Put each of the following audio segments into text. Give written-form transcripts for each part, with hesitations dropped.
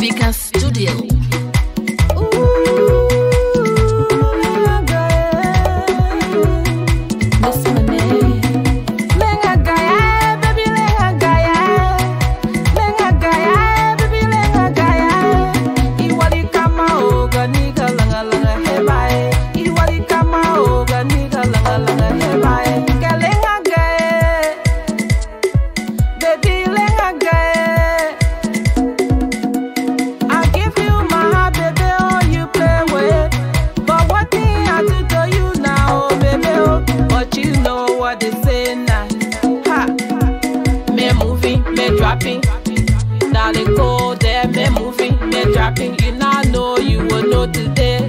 Speaker Studio. Darling, go there, me moving, me dropping. You now know, you will know today.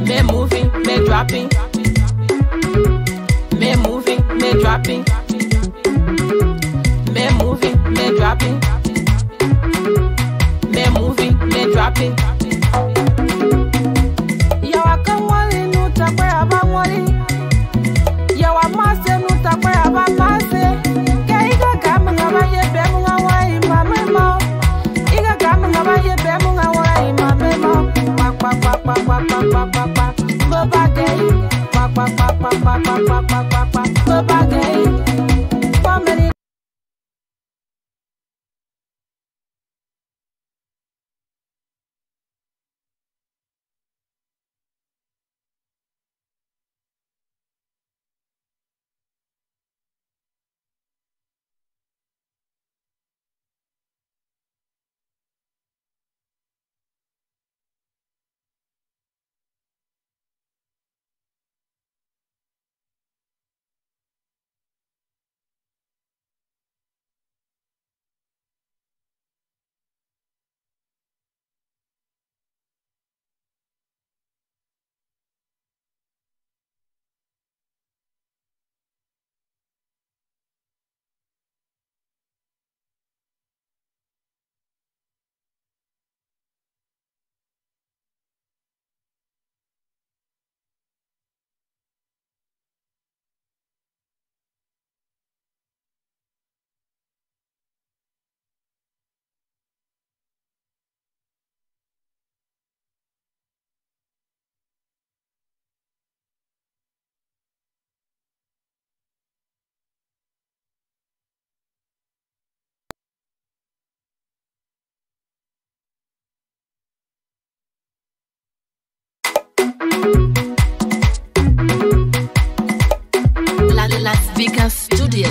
Me moving, me dropping. Me moving, me dropping. Me moving, me dropping. Yo akamwali nuta kwe abamwali. Yo amase nuta kwe abamase. Ke iga kama ngabaye bemu ngawai mamemo. Iga kama ngabaye bemu ngawai mamemo. Quack quack quack quack quack quack quack quack quack. Boba gay. Quack quack quack quack quack quack quack quack quack quack. Boba gay. Family. Lrtn Speaker Studio.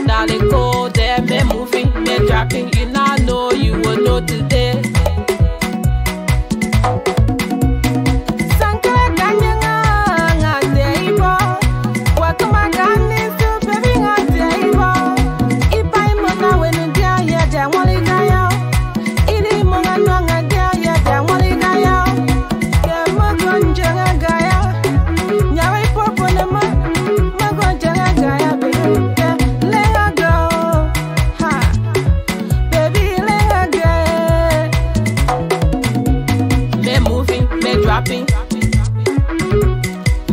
Darling, go there, me moving, me dropping. You now know, you will know today.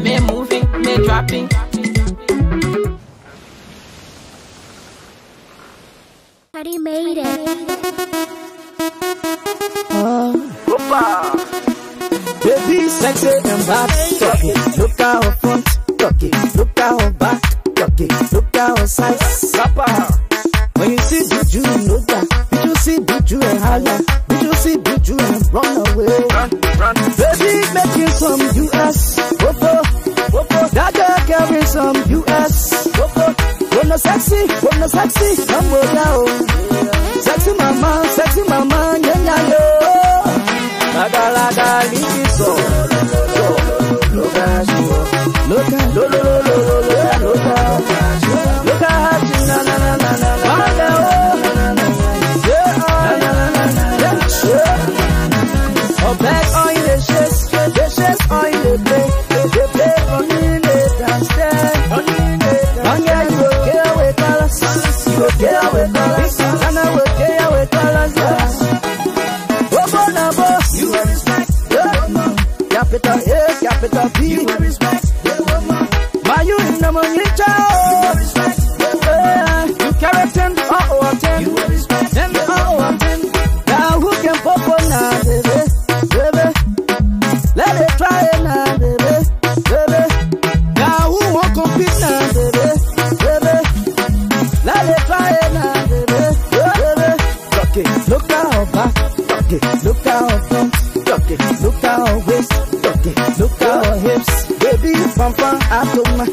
Me moving, me dropping. Already made it. Opa! Baby, sexy and bad. Talk it, look at her front. Talk it, look at her back. Talk it, look at her size. Papa. When you see Buju, you know that. Did you see Buju and holla? Did you see Buju and run away? Run. Baby, making some US. Whoa. That girl carrying some US. Whoa. Wanna sexy, come on now. Sexy mama, yeah, yo. Laga, leave it so. Look at you. Look at oh, back on the chest on the play. They play for me, they dance there. And yeah, you will care with colors. You will care with colors. And I will care with colors, yes. You will respect, capital B. You will respect, my you in the money, child. You will respect, you carry 10 out of 10. You will respect, 10 out of 10. Now who can pop on now, baby? Let it try it now, baby. Now who won't compete now, baby? Let it try it now, baby. Okay, look at her back. Look at her front. Look at her waist. Look at her hips. Baby, pampa, atoma.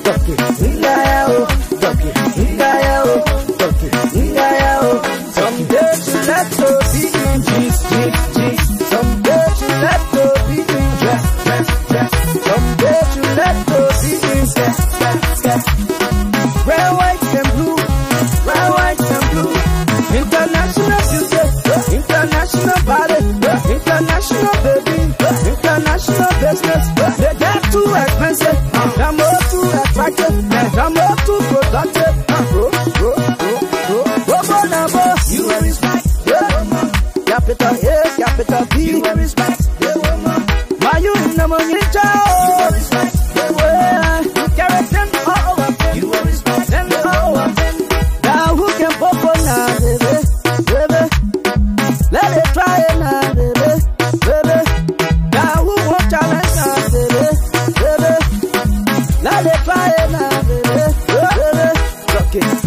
Someday she let her be in jeans. Someday she let her be in dress. Someday she let her be in dress. Red, white, and blue. International beauty, international body, international baby, international business. They get too expensive, I'm more too attractive, I'm more too productive. You will respect, capital B. You will respect, my you in the money, child. You will respect, you carry them all over 10. You will respect them all over 10. Now who can pop on now, baby? Let it try it now, baby. Now who won't challenge now, baby? Let it try it now, baby.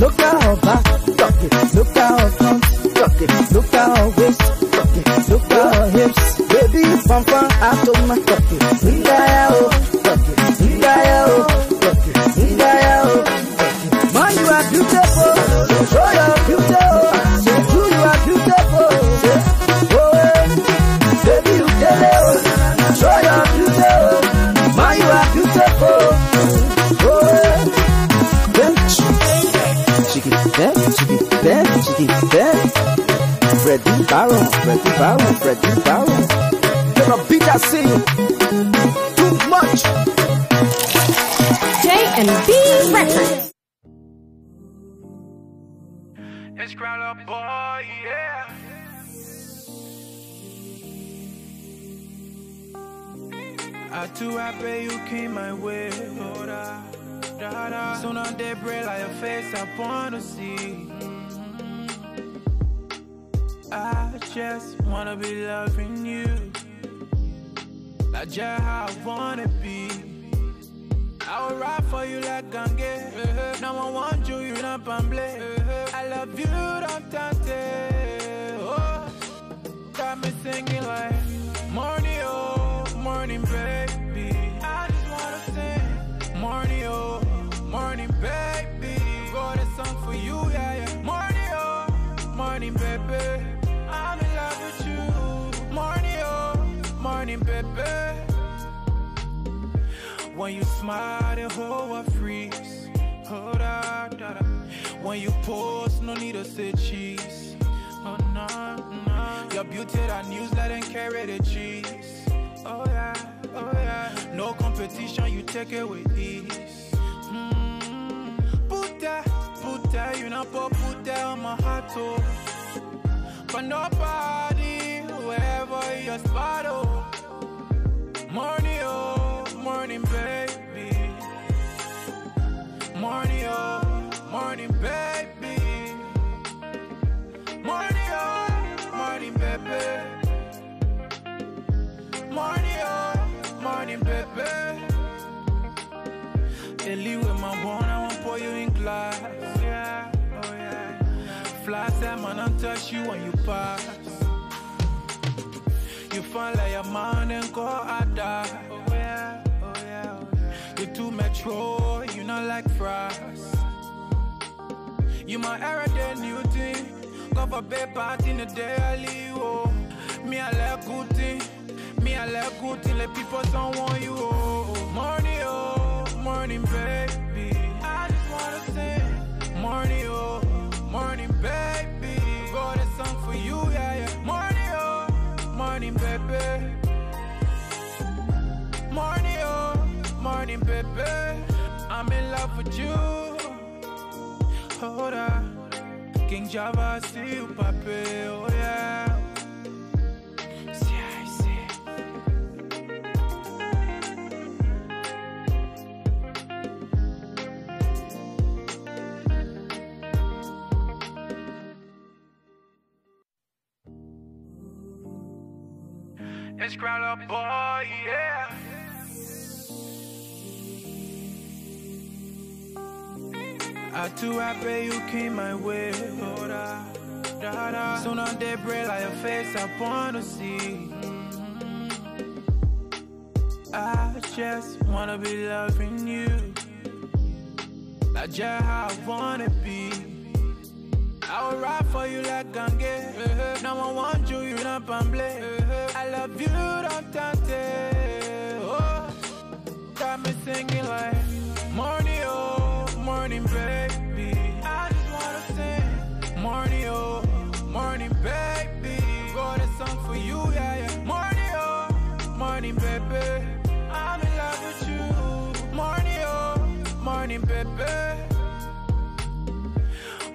Look at her back. Look at her front. Look at her waist. Look at her hips. Baby, pampa, atoma. Man, you are beautiful. Show your beauty. Say true, you are beautiful. Baby, you tell it. Show your beauty. Man, you are beautiful. Chicky, Freddy Baron. You're a beat I sing too much. J&B Records. It's Crown Up Boy, yeah. I too happy you came my way. Soon on day bread like your face I wanna see. I just wanna be loving you, like just how I wanna be. I will ride for you like Gange. No one wants you, you're not pamble. I love you, don't tante. Oh, got me singing like morning, oh, morning, baby. I just wanna sing morning, oh, morning, baby. Got a song for you, yeah. Morning, oh, morning, baby. I'm in love with you. Morning, oh, morning, baby. When you smile, the whole world freeze. Oh, da, da, da. When you pose, no need to say cheese. Oh, no, no. Your beauty, that news, let them carry the cheese. Oh, yeah. No competition, you take it with ease. Put that, you know, put that on my heart, oh. For nobody, wherever your spot, oh. Morning, oh, morning, baby. Morning, oh, morning, baby. Morning, oh, morning, baby. Morning, oh, morning, baby. Ellie with my bone, I won't pour you in glass. Yeah, oh yeah. Fly that man, I'll touch you when you pass. You fun like a man and go I die. Oh yeah, oh yeah, oh yeah. You too metro, you not like fries. You my everyday new thing. Go for bed party in the daily, oh. Me I like good thing. Me I like good thing. Let people don't want you, oh. Morning, baby. I just wanna sing. Morning, baby. Wrote a song for you, yeah, yeah. Morning, baby. Morning, baby. I'm in love with you. Hold on. King Java, see you, papi, oh yeah. It's crowd up, boy, yeah. I too happy you came my way. Oh, da, da, da. Soon on they break like your face, I wanna see. I just wanna be loving you. Like just how I wanna be. I will ride for you like gange. No one wants you, you not pamble. I love you, don't tante. Oh, got me singing like morning, oh, morning, baby. I just wanna sing morning, baby. Wrote a song for you, yeah, yeah. Morning, baby. I'm in love with you. Morning, baby.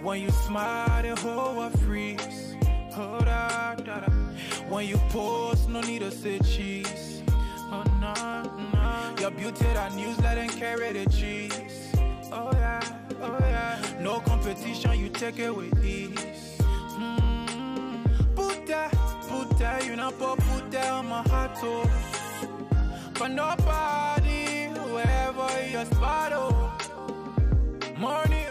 When you smile, the whole world freeze. Oh, da, da, da. When you pose, no need to say cheese. Oh, no, no. Your beauty, that news, let them carry the cheese. Oh, yeah, oh, yeah. No competition, you take it with ease. Put that, you know, put that on my heart, oh. For nobody, wherever you're spot, oh. Morning.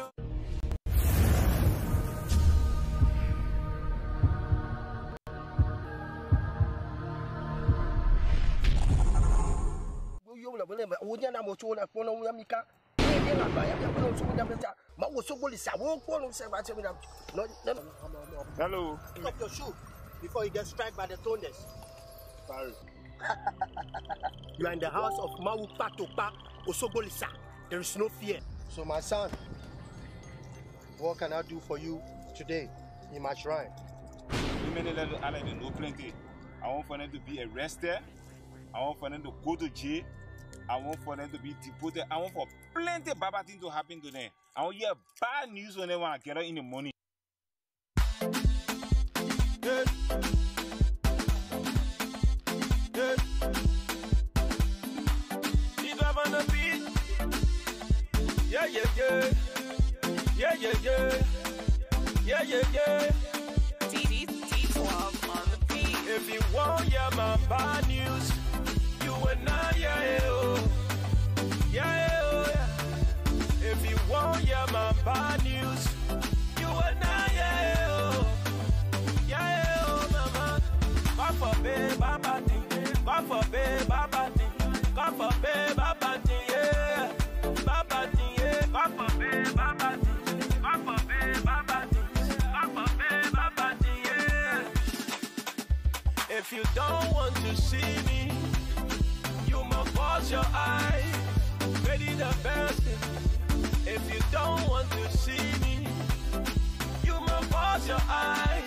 Hello. Pick up your shoe before you get struck by the thunders. Sorry. You are in the house of Mawu Patopa Osogolisa. There is no fear. So my son, what can I do for you today in my shrine? I know plenty. I want for them to be arrested. I want for them to go to jail. I want for them to be deported. I want for plenty bad things to happen to them. I want to hear bad news when they want to get out in the morning. Hey. Hey. Keep up on the beat. Yeah, yeah, yeah. Yeah, yeah, yeah. Yeah, yeah, yeah. T12 on the beat. If you want, yeah, my bad news. You and I, yeah, oh, yeah, oh, yeah. If you want, yeah, my bad news. You and I, yeah, oh, yeah, oh, mama. Come for babe, baba thing. Come for babe, baba thing. Come for babe, baba thing, yeah. Baba thing, yeah. Come for babe, baba thing. Come for babe, baba thing. Come for babe, baba thing, yeah. If you don't want to see me, you must close your eyes, ready the best. If you don't want to see me, you must close your eyes.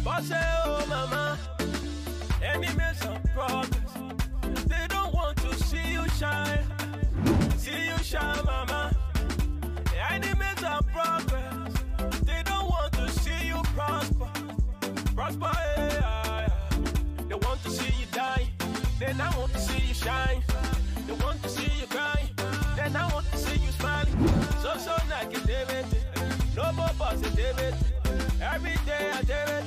But say, oh mama, enemies of progress, they don't want to see you shine. See you shine, mama. Enemies of progress, they don't want to see you prosper. Prosper, yeah. They want to see you die. Then I want to see you shine. They want to see you cry. Then I want to see you smiling. So negativity. No more positivity. Every day I do it.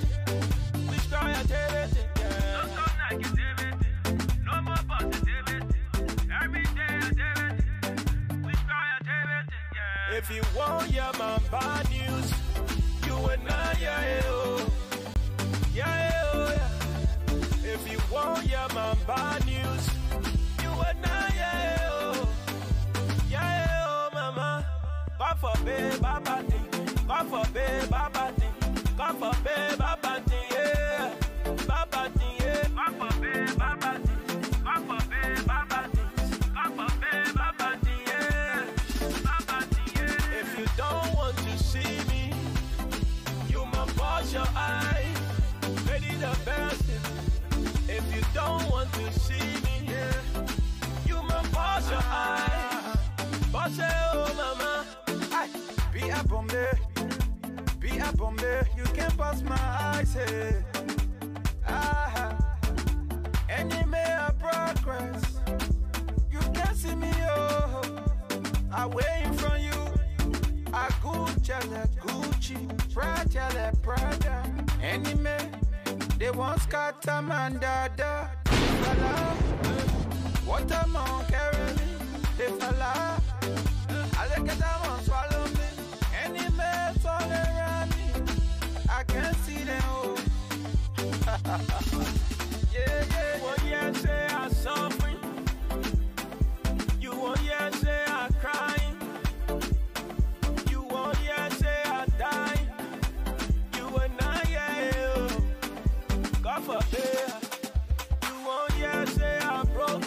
Destroy activity. Yeah. So negativity. No more positivity. If you want hear my bad news, you and I, yeah, oh. Yeah, oh, yeah. If you want hear my bad news, you and I, yeah, oh. Yeah, oh, mama. God forbid, Baba thing. God forbid, Baba thing. God forbid, Baba thing, yeah. Baba thing, yeah. God forbid, Baba thing. God forbid, Baba thing. God forbid, Baba thing, yeah. Baba thing, yeah. If you don't want to see me, you must wash your eyes. Ready the best. If you don't want to see me, yeah, you must wash your eyes. Wash it, oh mama. Aye. Be a Bombay, you can't pass my eyes, hey. Enemy of progress, you can't see me, oh. I'm waiting from you. I Gucci, Prada. Enemy, they want scatter man, dada. What am I carrying? They fella. I look at them and swallow me. Enemies all around me. I can't see them all. Yeah. You won't hear say I'm suffering. You won't hear say I'm crying. You won't hear say I'm dying. You and I, yeah. God forbid. You won't hear say I'm broke.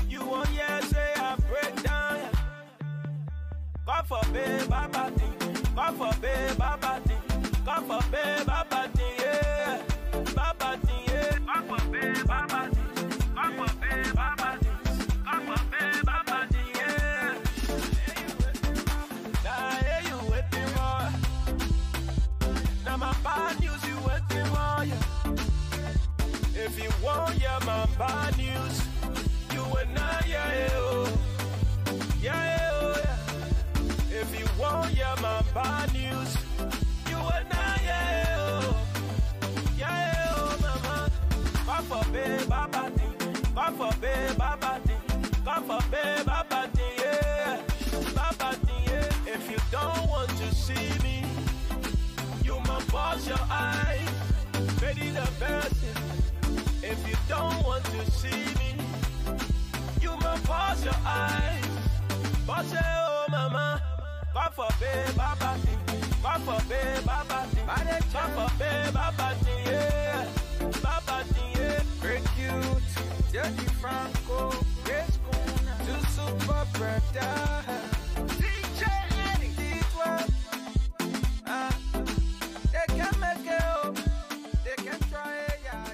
You won't hear say I break down. God forbid, Baba thing. God forbid, Baba thing. God forbid, Baba thing, yeah. Baba thing, yeah. God forbid, Baba thing. God forbid, Baba thing. God forbid, Baba thing, yeah. Now, hey, you waiting for. Now, my bad news, you waiting for, yeah. If you want, yeah, my bad news. You and I, yeah, oh. Yeah, oh, yeah. If you want, yeah, my bad news. You and I, yeah, oh. Yeah, oh, mama. God forbid, Baba thing. God forbid, Baba thing. God forbid, Baba thing, yeah. Baba thing, yeah. If you don't want to see me, you must wash your eyes. Ready the best. If you don't want to see me, you must wash your eyes. Wash it, oh mama. God forbid, Baba thing. God forbid, Baba thing. God forbid, Baba thing, yeah. Baba thing, yeah. Very cute. Dirty Franco. Grace Kuna. To Super Brother. DJ Eddie. D12. They can make it up. They can try it, yeah.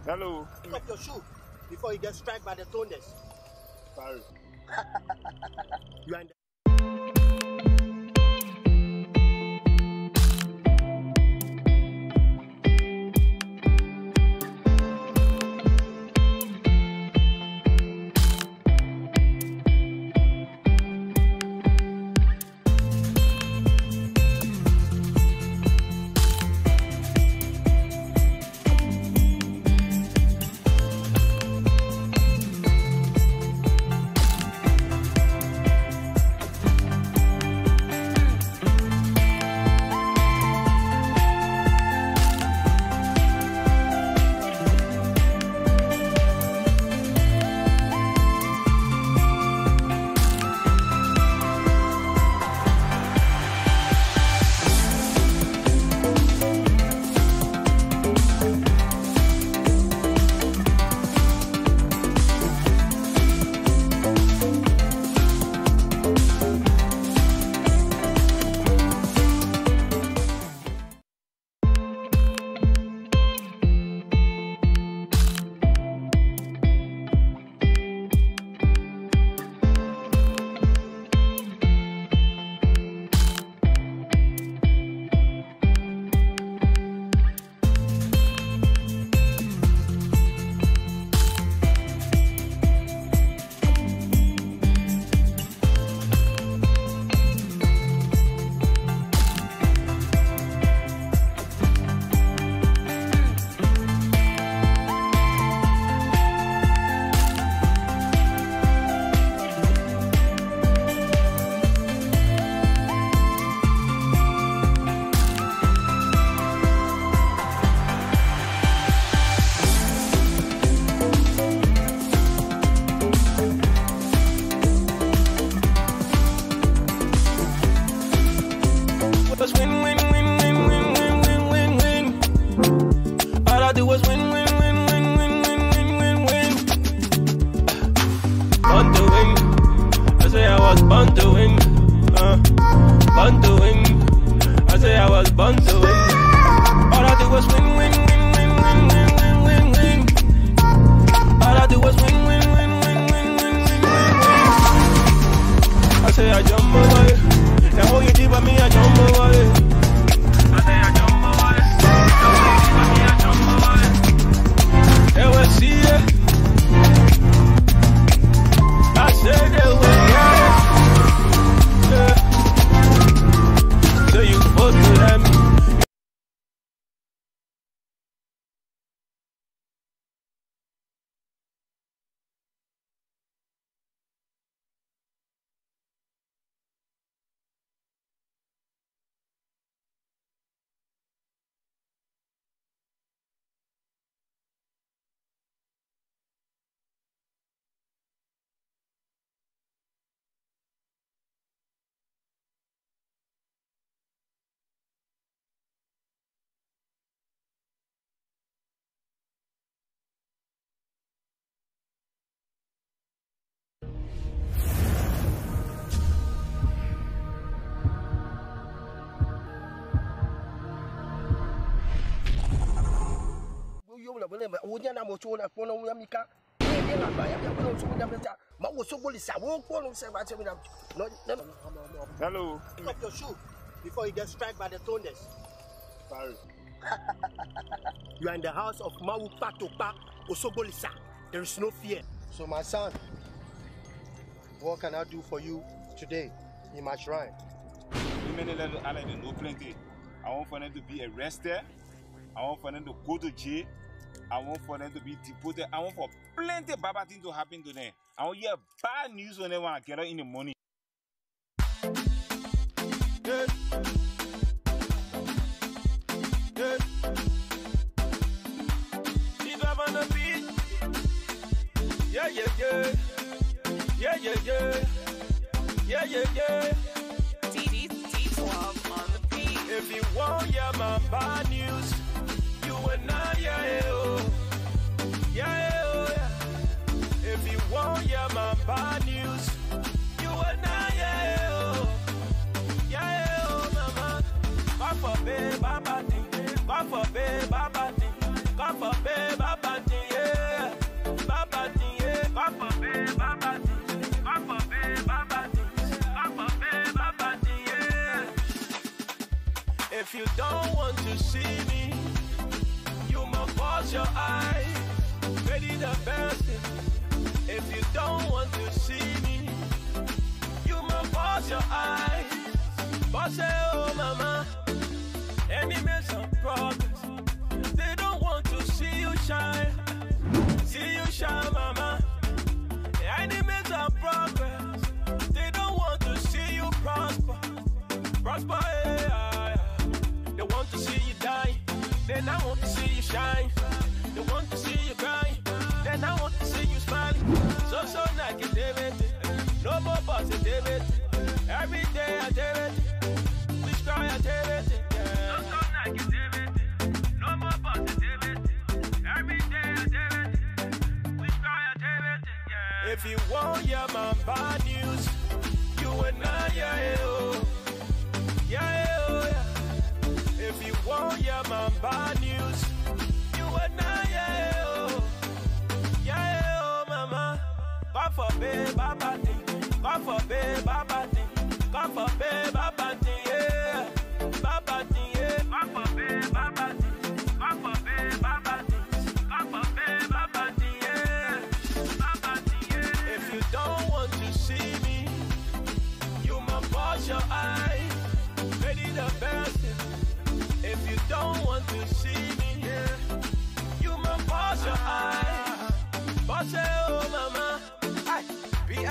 Hello. Pick up your shoe before you get struck by the thunders. Sorry. You are in the was born to win. Born to win. I say I was born to win. All I do was win, win, win, win, win, win, win, win, win. All I do was win, win, win, win, win, win, win, win. I say I jump away. The whole you give me, I jump away. I say I jump away. The whole you give me, I jump away. They will see it. I say they will hear it. So you vote to them. Hello. Pick up your shoe before you get struck by the thunders. Sorry. You are in the house of Mawu Patopa Osogolisa. There is no fear. So my son, what can I do for you today in my shrine? No plenty. I want for them to be arrested. I want for them to go to jail. I want for them to be deported. I want for plenty of bad things to happen to them. I want to hear bad news when they want to get out in the morning. Yeah, yeah, yeah. Yeah, yeah, yeah. Yeah, yeah, yeah. T12 on the beat. If you want, yeah, my bad news. You and I, yeah, oh. Yeah, oh, yeah. If you want, yeah, my bad news. You and I, yeah, oh. Yeah, oh, mama. God forbid, baba thing. God forbid, baba thing. God forbid, baba thing, yeah. Baba thing, yeah. God forbid, baba thing. God forbid, baba thing. God forbid, baba thing, yeah. If you don't want to see me, you must close your eyes. Ready the best. If you don't want to see me, you must close your eyes. But say, oh mama, enemies of progress, they don't want to see you shine. See you shine, mama. Enemies of progress, they don't want to see you prosper. Prosper, yeah. They want to see you die. Then I want to see you shine. They want to see you cry. Then I want to see you smiling. So negativity. No more positivity. Every day I did it. We try I did it. Yeah. So negativity. No more positivity. Every day I did it. We try I did it. Yeah. If you want, yeah, my bad news. You and I, yeah, oh. Yeah, oh, yeah. If you want, yeah, my bad news. You and I, yeah, oh. Yeah, oh, mama. God forbid, baba thing. God forbid, baba thing. God forbid, baba thing, yeah. Baba thing, yeah. God forbid, baba thing. God forbid, baba thing. God forbid, baba thing, yeah. Baba thing, yeah. If you don't want to see me, you must wash your eyes. Ready the best. If you don't want to see me, yeah, you must wash your eyes. But say, oh mama, Be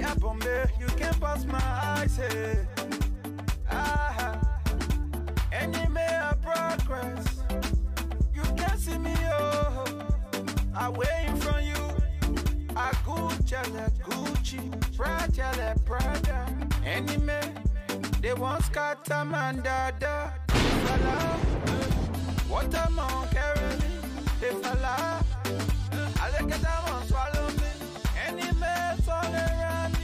a bombe, you can pass my eyes, hey. Enemy of progress, you can see me, oh. I waiting from you. I Gucci, Prada. Enemy, they want scatter man, dada. What am I carrying? They fella. I look at them on swallow me. Any mess all around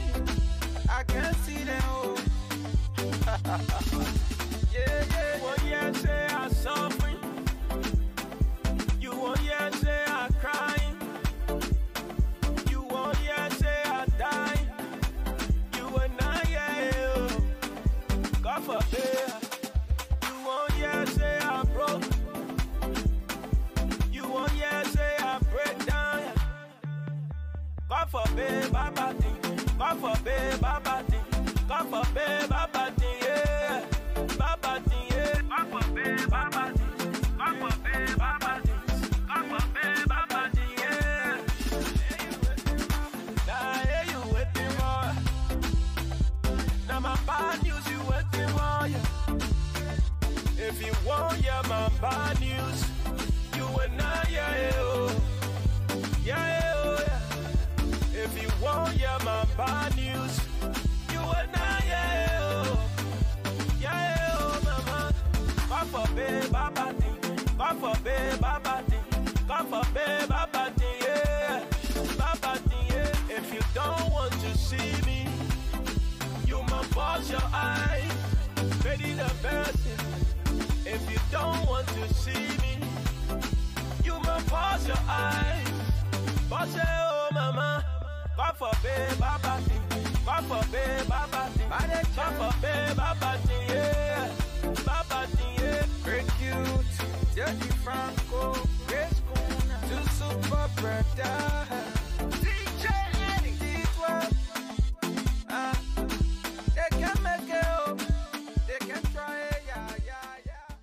Baba thing. Come for pay Baba thing, yeah. Baba thing, yeah. Come for pay Baba thing. Come for pay Baba thing. Come for pay Baba thing, yeah. Now hey, you waiting for. Now my bad news you waiting for, yeah. If you want, yeah, my bad news, you will not, yeah, oh. Yeah, oh, yeah. If you want, yeah, my bad news, you will not, yeah, oh. Yeah, oh, mama. Come for baby, Baba thing. Come for baby, Baba thing. Come for baby, Baba thing, yeah. Baba thing, yeah. If you don't want to see me, you must wash your eyes. Ready the best. If you don't want to see me, you must wash your eyes. Wash it, oh mama. Come for baby, Baba thing. Come for baby, Baba thing. Come for baby, Baba thing, yeah. Baba thing, yeah. Great cute, Dirty Franco, Great Schooner, two super brother. DJ Eddie, D12. They can make it up, they can try it, yeah, yeah, yeah.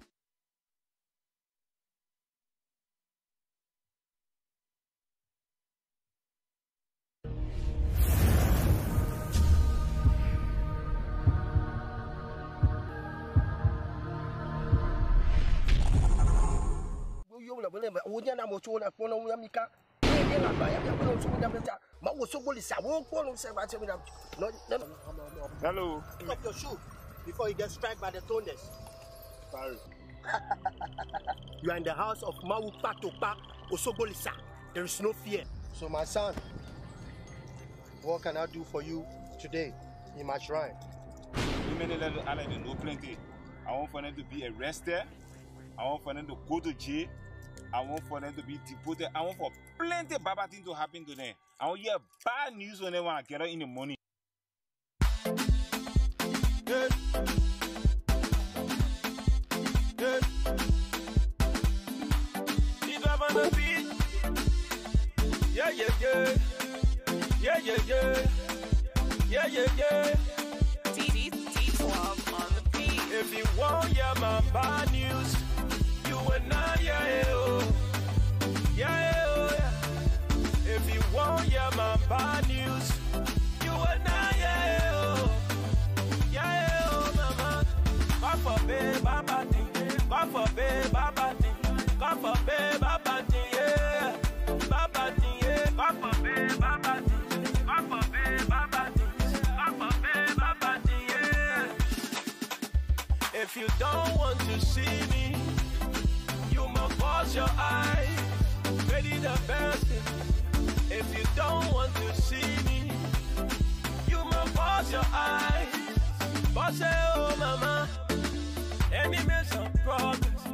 Hello. Pick up your shoe before you get struck by the thunders. Sorry. You are in the house of Mawu Patopa Osogolisa. There is no fear. So my son, what can I do for you today in my shrine? Lrtn know plenty. I want for them to be arrested. I want for them to go to jail. I want for them to be deported. I want for plenty bad things to happen to them. I want to hear bad news when they want to get out in the morning. Yeah. Yeah. Keep up on the beat. Yeah, yeah, yeah. Yeah, yeah, yeah. Yeah, yeah, yeah. T12 on the beat. If you want, yeah, my bad news, you will not, yeah, oh. Yeah, oh, yeah. If you want, yeah, my bad news, you will not, yeah, oh. Yeah, oh, mama. Come for baby, Baba thing. Come for baby, Baba thing. Come for baby, Baba thing, yeah. Baba thing, yeah. Come for baby, Baba thing. Come for baby, Baba thing. Come for baby, Baba thing, yeah. If you don't want to see me, you must wash your eyes. Ready the best. If you don't want to see me, you must wash your eyes. Wash it, oh mama. Enemies of progress,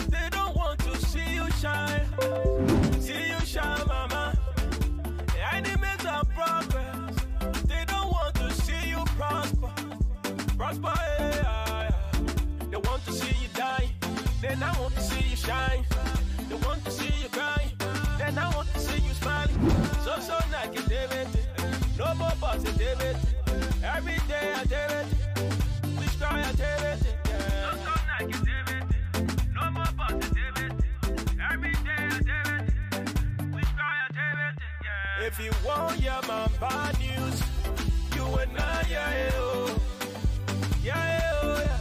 they don't want to see you shine. See you shine, mama. Enemies of progress, they don't want to see you prosper. Prosper, yeah. They want to see you die, then I want to see you shine. They want to see you cry, then I want to see you smiling. So negativity, no more positivity. Every day I did it, we try I did it. Yeah. So negativity, no more positivity. Every day I did it, we try I did it. Yeah. If you want, yeah, my bad news, you will not, yeah, oh. Yeah, oh, yeah.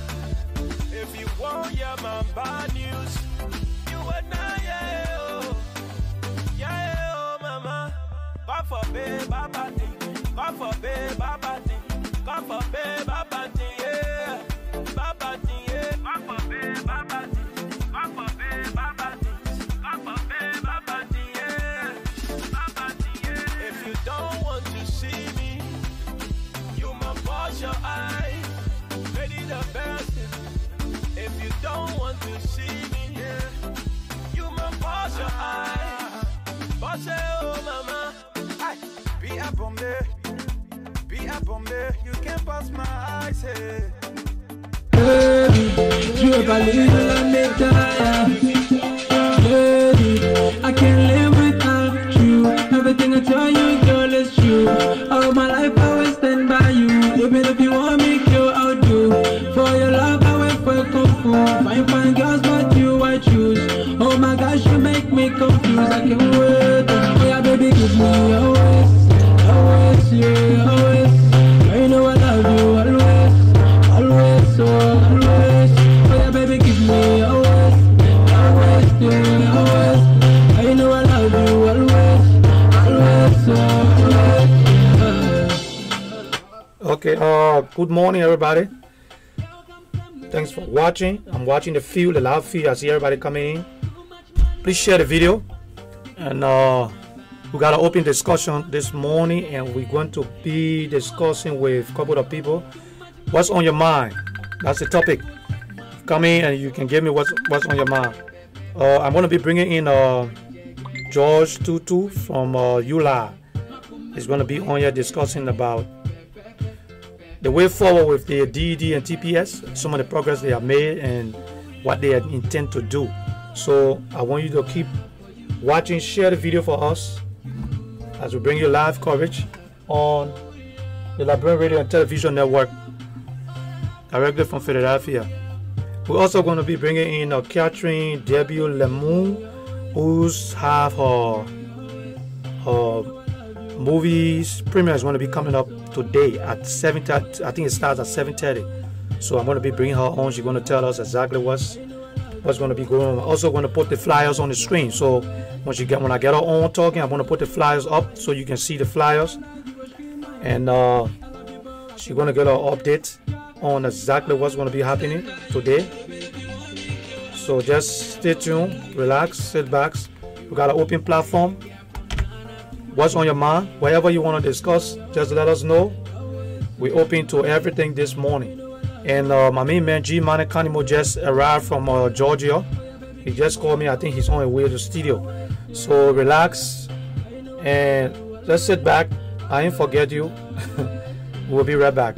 If you want, yeah, my bad news, you will not, yeah, oh. Yeah, oh, mama. Come for baby, Baba thing. Come for baby, Baba thing. Come for baby, Baba thing, yeah. Baba thing, yeah. Come for baby, Baba thing. Come for baby, Baba thing. Come for baby, Baba thing, yeah. Baba thing, yeah. If you don't want to see me, you must wash your eyes. Ready the best. If you don't want to see me, yeah, you must wash your eyes. Wash it, oh mama. Be a Bombay, you can pass my eyes, hey. Baby, you ever little and me tired. Baby, I can't live without you. Everything I tell you, girl, is true. All my life I will stand by you. Okay, good morning everybody. Thanks for watching. I'm watching the live feed. I see everybody coming in. Please share the video. And we got an open discussion this morning, and we're going to be discussing with a couple of people. What's on your mind? That's the topic. Come in and you can give me what's on your mind. I'm going to be bringing in George Tutu from Lrtn. He's going to be on here discussing about the way forward with the DED and TPS, some of the progress they have made and what they intend to do. So I want you to keep watching, share the video for us as we bring you live coverage on the Lrtn Radio and Television Network directly from Philadelphia. We're also going to be bringing in Catherine Debut Lemoon, who's have her movies premiere is going to be coming up today at 7:30. I think it starts at 7:30. So I'm going to be bringing her on. She's going to tell us exactly what's going to be going on. I'm also going to put the flyers on the screen. So when I get her on talking, I'm going to put the flyers up so you can see the flyers. And she's going to get an update on exactly what's going to be happening today. So just stay tuned, relax, sit back. We got an open platform. What's on your mind? Whatever you want to discuss, just let us know. We're open to everything this morning. And my main man G Mane Kanimo just arrived from Georgia. He just called me. I think he's on his way to the studio. So relax and just sit back. I ain't forget you. We'll be right back.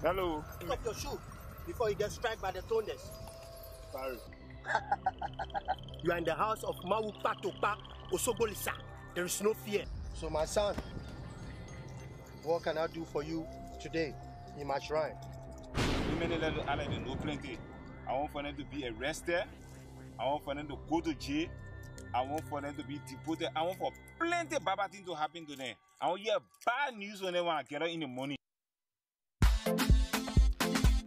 Hello. Pick up your shoe before you get struck by the thunders. Sorry. You are in the house of Mawu Patopa Osogolisa. There is no fear. So my son, what can I do for you today in my shrine? Lrtn know plenty. I want for them to be arrested. I want for them to go to jail. I want for them to be deported. I want for plenty bad things to happen to them. I want to hear bad news when they want to get out in the morning.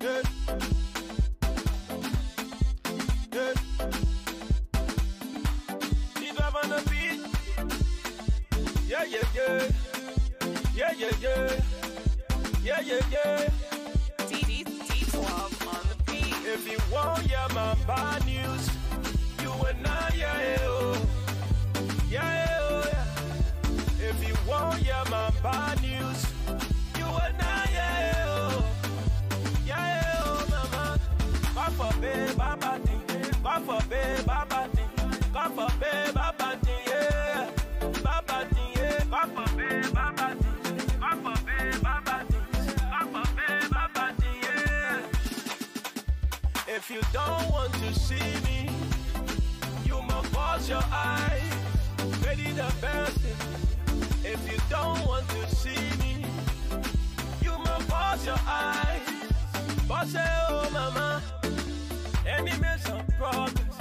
Yeah. Yeah. If I'm on the beat, yeah, yeah, yeah. Yeah, yeah, yeah. Yeah, yeah, yeah. T12 on the beat. If you want, yeah, my bad news. You and I, yeah, oh. Yeah, oh, yeah. If you want, yeah, my bad news. You and I, yeah, oh. Yeah, oh, mama. God forbid, baba thing. God forbid, baba thing. God forbid, baba thing, yeah. Baba thing, yeah. God forbid, baba thing. God forbid, baba thing. God forbid, baba thing, yeah. If you don't want to see me, you must close your eyes. Ready the best. If you don't want to see me, you must close your eyes. But say, oh mama, enemies of progress.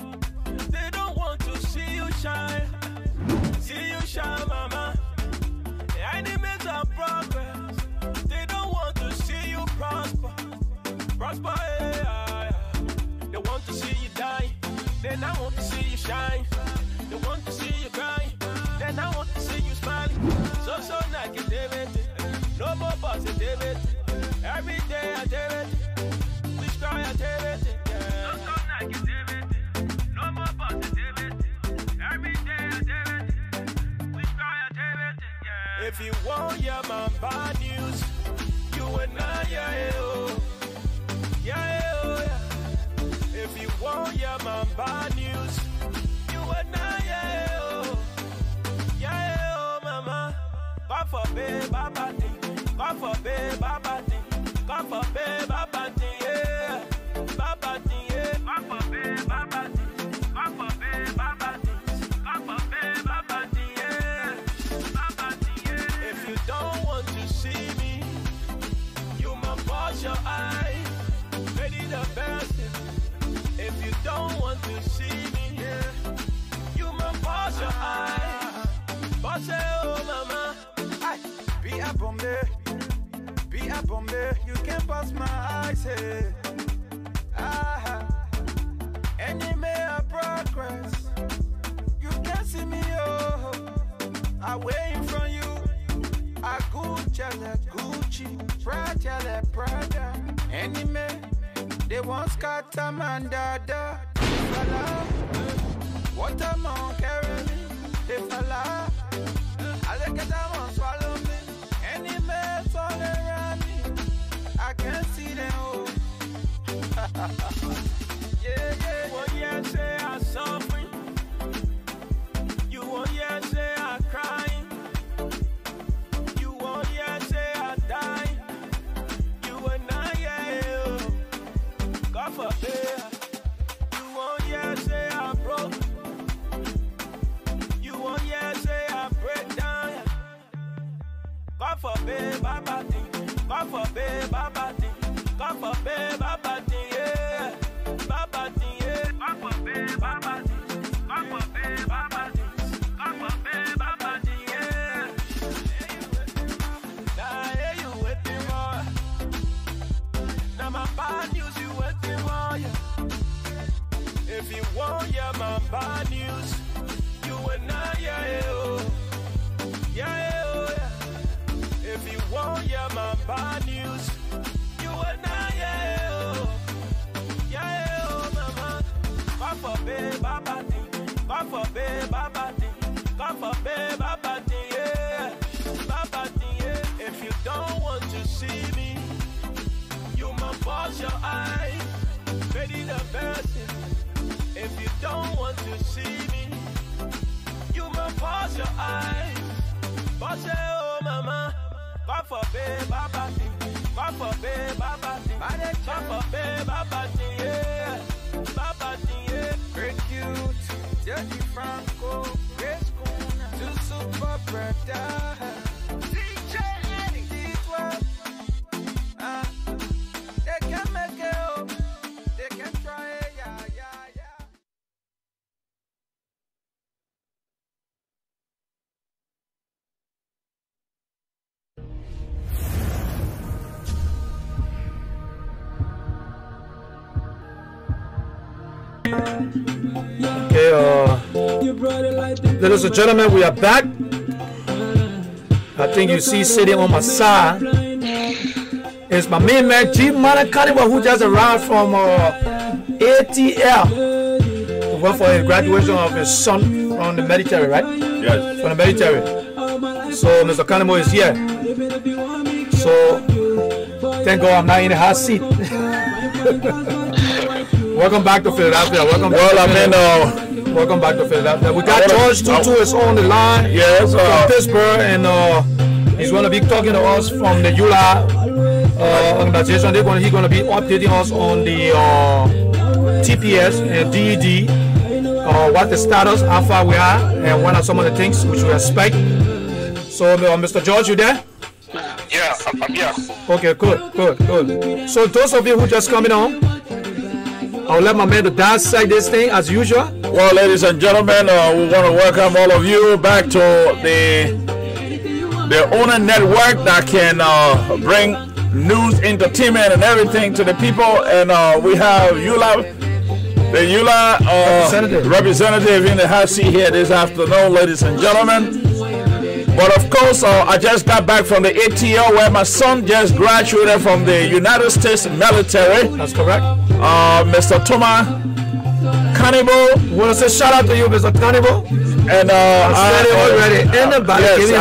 They don't want to see you shine. See you shine, mama. Enemies of progress. They don't want to see you prosper. Prosper, yeah. They want to see you die. Then I want to see you shine. They want to see you cry. Then I want to see you smiling. So negativity. No more positivity. Every day I do it. We try I do it. Yeah. So negativity. No more positivity. Every day I do it. We try I do it. Yeah. If you want, yeah, my bad news. You and I, yeah, oh. Yeah, oh, yeah. If you want, yeah, my bad news. You and I, yeah, oh. Yeah, oh, mama. God forbid, baba thing. God forbid, baba thing. God forbid, baba thing, yeah. Baba thing, yeah. God forbid, baba thing. God forbid, baba thing. God forbid, baba thing, yeah. Baba thing, yeah. If you don't want to see me, you must wash your eyes. Ready the best. If you don't want to see me, yeah, you must wash your eyes. But say, oh, a Bombay, you can pass my eyes, hey. Any may progress, you can see me, oh. I waiting from you. I Gucci, Prada. Any man, they want scatter man, dada. What I'm on carry me, they fella. I look at them on swallow me. Any man all around me, I can't see them, oh. Yeah. Well, yeah, say I'm suffering. You won't, yeah, say I'm crying. You won't, yeah, say I'm dying. You will not, yeah, God forbid. You won't, yeah, say I'm broke. You won't, yeah, say I break down. God forbid, Baba thing. God forbid, Baba thing. God forbid, Baba thing, yeah. Baba thing, yeah. God forbid, Baba thing. God forbid, Baba thing. God forbid, Baba thing, yeah. Now, yeah, you waiting more. Now, my bad news, you waiting more, yeah. If you want, yeah, my bad news, you will not, yeah, oh. Yeah, oh, yeah. If you want, yeah, my bad news, you will not, yeah, oh. Yeah, oh, mama. God forbid, Baba thing. God forbid, Baba thing. God forbid, Baba thing, yeah. Baba thing, yeah. If you don't want to see me, you must wash your eyes. Ready the best. If you don't want to see me, you must wash your eyes. Wash it, oh, mama. God forbid, Baba thing. God forbid, Baba thing. God forbid, Baba thing, yeah. Baba thing, yeah. Great cute, Dirty Franco, Great Schooner, two super brother. DJ Eddie, D12. They can make it up. They can try it, yeah. Okay, ladies and gentlemen, we are back. I think you see sitting on my side is my main man G Money Carnival, who just arrived from ATL. He went for his graduation of his son from the military, right? Yes. From the military. So Mr. Carnival is here. So thank God I'm not in the hot seat. Welcome back to Philadelphia. Welcome back to Philadelphia. We got George Tutu is on the line. Yes, from Pittsburgh, and he's going to be talking to us from the ULA organization. He's going to be updating us on the TPS and DED, what the status, how far we are, and what are some of the things which we expect. So, Mr. George, you there? Yeah, I'm here. Okay, good. So, those of you who just coming on, I'll let my man to dissect this thing as usual. Well, ladies and gentlemen, we want to welcome all of you back to the owner network that can bring news, entertainment, and everything to the people. And we have the ULA representative in the hot seat here this afternoon, ladies and gentlemen. But of course, I just got back from the ATL where my son just graduated from the United States military. That's correct. Mr. Thomas Cannibal. Want to say shout out to you, Mr. Cannibal? And I said it already. Anybody give me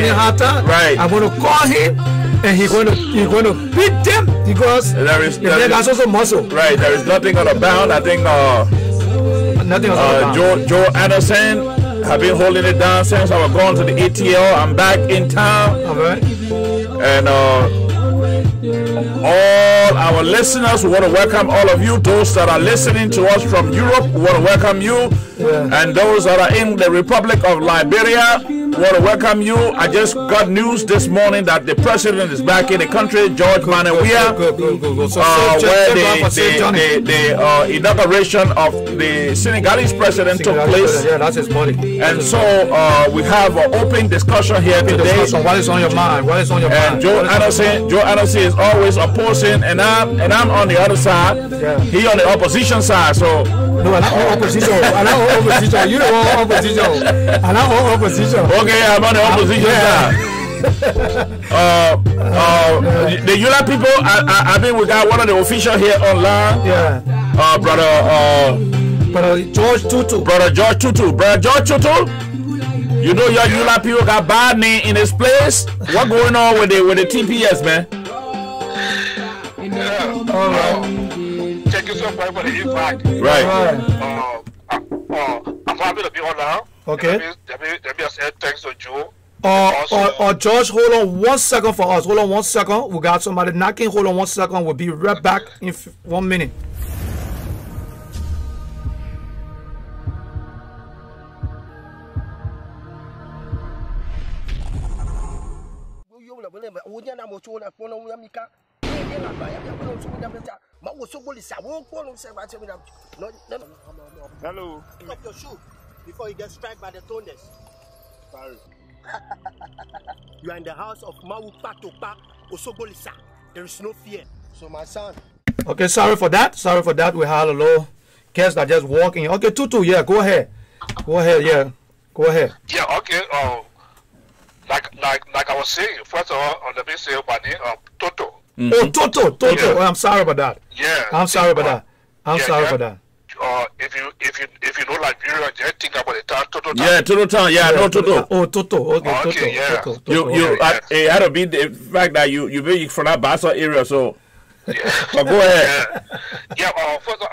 a hard time. Right. I'm going to call him, and he's going to beat them because that's also muscle. Right. There is nothing on the bound. I think nothing on the bound. Joe Anderson have been holding it down since I was going to the ATL. I'm back in town. All right. And all our listeners, we want to welcome all of you. Those that are listening to us from Europe, we want to welcome you. Yeah. And those that are in the Republic of Liberia, want to welcome you. I just got news this morning that the president is back in the country, George Manawia, where the inauguration of the Senegalese president took place. Yeah, that's his money. And so we have an open discussion here today. What is on your mind? What is on your mind? Joe Anderson is always opposing, and I'm on the other side. Yeah. He on the opposition side. So no, I'm not opposition. I'm not opposition. You don't want opposition. I'm not opposition. Okay, I'm on the opposition side. The Yula people, I mean, we got one of the officials here online. Yeah. Brother George Tutu. Brother George Tutu. You know your Yula people got bad name in this place. What going on with the TPS, man? Thank you so much for the invite. Right. I'm happy to be on now. Okay. Let me say thanks to Joe. George, hold on 1 second for us. Hold on 1 second. We got somebody knocking. Hold on 1 second. We'll be right back in 1 minute. Hello. Pick up your shoe before you get struck by the thunders. Sorry. You are in the house of Mawu Patopa Osogolisa. There is no fear. So my son. Okay, sorry for that. Sorry for that. We had a little guest that just walking. Okay, Tutu, yeah, go ahead. Go ahead, yeah. Go ahead. Yeah, okay. Like I was saying, first of all, let me say my name, Toto. Mm-hmm. Oh, Toto. Yeah. Oh, I'm sorry about that. Yeah. I'm sorry about that. I'm sorry for that. If you know Liberia, just think about the town Toto. Yeah, Toto town. Yeah, no Toto. Oh, Toto. Okay, Toto. Yeah. Toto. It had to be the fact that you be from that Bassa area, so. Yeah. So go ahead. First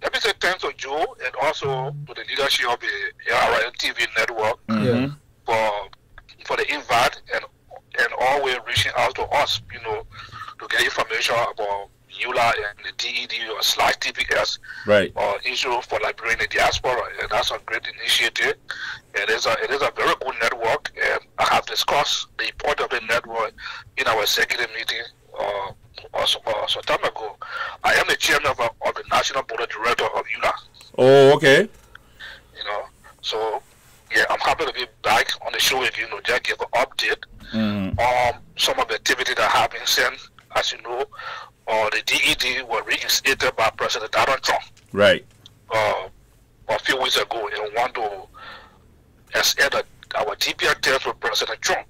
let me say thanks to Joe and also to the leadership of the Lrtn TV network for the invite and always reaching out to us, to get information about EULA and the DED or /TPS issue for Liberian diaspora, and that's a great initiative. It is a very good network, and I have discussed the importance of the network in our executive meeting some time ago. I am the chairman of the national board of directors of EULA. Oh, okay. So yeah, I'm happy to be back on the show again. Just give an update on some of the activity that have been sent. As you know, the DED was reinstated by President Donald Trump. Right. A few weeks ago, and want to extend our TPR test with President Trump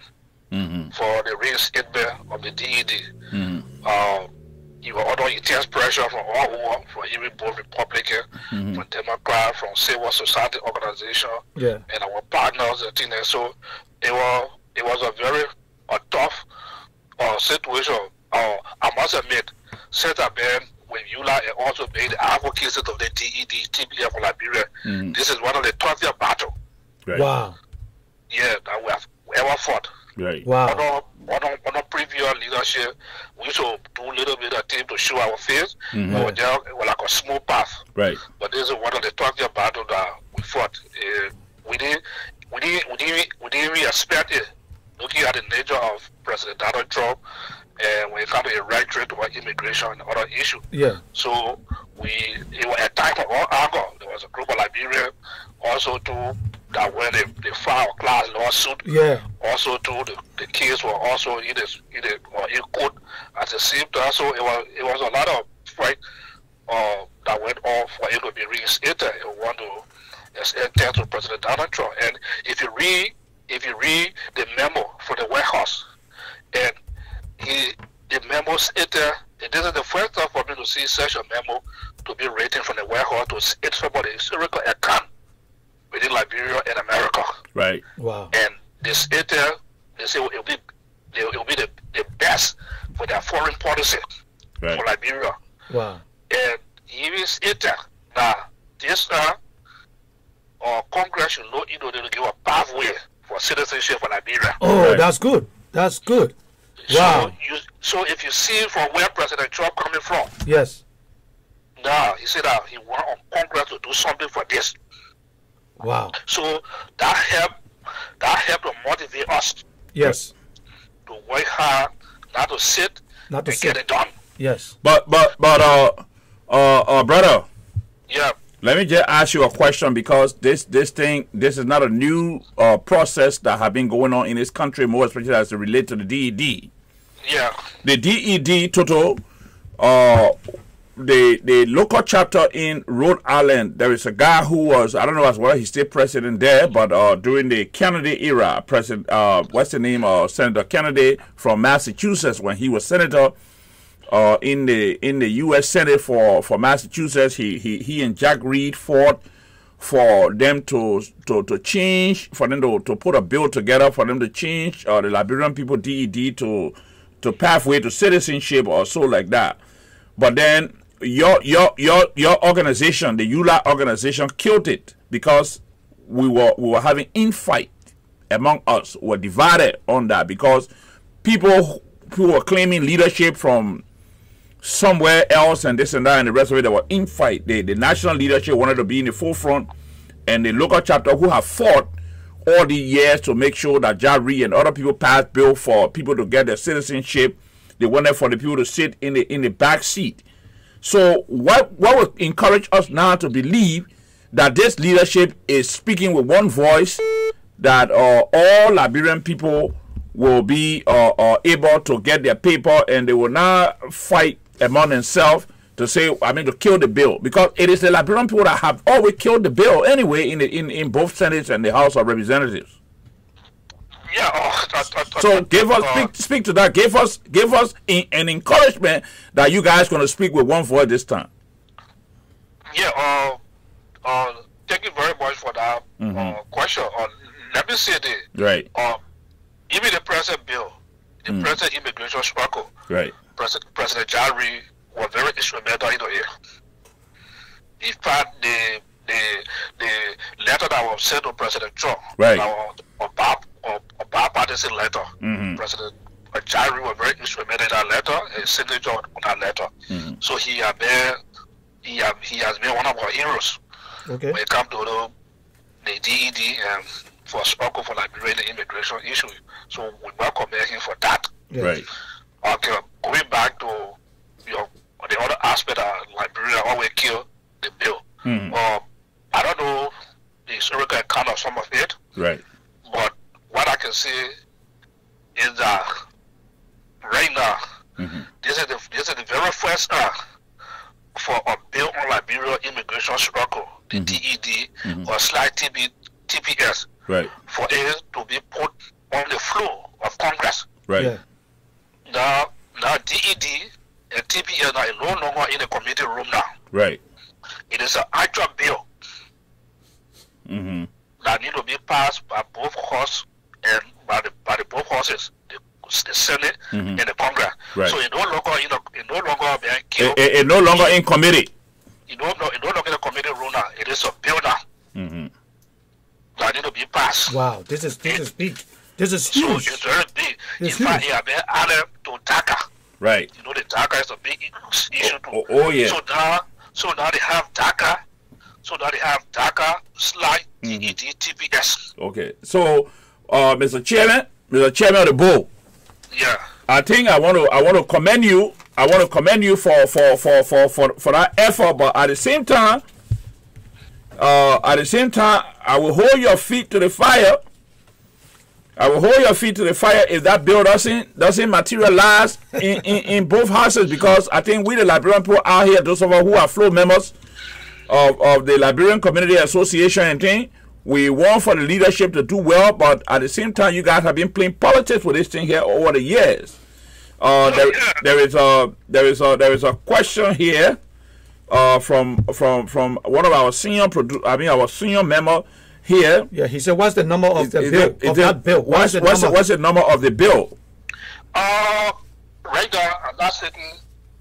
for the reinstatement of the DED. You were under intense pressure from all over, from even both Republican, from Democrat, from civil society organization, and our partners and things. So it was a very tough situation. I must admit, since I've been with EULA and also being the advocacy of the DED, TPF for Liberia, this is one of the toughest battles. Right. Wow. Yeah, that we have ever fought. Right. Wow. On a previous leadership, we used to do a little bit of things to show our face. We were there like a smooth path. Right. But this is one of the toughest battles that we fought. We didn't even expect it. Looking at the nature of President Donald Trump, and when it comes to electorate or immigration and other issues. Yeah. So it was a time of all angles. There was a group of Liberians also too that when they filed a class lawsuit. Yeah. Also too the case were also in court at the same time. So it was a lot of fight that went on for it to be reinstated. And want to extend to President Donald Trump. And if you read the memo from the White House, and the memo stated, this is the first time for me to see such a memo to be written from the White House to state about the historical account within Liberia and America. Right. Wow. And they stated, they say it will be the best for their foreign policy for Liberia. Wow. And even stated that this Congress should look into to give a pathway for citizenship for Liberia. Oh, that's good. That's good. Wow. So if you see from where President Trump coming from, yes. Now he said that he want Congress to do something for this. Wow. So that helped that help to motivate us. Yes. To work hard, not to sit, not to and get it done. Yes. But brother. Yeah. Let me just ask you a question, because this is not a new process that have been going on in this country, more especially as it relates to the DED. Yeah. The DED total, the local chapter in Rhode Island, there is a guy who was, I don't know as well, he's still president there, but during the Kennedy era, what's the name, Senator Kennedy from Massachusetts, when he was senator, in the U.S. Senate for Massachusetts, he and Jack Reed fought for them to change, for them to put a bill together for them to change the Liberian people DED to pathway to citizenship or so like that. But then your organization, the ULA organization, killed it because we were having infight among us. We were divided on that because people who were claiming leadership from somewhere else and this and that and the rest of it, they were in fight. The national leadership wanted to be in the forefront, and the local chapter who have fought all the years to make sure that Jari and other people passed bill for people to get their citizenship. They wanted for the people to sit in the back seat. So what would encourage us now to believe that this leadership is speaking with one voice, that all Liberian people will be able to get their paper, and they will not fight among themselves to say, to kill the bill, because it is the Liberian people that have always killed the bill anyway in both Senates and the House of Representatives. Yeah. So give us speak to that. Give us an encouragement that you guys going to speak with one voice this time. Yeah. Thank you very much for that question. Let me say this. Right. Even the present bill, the present immigration struggle, right? President Jari was very instrumental in it. In fact, the letter that was sent to President Trump, right, a bipartisan letter, President Jari was very instrumental in that letter, a signature on that letter. So he has been one of our heroes when it comes to the DED and for struggle for Liberian immigration issue. So we welcome him for that. Yes. Right. Okay, going back to the other aspect that Liberia always kill the bill. I don't know the historical account of some of it. Right. But what I can say is that right now, this is the very first for a bill on Liberia immigration struggle, the DED or slide TPS. Right. For it to be put on the floor of Congress. Right. Yeah. Now DED and TPS are no longer in the committee room now. Right. It is an actual bill that need to be passed by both houses and by the both houses, the Senate and the Congress. Right. So it no longer being killed. It no longer in committee. It no longer in the committee room now. It is a bill now. That need to be passed. Wow, this is big. This is huge. So it's very big. In fact, it has been added to DACA. Right. You know, the DACA is a big issue too. Oh yeah. So now they have DACA. So now they have DACA slide DED TPS. Okay. So, Mr. Chairman of the board. Yeah. I think I want to commend you. I want to commend you for that effort. But at the same time, I will hold your feet to the fire. I will hold your feet to the fire if that bill doesn't materialize in both houses, because I think we, the Liberian people out here, those of us who are floor members of the Liberian Community Association and thing, we want for the leadership to do well, but at the same time, you guys have been playing politics with this thing here over the years. There is a question here from one of our our senior member here. Yeah, he said, "What's the number of the bill? That bill? What's the number of the bill?" Right now, I'm not sitting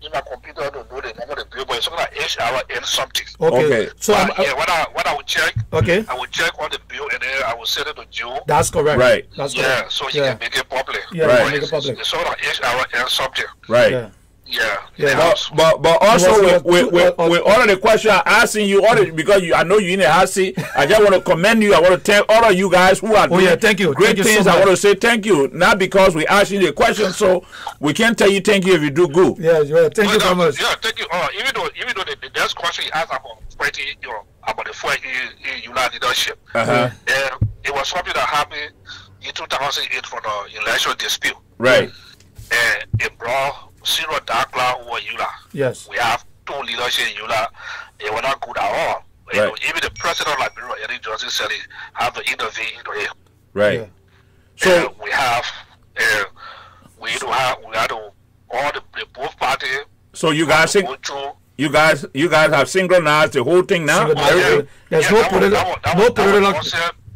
in my computer to know the number of the bill, but it's something like HRN something. Okay. So what I will check. Okay. I will check on the bill and then I will send it to Joe. That's correct. Right. That's correct. So he can make it public. Yeah, right. Make it public. It's sort of HRN subject. Right. Yeah. But also with all of the questions I'm asking you, because I know you're in the hot seat, I just want to commend you. I want to thank all of you guys who are doing thank you. great thank things. You so I want to say thank you, not because we asked you the question, so we can't tell you thank you if you do good. Yeah, thank you so much. Yeah, thank you. Even though the next question you asked about about the four ULA leadership, it was something that happened in 2008 for the election dispute. Right. It brought zero dark cloud over ULA. Yes. We have two leadership in ULA. They were not good at all. You know, even the president of Liberia, Eric Johnson, said he have to intervene into it. Right. Yeah. So we have all the both parties. So you guys think you guys have synchronized the whole thing now? There's no political. That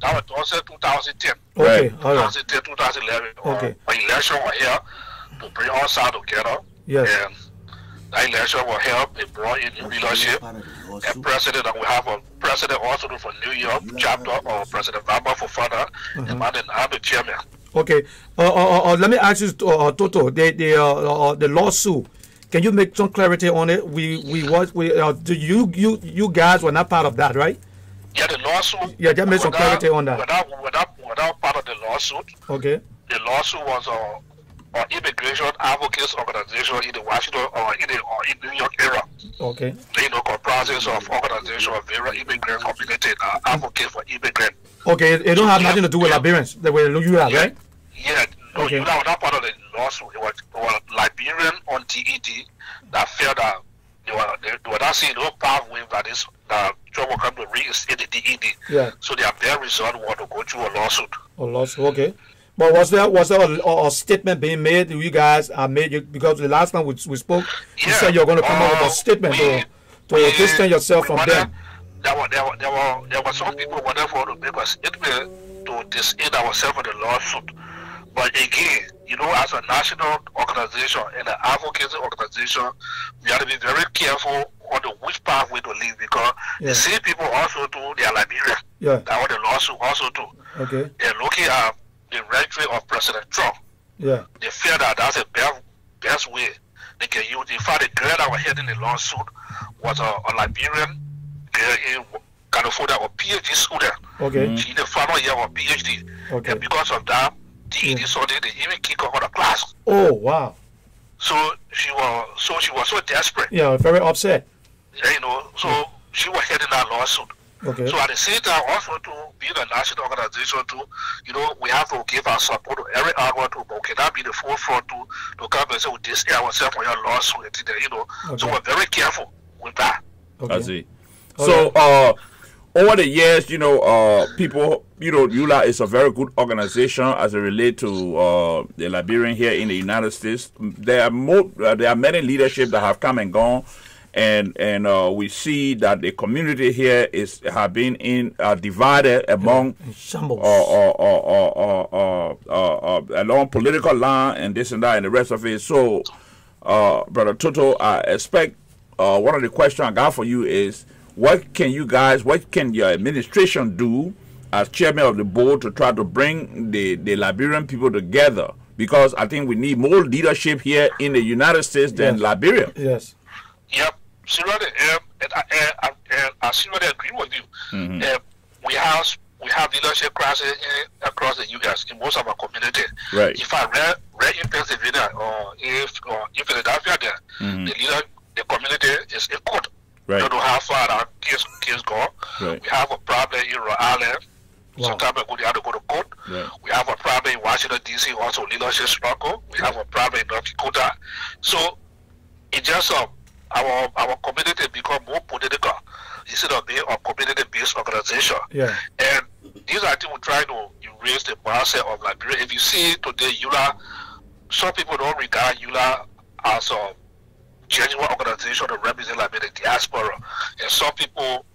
was also 2010. Okay. 2010, 2011. Okay. Election was here to bring all sides together. Yes. And that election will help. It brought in new leadership. And president, and we have a president also from New York chapter, or President Baba for further. And I'm the chairman. Okay. Let me ask you, Toto, the lawsuit. Can you make some clarity on it? You guys were not part of that, right? Yeah, the lawsuit. Yeah, just make some clarity on that. Without part of the lawsuit. Okay. The lawsuit was an immigration advocates organization in the Washington or in New York area. Okay. You know, comprises of organization of various immigrant community advocate for immigrant. Okay, it don't have nothing to do with Liberians. The way you are, right? Yeah, no, you are not part of the lawsuit. It was Liberian on DED that felt that they were not seeing no pathway that is that job will come to reinstate the DED. Yeah. So their bare result was to go through a lawsuit. A lawsuit, okay. But was there a statement being made? You guys made because the last time we spoke, you said you're going to come up with a statement to distance yourself from them. There were some people who were therefore to make a statement to disaid ourselves in the lawsuit. But again, you know, as a national organization and an advocacy organization, we have to be very careful on which pathway to leave, because the same people also do their Liberia. Yeah. That what the lawsuit also do. Okay. They're looking at the rhetoric of President Trump. Yeah. They feel that that's the best way they can use. In fact, the girl that was heading the lawsuit was a Liberian girl in California, a PhD student. Okay. She's the final year of PhD. Okay. And because of that, they even kick her out of class. Oh wow! So she was so desperate. Yeah, very upset. You know, so she was heading that lawsuit. Okay. So at the same time, also to be the national organization, to you know, we have to give our support to every hour to, but we cannot be the forefront to come and say we disagree ourselves on your lawsuit. You know, so we're very careful with that. Okay. I see. So over the years, you know, people, you know, ULA is a very good organization as it relates to the Liberian here in the United States. There are many leadership that have come and gone, and we see that the community here have been divided among along political line and this and that and the rest of it. So, Brother Toto, I expect one of the questions I got for you is, what can your administration do as chairman of the board to try to bring the Liberian people together? Because I think we need more leadership here in the United States than Liberia. Yes. Yep. Seriously, I seriously agree with you. We have leadership crisis across the U.S. in most of our community. Right. If I read in Pennsylvania or in Philadelphia, there, the community is in court. Right. We don't know how far our case go. Right. We have a problem in Rhode Island. Wow. Sometimes we have to go to court. Right. We have a problem in Washington, D.C., also leadership struggle. We have a problem in North Dakota. So it just our community become more political instead of being a community-based organization. Yeah. And these are things we're trying to erase the mindset of Liberia. If you see today, ULA, some people don't regard ULA as a genuine organization to represent Liberia diaspora, and some people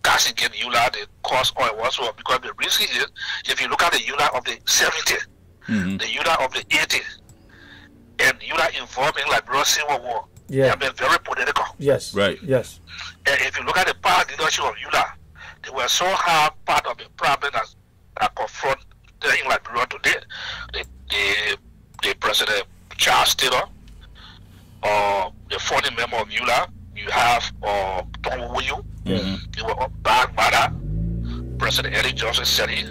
cast against ULA, they cause oil also, because the reason is, if you look at the ULA of the 70s, the ULA of the 80s, and ULA involved in Liberia Civil War, they have been very political. Yes. Right. Yes. And if you look at the past leadership of ULA, they were so hard part of the problem that confront in Liberia today. The President Charles Taylor, the founding member of ULA. You have Tom Wuyu. You were Bag Mada, President Eddie Johnson Seti,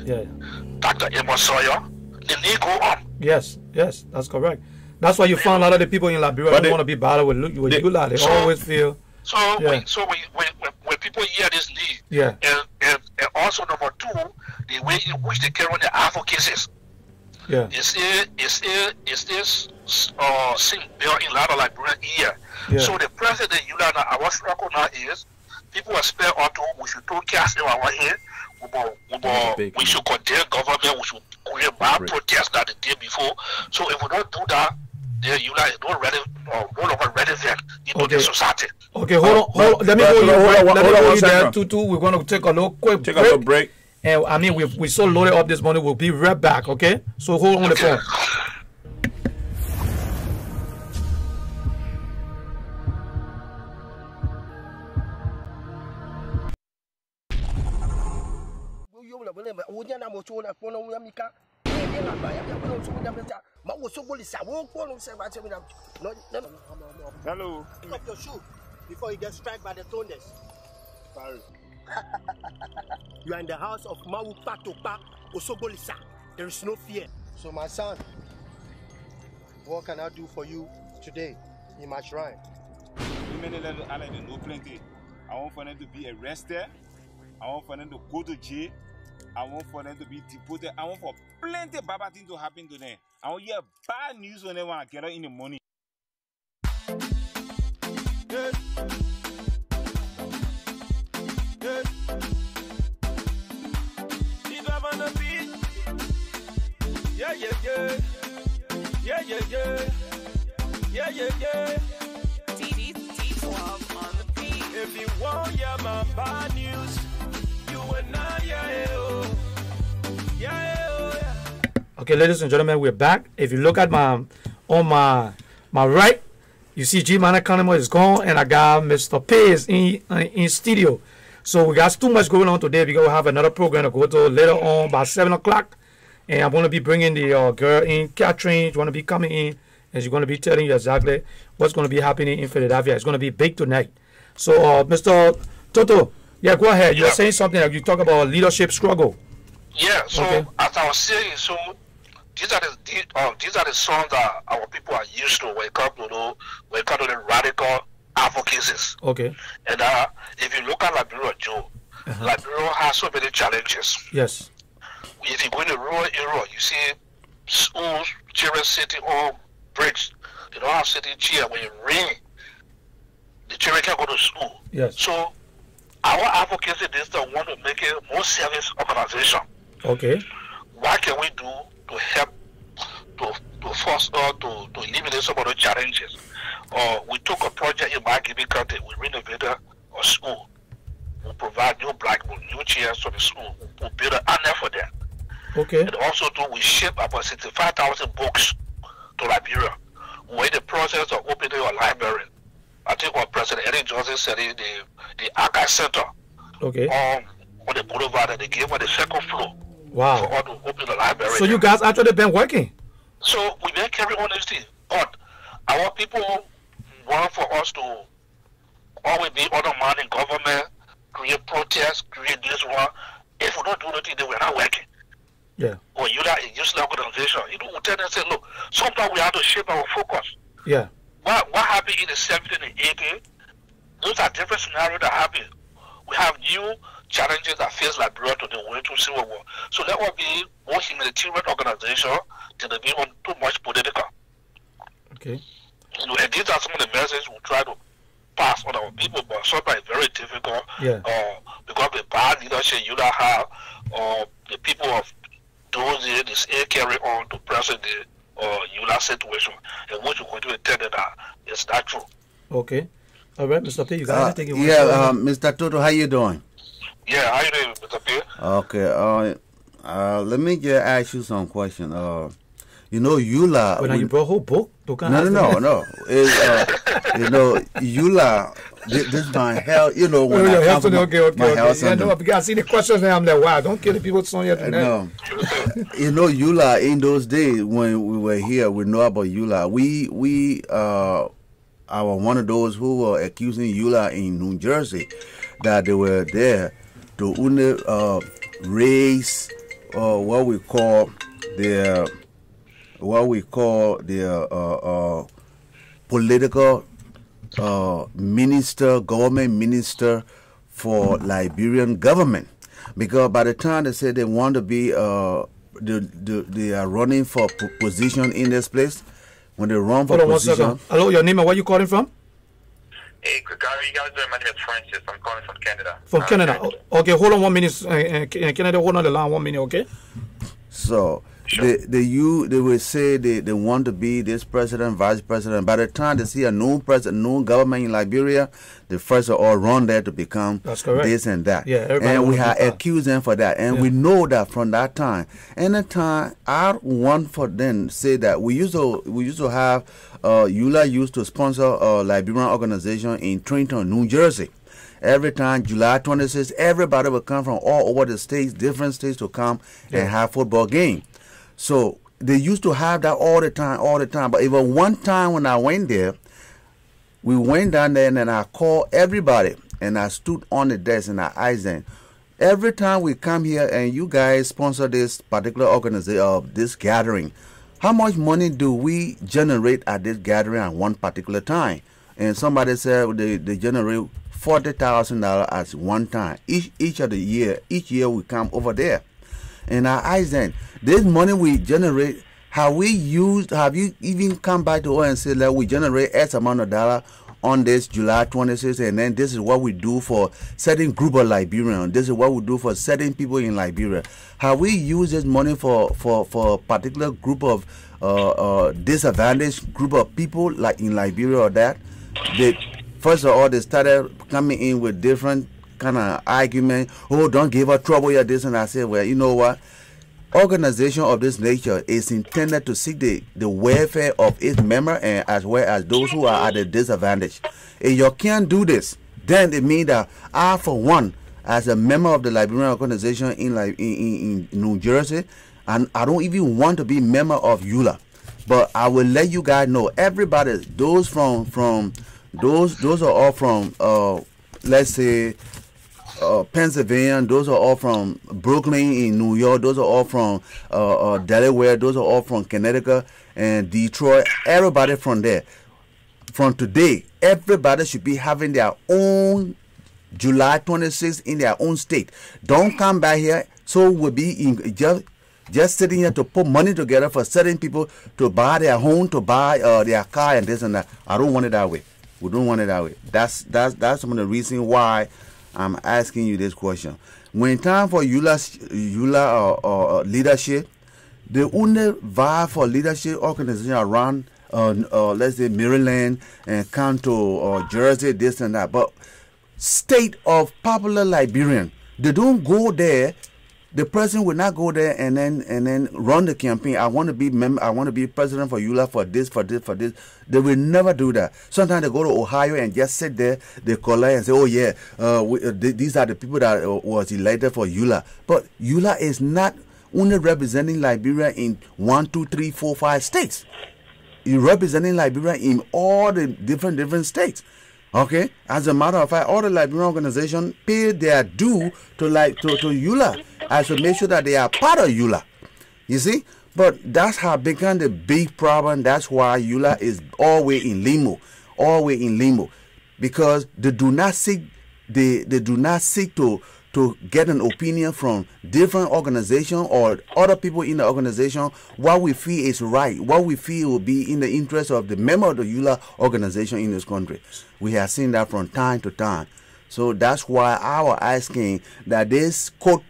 Dr. Emma Sawyer. The league go on. Yes, that's correct. That's why you find a lot of the people in Liberia don't want to be bothered with ULA. They always feel. So when people hear this league, and also number two, the way in which they carry on the advocacies. It's this same bill in Lada Liberia here. So the president ULA now, our struggle now is people expect auto we should take cast in our head. We should condemn government, we should create bad protests that the day before. So if we don't do that, then ULA is no longer relevant into the society. Okay, hold on. Let me go you there, Tutu. We're going to take a little quick break. And I mean, we so loaded up this morning. We'll be right back, okay? So hold on the phone. Hello. Pick up your shoe before you get struck by the thunders. Sorry. You are in the house of Mawu Patopa Osogolisa. There is no fear. So my son, what can I do for you today in my shrine? No plenty. I want for them to be arrested. I want for them to go to jail. I want for them to be deported. I want for plenty of bad things to happen to them. I want to hear bad news when they want to get out in the morning. T12 on the beat. If you want hear my bad news, you will not Okay, ladies and gentlemen, we're back. If you look at my right, you see G Man Economy is gone, and I got Mr. Pays in studio. So we got too much going on today because we have another program to go to later on by 7 o'clock. And I'm going to be bringing the girl in, Catherine. She's going to be coming in, and she's going to be telling you exactly what's going to be happening in Philadelphia. It's going to be big tonight. So, Mr. Toto, go ahead. You were saying something like you talk about leadership struggle. Yeah, so as I was saying, so these are the songs that our people are used to when it comes to the radical advocacies. Okay. And if you look at Liberia, Joe, Liberia has so many challenges. Yes. If you go in the rural area, you see schools, children sitting on bricks. They don't have sitting chair. When it rains, the children can't go to school. Yes. So our advocacy is to want to make it more service organization. Okay. What can we do to help to force us to eliminate some of the challenges? We took a project in my giving country. We renovated a school. We provide new blackboard, new chairs for the school. We build an annex for them. Okay. And also we ship about 65,000 books to Liberia. We're in the process of opening a library. I think what President Eddie Johnson said in the Archive Center. Okay. On the boulevard, and they gave us the second floor. Wow. For us to open the library. So you guys actually been working? So we've been carrying on this thing. But our people want for us to always be undermining government, create protests, create this one. If we don't do anything, then we're not working. Yeah. Or you are a useless organization. You know, we tell them, say, look, sometimes we have to shape our focus. Yeah. What happened in the 70s and 80s? Those are different scenarios that happen. We have new challenges that face Liberia to the way to civil war. So that will be more humanitarian organization than to be too much political. Okay. You know, and these are some of the messages we try to pass on our people, but sometimes it's very difficult. Yeah. Because the bad leadership you don't have, the people of those years, this carry on to present the ULA situation, and what you going to tell them that it's not true. Okay. All right, Mr. P, you got anything you want to say? Mr. Toto, how you doing? Yeah, how you doing, Mr. P? Okay. Let me just ask you some questions. You know, ULA. When you brought a whole book? No. You know, ULA. This my health. You know, when I come okay. Yeah, no, because I see the questions and I'm like, wow, don't kill the people so yet. No. You know, ULA in those days when we were here, we know about ULA. We one of those who were accusing Eula in New Jersey that they were there to raise what we call their political minister, government minister for Liberian government, because by the time they say they want to be they are running for position in this place, when they run for position. Hello, your name and where you calling from? Hey, Gary, you guys doing? My name is Francis. I'm calling from Canada. From Canada. Okay, hold on 1 minute. Canada, hold on the line 1 minute, okay? So sure. They will say they want to be this president, vice president. By the time they see a new president, new government in Liberia, they first of all run there to become this and that. Yeah, and we have accused them for that. And we know that from that time. Anytime I want for them say that we used to have Eula used to sponsor a Liberian organization in Trenton, New Jersey. Every time July 26th, everybody will come from all over the states, different states, to come and have football game. So they used to have that all the time. But even one time when I went there, we went down there and then I called everybody and I stood on the desk and I asked them, every time we come here and you guys sponsor this particular organization, this gathering, how much money do we generate at this gathering at one particular time? And somebody said they generate $40,000 at one time. Each year we come over there. And I asked them, this money we generate, have you even come back to us and said that we generate X amount of dollar on this July 26th, and then this is what we do for certain group of Liberians, this is what we do for certain people in Liberia. Have we used this money for a particular group of disadvantaged group of people like in Liberia or that? First of all, they started coming in with different kind of argument. Oh, don't give her trouble, yeah, this. And I said, well, you know what? Organization of this nature is intended to seek the welfare of its members and as well as those who are at a disadvantage. If you can't do this, then it means that I, for one, as a member of the Liberian organization in New Jersey, and I don't even want to be member of Eula. But I will let you guys know, everybody, those are all from let's say Pennsylvania, those are all from Brooklyn in New York, those are all from Delaware, those are all from Connecticut and Detroit, everybody from there. From today, everybody should be having their own July 26th in their own state. Don't come back here, so we'll be just sitting here to put money together for certain people to buy their home, to buy their car and this and that. I don't want it that way. We don't want it that way. That's some of the reason why I'm asking you this question. When time for Eula leadership, the only vie for leadership organization around, let's say Maryland and Kanto or Jersey, this and that. But state of popular Liberian, they don't go there. The president will not go there and then run the campaign. I want to be president for Eula for this. They will never do that. Sometimes they go to Ohio and just sit there. They collect and say, "Oh yeah, these are the people that was elected for Eula." But Eula is not only representing Liberia in 1, 2, 3, 4, 5 states. You're representing Liberia in all the different states. Okay. As a matter of fact, all the Liberian organizations pay their due to Eula, as to make sure that they are part of Eula. You see? But that's how become the big problem. That's why Eula is always in limbo. Because they do not seek to get an opinion from different organizations or other people in the organization, what we feel is right, what we feel will be in the interest of the member of the Eula organization in this country. We have seen that from time to time. So that's why I was asking that this court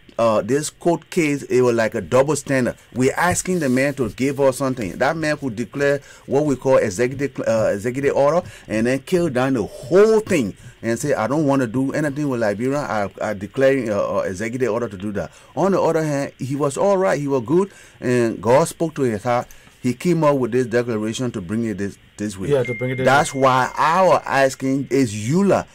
case, it was like a double standard. We're asking the man to give us something. That man could declare what we call executive order and then kill down the whole thing and say, I don't want to do anything with Liberia. I declaring executive order to do that. On the other hand, he was all right. He was good, and God spoke to his heart. He came up with this declaration to bring it this way. Yeah, to bring it. That's why I was asking, is Eula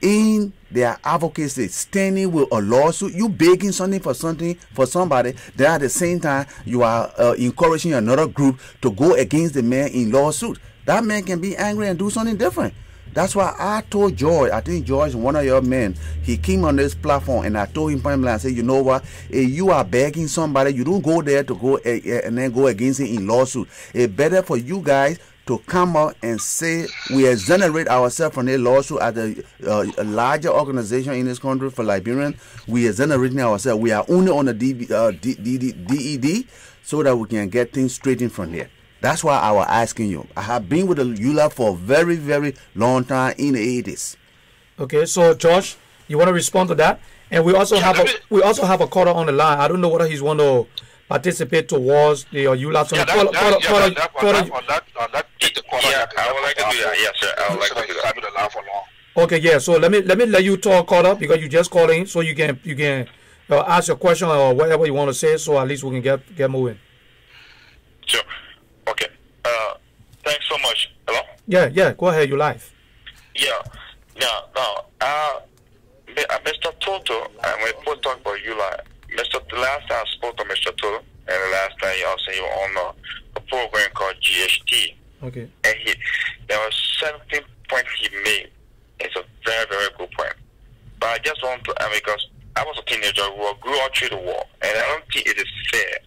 in their advocacy standing with a lawsuit? You begging something for somebody, then at the same time you are encouraging another group to go against the man in lawsuit. that man can be angry and do something different. That's why I told George, I think George, one of your men, he came on this platform and I told him point blank, I said, you know what, if you are begging somebody, you don't go there to go and then go against it in lawsuit. It's better for you guys to come out and say we exonerate ourselves from the lawsuit as a larger organization in this country for Liberians. We are exonerating ourselves. We are only on the DED so that we can get things straightened from there. That's why I was asking you. I have been with the EULA for a very, very long time in the 80s. Okay, so George, you want to respond to that? And we also have a caller on the line. I don't know whether he's want to participate towards the EULA. So I would like to do that. Yes, sir. I would like to do that. Okay, yeah. So let me let you talk, caller, because you just calling, so you can ask your question or whatever you want to say, so at least we can get moving. Sure. Okay. Thanks so much. Hello? Yeah. Go ahead. You live. Yeah. Now, Mr. Toto, and we both talk about EULA. The last time I spoke to Mr. Toto, and the last time you were on a program called GHT. Okay. And there was 17 points he made. It's a very, very good point. But I just want to, because I was a teenager who grew up through the war, and I don't think it is fair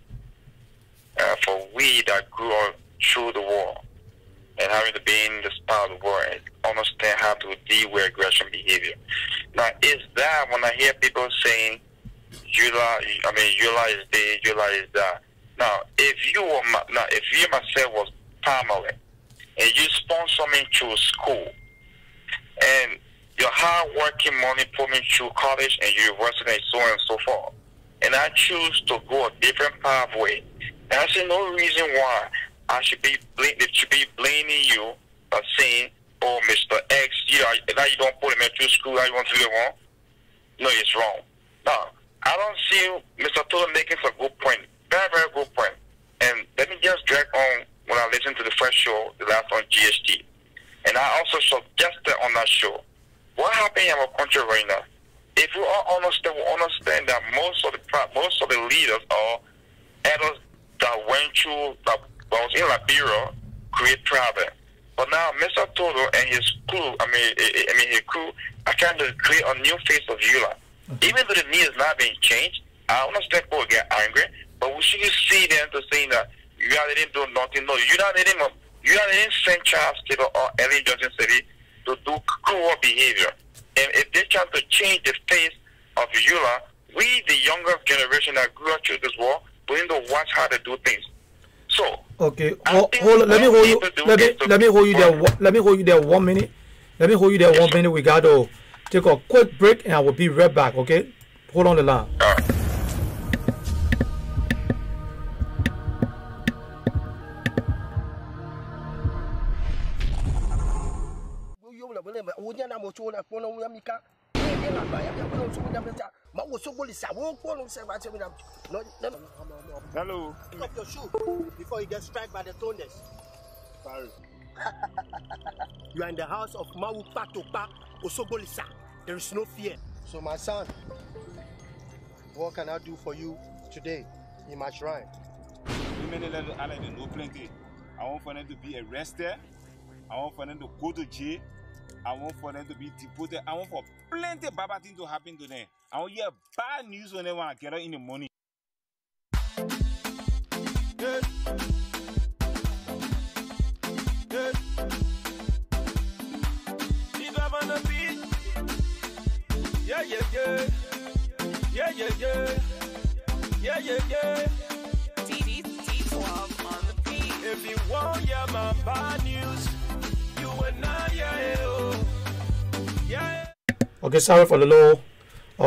for we that grew up through the war and having to be in this part of the war and understand how to deal with aggression behavior. Now, is that when I hear people saying EULA is this, EULA is that. Now, if you myself was family and you sponsor me through school and your hard working money put me through college and university and so on and so forth, and I choose to go a different pathway, and I see no reason why I should be blaming you by saying, oh, Mr. X, now you don't put him through school, now you want to do it wrong. No, it's wrong. Now, I don't see Mr. Toto making a good point, very, very good point. And let me just drag on when I listened to the first show, the last on GST. And I also suggested on that show, what happened in our country right now? If we all understand that most of the leaders or elders that went through, that was in Liberia, create problem. But now Mr. Toto and his crew, his crew, are trying to create a new face of EULA. Even though the need is not being changed, I understand people get angry, but we shouldn't see them to saying that EULA didn't do nothing. No, EULA didn't send Charles Taylor or Ellen Johnson City to do cruel behavior. And if they try to change the face of EULA, we, the younger generation that grew up through this war, we need to watch how they do things. So, okay, hold on. Let me hold you. Let me hold you there. Let me hold you there 1 minute. Let me hold you there 1 minute. We got to take a quick break, and I will be right back. Okay, hold on the line. All right. Hello. Pick up your shoe before you get struck by the thunders. Sorry. You are in the house of Mawu Patopa Osogolisa. There is no fear. So my son, what can I do for you today in my shrine? Lrtn know plenty. I want for them to be arrested. I want for them to go to jail. I want for them to be deported. I want for plenty of bad things to happen to them. I want to hear bad news when they want to get out in the morning. Yeah. Yeah. Keep up on the beat. Yeah. T12 on the beat. If you want my bad news, you will not hear it. Yeah. Okay, sorry for the little.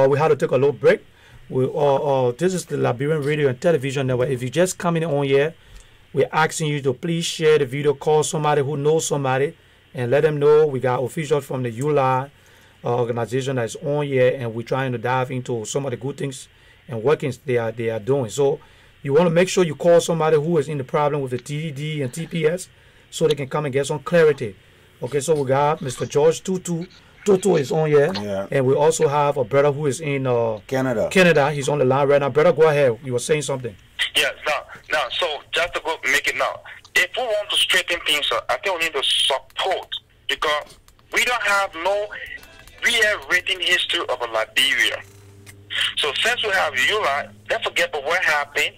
We had to take a little break. This is the Liberian Radio and Television Network. If you're just coming on here, we're asking you to please share the video, call somebody who knows somebody, and let them know we got officials from the EULA organization that's on here, and we're trying to dive into some of the good things and workings they are doing. So you want to make sure you call somebody who is in the problem with the TDD and TPS so they can come and get some clarity. Okay, so we got Mr. George Tutu. Tutu is on here, yeah. And we also have a brother who is in Canada. He's on the line right now. Brother, go ahead. You were saying something. Yeah, now, so just to go make it now. if we want to straighten things up, I think we need to support, because we don't have no real written history of Liberia. So since we have EULA, don't forget about what happened.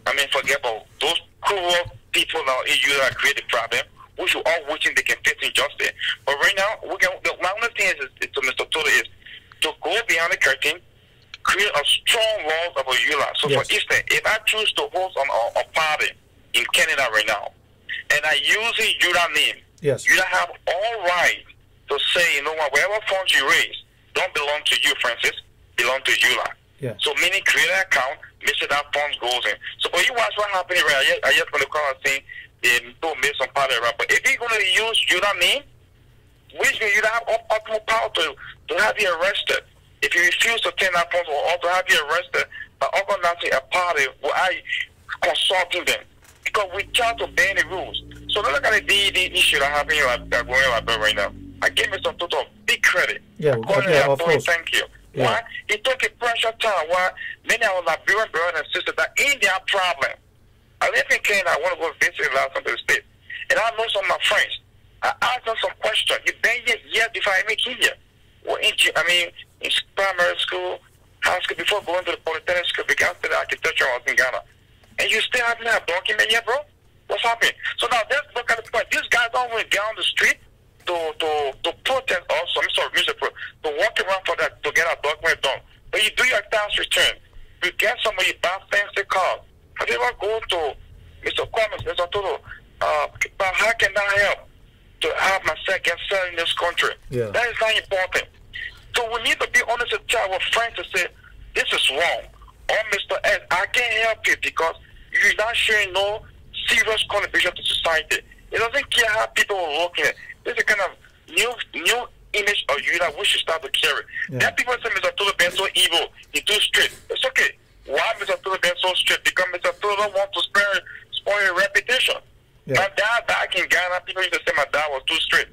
I mean, forget about those cruel people now in EULA create the problem, which we all wishing they can face injustice. But right now, my only thing is to Mr. Toto is to go behind the curtain, create a strong wall of EULA. So for instance, if I choose to host a party in Canada right now, and I use the EULA name, you have all right to say, you know what, whatever funds you raise don't belong to you, Francis, belong to EULA. So meaning create an account, make sure that funds goes in. So but you watch what happened right. I just going to call and say they don't make some party around. But if you're going to use EULA name, which means you have ultimate power to have you arrested. If you refuse to turn that funds or to have you arrested by organizing a party where I consulting them. Because we try to bend the rules. So look at the issue that happening right now. I give Mr. Toto big credit. Of course. Thank you. Why? He took a pressure time where many of our Liberian brothers and sisters that in their problem. I live in Canada, I want to go visit last time to the state. And I know some of my friends. I asked them some questions. You been here years before I make here. Well, in primary school, high school, before going to the polytechnic school, because after the architecture I was in Ghana. And you still haven't had a document yet, bro? What's happening? So now let's look at the point. These guys don't want to get on the street to protest also. I'm sorry, music pro, to walk around for that, to get a document done. But you do your tax return. You get somebody buy fancy cars. Have you ever go to Mr. Kwame, Mr. Toto, how can that help to have my second cell in this country? That is not important. So we need to be honest with our friends to say, this is wrong. Or Mr. S, I can't help you because you're not showing no serious contribution to society. It doesn't care how people are looking at. This is a kind of new image of you that we should start to carry. Then people say Mr. Toto been so evil, he's too straight. It's okay. Why Mr. Toto been so straight? Because Mr. Toto don't want to spoil your reputation. My dad back in Ghana, people used to say my dad was too straight.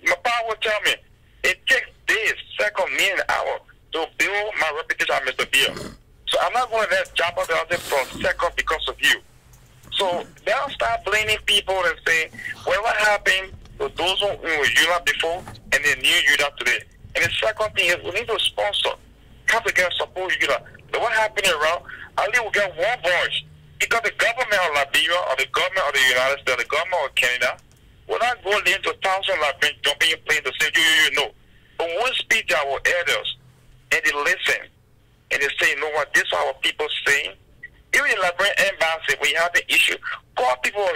My father would tell me, it takes days, seconds, minutes, hours to build my reputation as Mr. Beer. So I'm not going to let jump out there for a second because of you. So they'll start blaming people and saying, well, what happened to those who were EULA before and they knew EULA today? And the second thing is we need to sponsor, come together, support EULA. But what happened around, at least we get one voice. Because the government of Liberia or the government of the United States, the government of Canada, will not go into thousands of Liberians jumping in plane to say, you know. But when we speak to our elders and they listen and they say, you know what, this is what our people saying. Even in Liberian embassy, when you have the issue, call people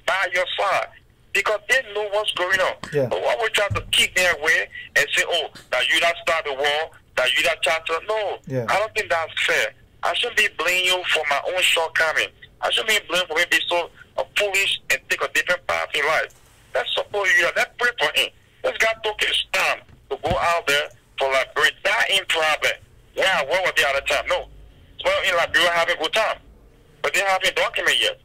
by your side because they know what's going on. But what we're trying to kick their way and say, oh, that you not start the war, that you not charter. No, I don't think that's fair. I shouldn't be blaming you for my own shortcoming. I shouldn't be blamed for me being so foolish and take a different path in life. Let's support you. Let's pray for him. This guy took his time to go out there for Liberia. That ain't problem. Where were they at the time? No. Well, in Liberia, having a good time. But they haven't documented yet.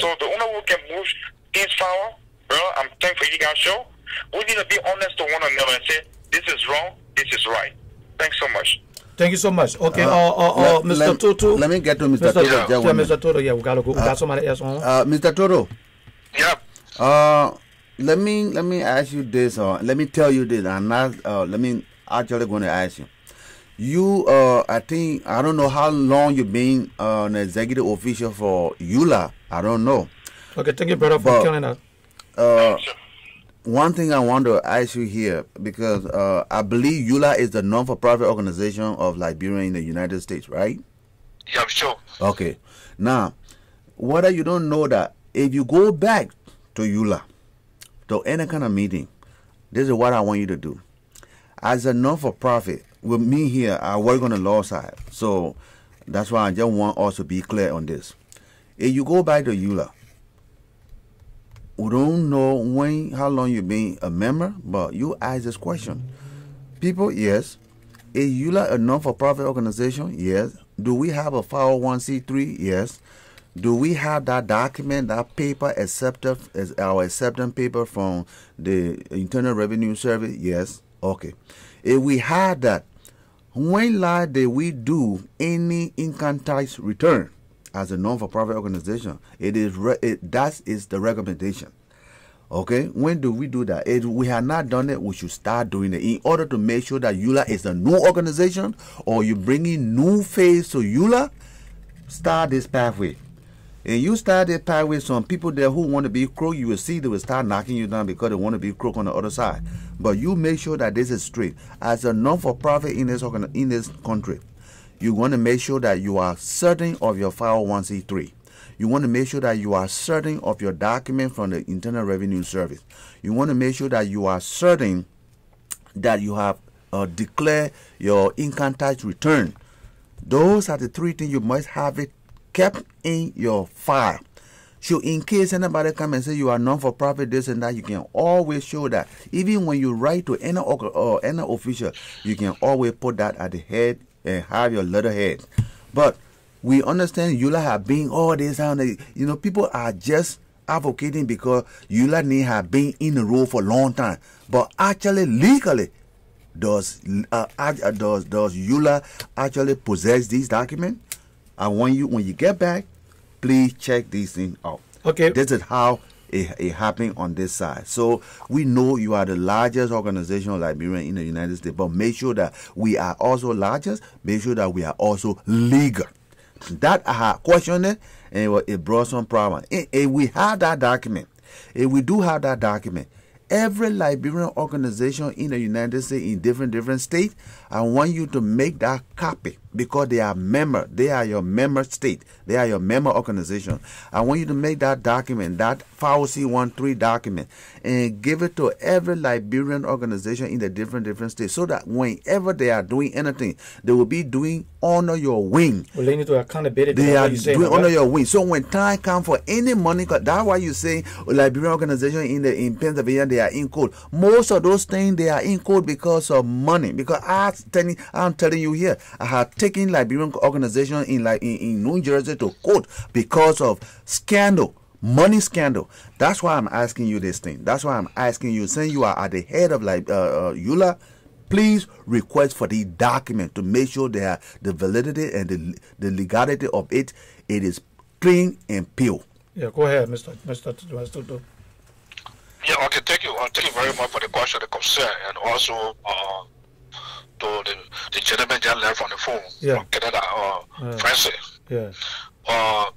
So the only one who can move things forward, bro, I'm thankful you guys show. We need to be honest to one another and say, this is wrong, this is right. Thanks so much. Thank you so much. Okay, Mr. Toto. Let me get to Mr. Toto. Mr. Toto, we gotta go. We got somebody else on. Mr. Toto. Yeah. Let me ask you this, let me tell you this, and let me actually going to ask you. You, I think, I don't know how long you've been an executive official for EULA. I don't know. Okay, thank you, brother, for telling us. One thing I want to ask you here, because I believe EULA is the non-for-profit organization of Liberia in the United States, right? Yeah, I'm sure. Okay. Now, whether you don't know that, if you go back to EULA, to any kind of meeting, this is what I want you to do. As a non-for-profit, with me here, I work on the law side. So that's why I just want us to be clear on this. If you go back to EULA, we don't know how long you've been a member, but you ask this question. People, yes. Is EULA a non-for-profit organization? Yes. Do we have a 501c3? Yes. Do we have that document, that paper accepted as our acceptance paper from the Internal Revenue Service? Yes. Okay. If we had that, when did we do any income tax return? as a non-for-profit organization. That is the recommendation. Okay, when do we do that? If we have not done it, we should start doing it in order to make sure that EULA is a new organization, or you bring in new phase to EULA. Start this pathway. And you start this pathway, some people there who want to be crook, you will see they will start knocking you down because they want to be crook on the other side. But you make sure that this is straight. As a non-for-profit in this country, you want to make sure that you are certain of your 501c3. You want to make sure that you are certain of your document from the Internal Revenue Service. You want to make sure that you are certain that you have declared your income tax return. Those are the three things you must have it kept in your file. So in case anybody come and say you are non-for-profit, this and that, you can always show that. Even when you write to any official, you can always put that at the head and have your letterhead. But we understand EULA have been all this and people are just advocating because EULA have been in the role for a long time. But actually, legally, does EULA actually possess these documents? And when you get back, please check these things out. Okay. This is how it happened on this side. So we know you are the largest organization of Liberians in the United States, but make sure that we are also largest. Make sure that we are also legal. That I have questioned it, and it brought some problem. If we have that document, if we do have that document, every Liberian organization in the United States in different states, I want you to make that copy because they are member. They are your member state. They are your member organization. I want you to make that document, that 5C13 document, and give it to every Liberian organization in the different states, so that whenever they are doing anything, they will be doing under your wing. Well, they need to accountability. They are doing under your wing. So when time comes for any money, that's why you say Liberian organization in Pennsylvania, they are in code. Most of those things, they are in code because of money. Because I'm telling you here, I have taken Liberian organization in New Jersey to court because of scandal, money scandal. That's why I'm asking you this thing. That's why I'm asking you, saying you are at the head of EULA, please request for the document to make sure they the validity and the legality of it. It is clean and pure. Yeah, go ahead, Mr. Yeah, okay, thank you. Thank you very much for the question, the concern, and also to the gentleman that left on the phone from Canada, Francis. Yeah.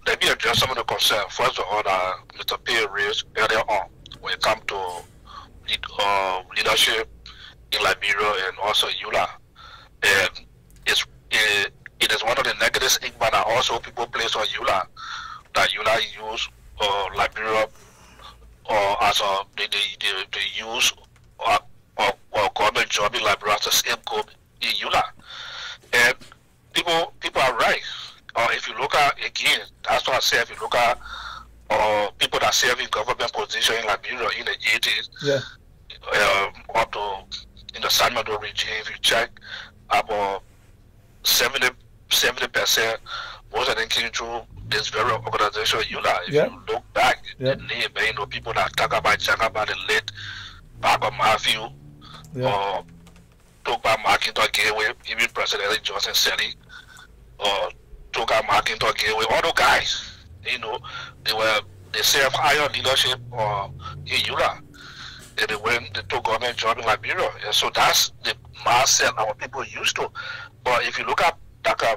Let me address some of the concern. First of all, Mr. P raised earlier on when it comes to leadership in Liberia and also EULA. And it is one of the negative stigma that also people place on EULA, that EULA use Liberia as they use or government job in Liberia as a scapegoat in EULA. And people are right. If you look at, again, that's what I say, if you look at people that serve in government position in Liberia in the 80s, up to in the Salvador regime, if you check, about 70%, most of them came through this very organization, EULA. If you look back, the name, people that talk about the late Baba Matthew, or talk about McIntosh Gateway, even President Johnson Selly, or talk about McIntosh Gateway, all those guys, they serve higher leadership in EULA. And they took government job in Liberia. And so that's the mindset our people used to. But if you look at,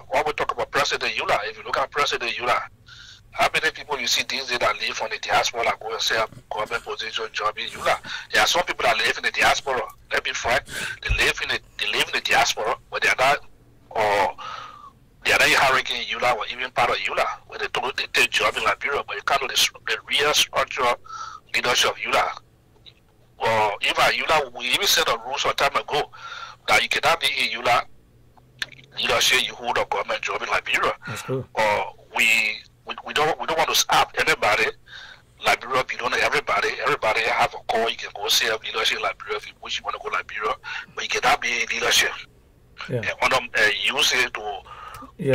when we talk about President EULA, if you look at President EULA, how many people you see these days that live from the diaspora that go and serve government position job in EULA? There are some people that live in the diaspora. Let me be frank, they live in the diaspora, but they are not hierarchy in EULA or even part of EULA, where they take job in Liberia, but you can't know the real structural leadership of EULA. Or even EULA, we even set a rule some time ago that you cannot be in EULA leadership, you hold a government job in Liberia. That's cool. Or we don't want to stop anybody. Liberia belong to everybody. Everybody have a call. You can go serve leadership in Liberia if you wish you want to go Liberia, but you cannot be in leadership. Yeah. And use it to go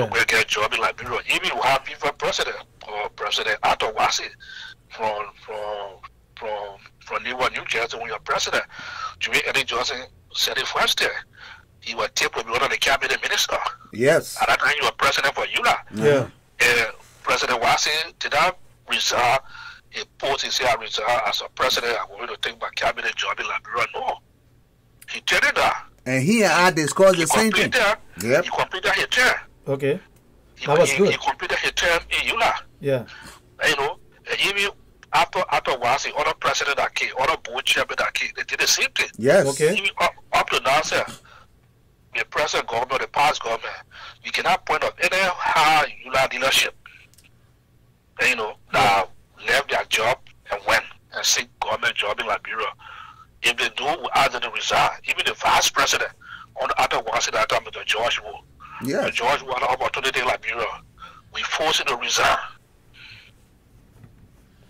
get a job in Liberia. Even you have people president or President Arthur Wasi from Newark, New Jersey, when you're president, Jimmy Eddie Johnson said it first there. He was tipped with one of the cabinet minister. Yes. At that time, you were president for EULA. Yeah. President Wasi did not resign. He posed he said I resign as a president. I'm going to take my cabinet job in Liberia. No. He did that. And he and I discussed the same thing. Yep. He completed his term. Okay. That was good. He completed his term in Yula. Yeah. You know, and even after Wasi, other president that came, other board chairman that came, they did the same thing. Yes. Okay. Even up to now, sir, the present government, the past government, you cannot point out any high Yula leadership, you know, that left their job and went and seek government job in Liberia. If they do, we ask them to resign. Even the vice president on the other Wasi that time, the George Wu. Yeah. The George Wu had an opportunity in Liberia. We forced him to resign.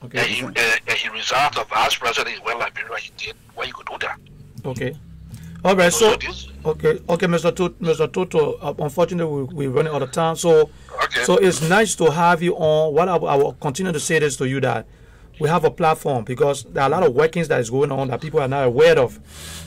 Okay. And he resigned the vice president. He went Liberia. He did why he could do that. Okay. All right. So okay, Mr. Toto. Unfortunately, we're running out of time. So so it's nice to have you on. What I will continue to say this to you, that we have a platform, because there are a lot of workings that is going on that people are not aware of,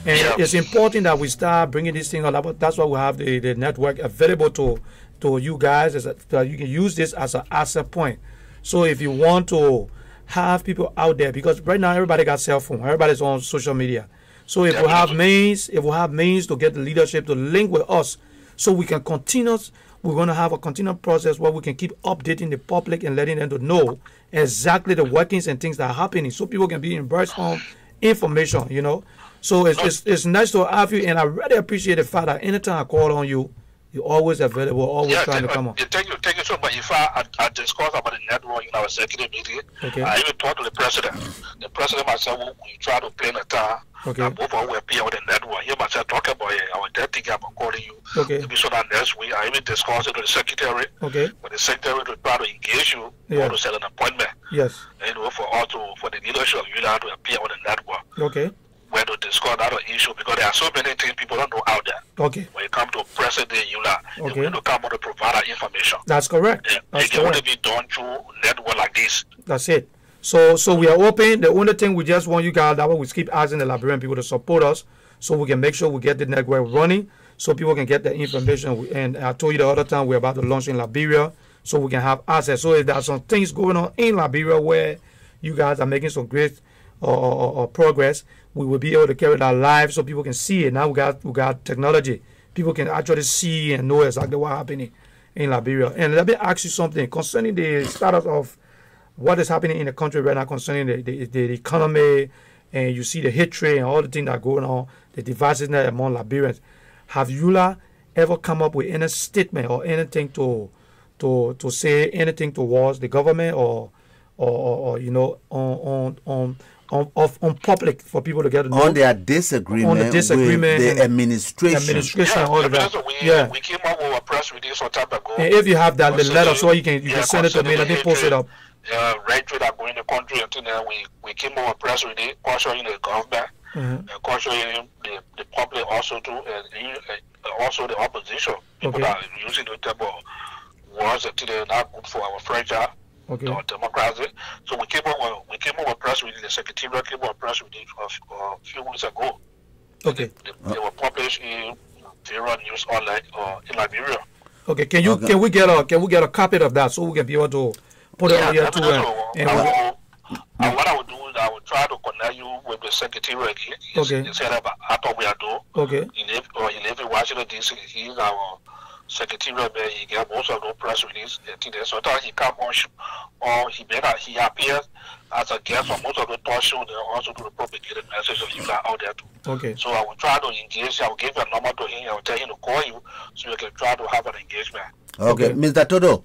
and it's important that we start bringing these things up. That's why we have the network available to you guys, that you can use this as an asset point. So if you want to have people out there, because right now everybody got cell phone, everybody's on social media. So if we have means, to get the leadership to link with us, so we can continue. We're going to have a continual process where we can keep updating the public and letting them to know exactly the workings and things that are happening, so people can be embraced on information, you know. So it's nice to have you, and I really appreciate the fact that anytime I call on you, you're always available, always trying to come on. Thank you so much. If I discuss about the network in our executive meeting, I even talked to the president. The president myself, we try to plan a time. Okay. Both of us will appear with the network. He myself talk about our deputy about calling you. Okay. Maybe so that next week, I even discuss it with the secretary. Okay. When the secretary will try to engage you, or to set an appointment. Yes. You know, for the leadership, you have to appear on the network. Okay. Where to discuss that issue, because there are so many things people don't know out there. Okay. When it comes to president, you need to come on to provide that information. That's correct. It can only be done through network like this. That's it. So we are open. The only thing we just want you guys, that way we keep asking the Liberian people to support us, so we can make sure we get the network running, so people can get the information. And I told you the other time we're about to launch in Liberia, so we can have access. So if there are some things going on in Liberia where you guys are making some great progress, we will be able to carry that live so people can see it. Now we got technology. People can actually see and know exactly what's happening in Liberia. And let me ask you something concerning the status of what is happening in the country right now concerning the economy, and you see the hatred and all the things that are going on, the divisiveness among Liberians. Have Yula ever come up with any statement or anything to say anything towards the government or you know, on public, for people to get to know on their disagreement, with the administration, all of that? We came up with a press release some time ago. And if you have that, the letter, so you can send it to me. Let me post it up. Right to that going in the country, and then we came up with a press release cautioning the government, and cautioning the public also too, and also the opposition. People that are using the type of words that are not good for our fragile democracy. So we came up with a press release. The secretariat came up with a press release a few weeks ago. Okay. They were published in Terra News Online in Liberia. Okay. Can we get a copy of that so we can be able to put it on here too? And what I would do is I would try to connect you with the secretary again. He said about after we are done. Okay. He live in Washington DC. He's our secretary, but he get most of the press release. So that he come on, or he appears as a guest on most of the talk show. They also do the propagated message of you out there too. Okay. So I will try to engage. I will give a number to him. I will tell him to call you so you can try to have an engagement. Okay. Mr. Toto.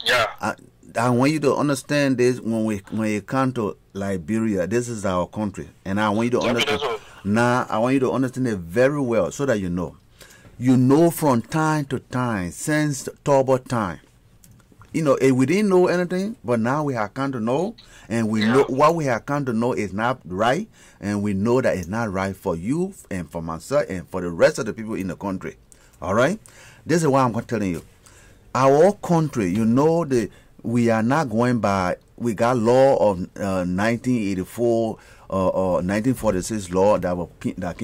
Yeah. I want you to understand this when you come to Liberia. This is our country, and I want you to understand. Now, I want you to understand it very well so that you know. You know, from time to time, since Turbo time, you know, we didn't know anything, but now we have come to know, and we know what we have come to know is not right, and we know that it's not right for you and for myself and for the rest of the people in the country. All right, this is what I'm telling you. Our country, you know, we are not going by. We got law of 1984. 1946 law that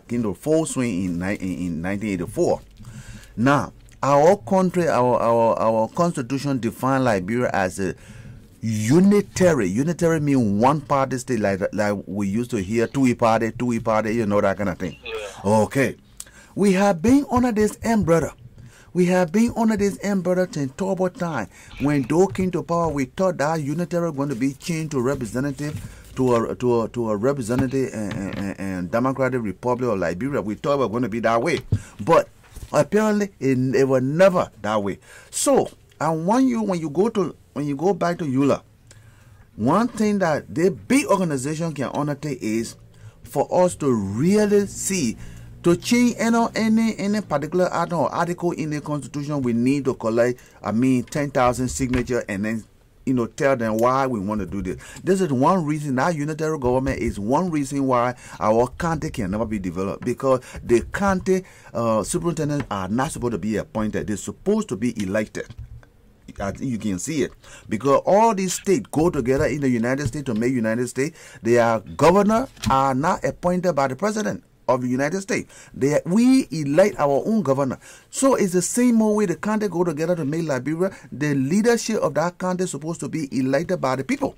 came to full swing in 1984. Now, our country, our constitution define Liberia as a unitary. Unitary mean one party state, like we used to hear two party, you know, that kind of thing. Okay. We have been under this umbrella. We have been under this umbrella since turbo time. When those came to power, we thought that unitary was going to be changed to representative, to a representative and Democratic Republic of Liberia. We thought it was going to be that way, but apparently it was never that way. So I want you, when you go back to EULA, one thing that the big organization can undertake is for us to really see, to change any particular article in the Constitution. We need to collect 10,000 signatures and then tell them why we want to do this. This is one reason that unitary government is one reason why our county can never be developed, because the county superintendents are not supposed to be appointed. They're supposed to be elected. As you can see it, because all these states go together in the United States to make United States. Their governor are not appointed by the president of the United States. We elect our own governor. So it's the same way the county go together to make Liberia. The leadership of that county is supposed to be elected by the people.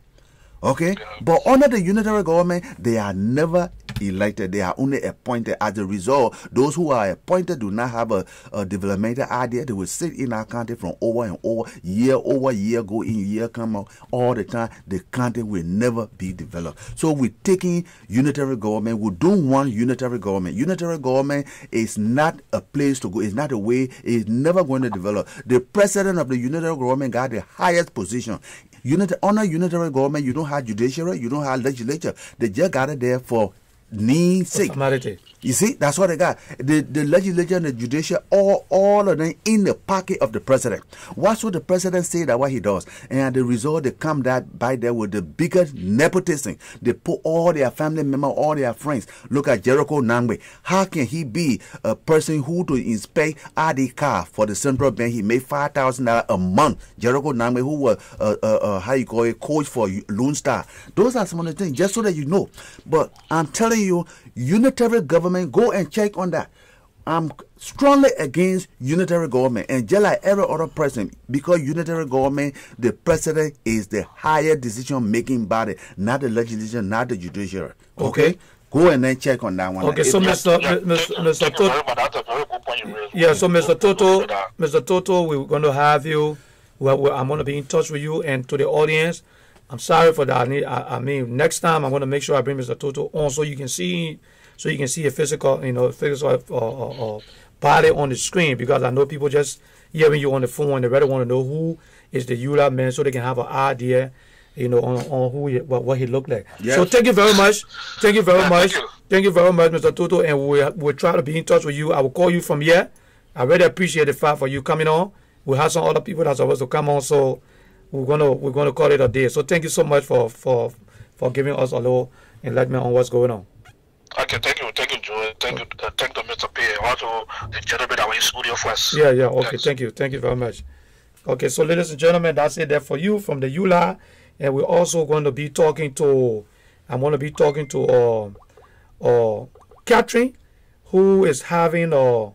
Okay? But under the unitary government, they are never elected. They are only appointed. As a result, those who are appointed do not have a developmental idea. They will sit in our country from over and over year, go in, year come out, all the time. The country will never be developed. So we're taking unitary government. We don't want unitary government. Unitary government is not a place to go. It's not a way. It's never going to develop. The president of the unitary government got the highest position. Under unitary government, you don't have judiciary, you don't have legislature. They just got it there for need's sake. You see, that's what they got. The legislature and the judicial, all of them in the pocket of the president. What should the president say that what he does? And the result, they come by there with the biggest nepotism. They put all their family members, all their friends. Look at Jericho Nangbe. How can he be a person who to inspect ID card for the central bank? He made $5,000 a month. Jericho Nangbe, who was coach for Lone Star. Those are some of the things, just so that you know. But I'm telling you, unitary government, go and check on that. I'm strongly against unitary government, and just like every other person, because unitary government, the president is the higher decision-making body, not the legislature, not the judiciary. Okay? Go and then check on that one. Okay, so Mr. Toto, yeah, so Mr. Toto, we're going to have you. Well, I'm going to be in touch with you and to the audience. I'm sorry for that. I mean, next time I'm going to make sure I bring Mr. Toto on so you can see a physical, physical body on the screen, because I know people just hearing you on the phone, they really want to know who is the EULA man, so they can have an idea, on who what he looked like. Yes. So thank you very much. Thank you very much. Thank you very much, Mr. Toto, and we'll try to be in touch with you. I will call you from here. I really appreciate the fact for you coming on. We have some other people that's supposed to come on, so we're gonna call it a day. So thank you so much for giving us a little enlightenment on what's going on. Okay, thank you, Joe. Thank you, Mr. P. Also, the gentleman that was in studio for us. Yeah. Okay, thanks. Thank you very much. Okay, so ladies and gentlemen, that's it there for you from the EULA, and we're also going to be talking to. I'm going to be talking to Catherine, who is having a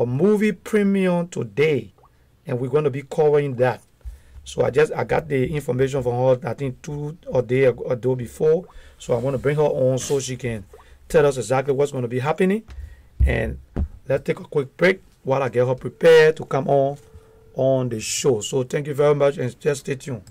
movie premiere today, and we're going to be covering that. So I got the information from her, I think 2 days ago before. So I want to bring her on so she can tell us exactly what's going to be happening. And let's take a quick break while I get her prepared to come on the show. So thank you very much, and just stay tuned.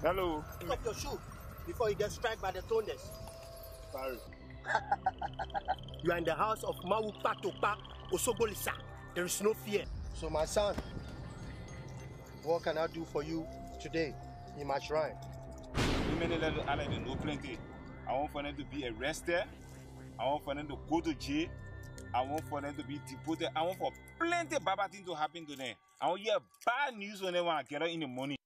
Hello. Take off your shoe before you get struck by the thunders. Sorry. You are in the house of Mawu Patopa Osogolisa. There is no fear. So my son, what can I do for you today in my shrine? I want for them to be arrested. I want for them to go to jail. I want for them to be deported. I want for plenty of bad things to happen to them. I want to hear bad news when they want to get out in the morning.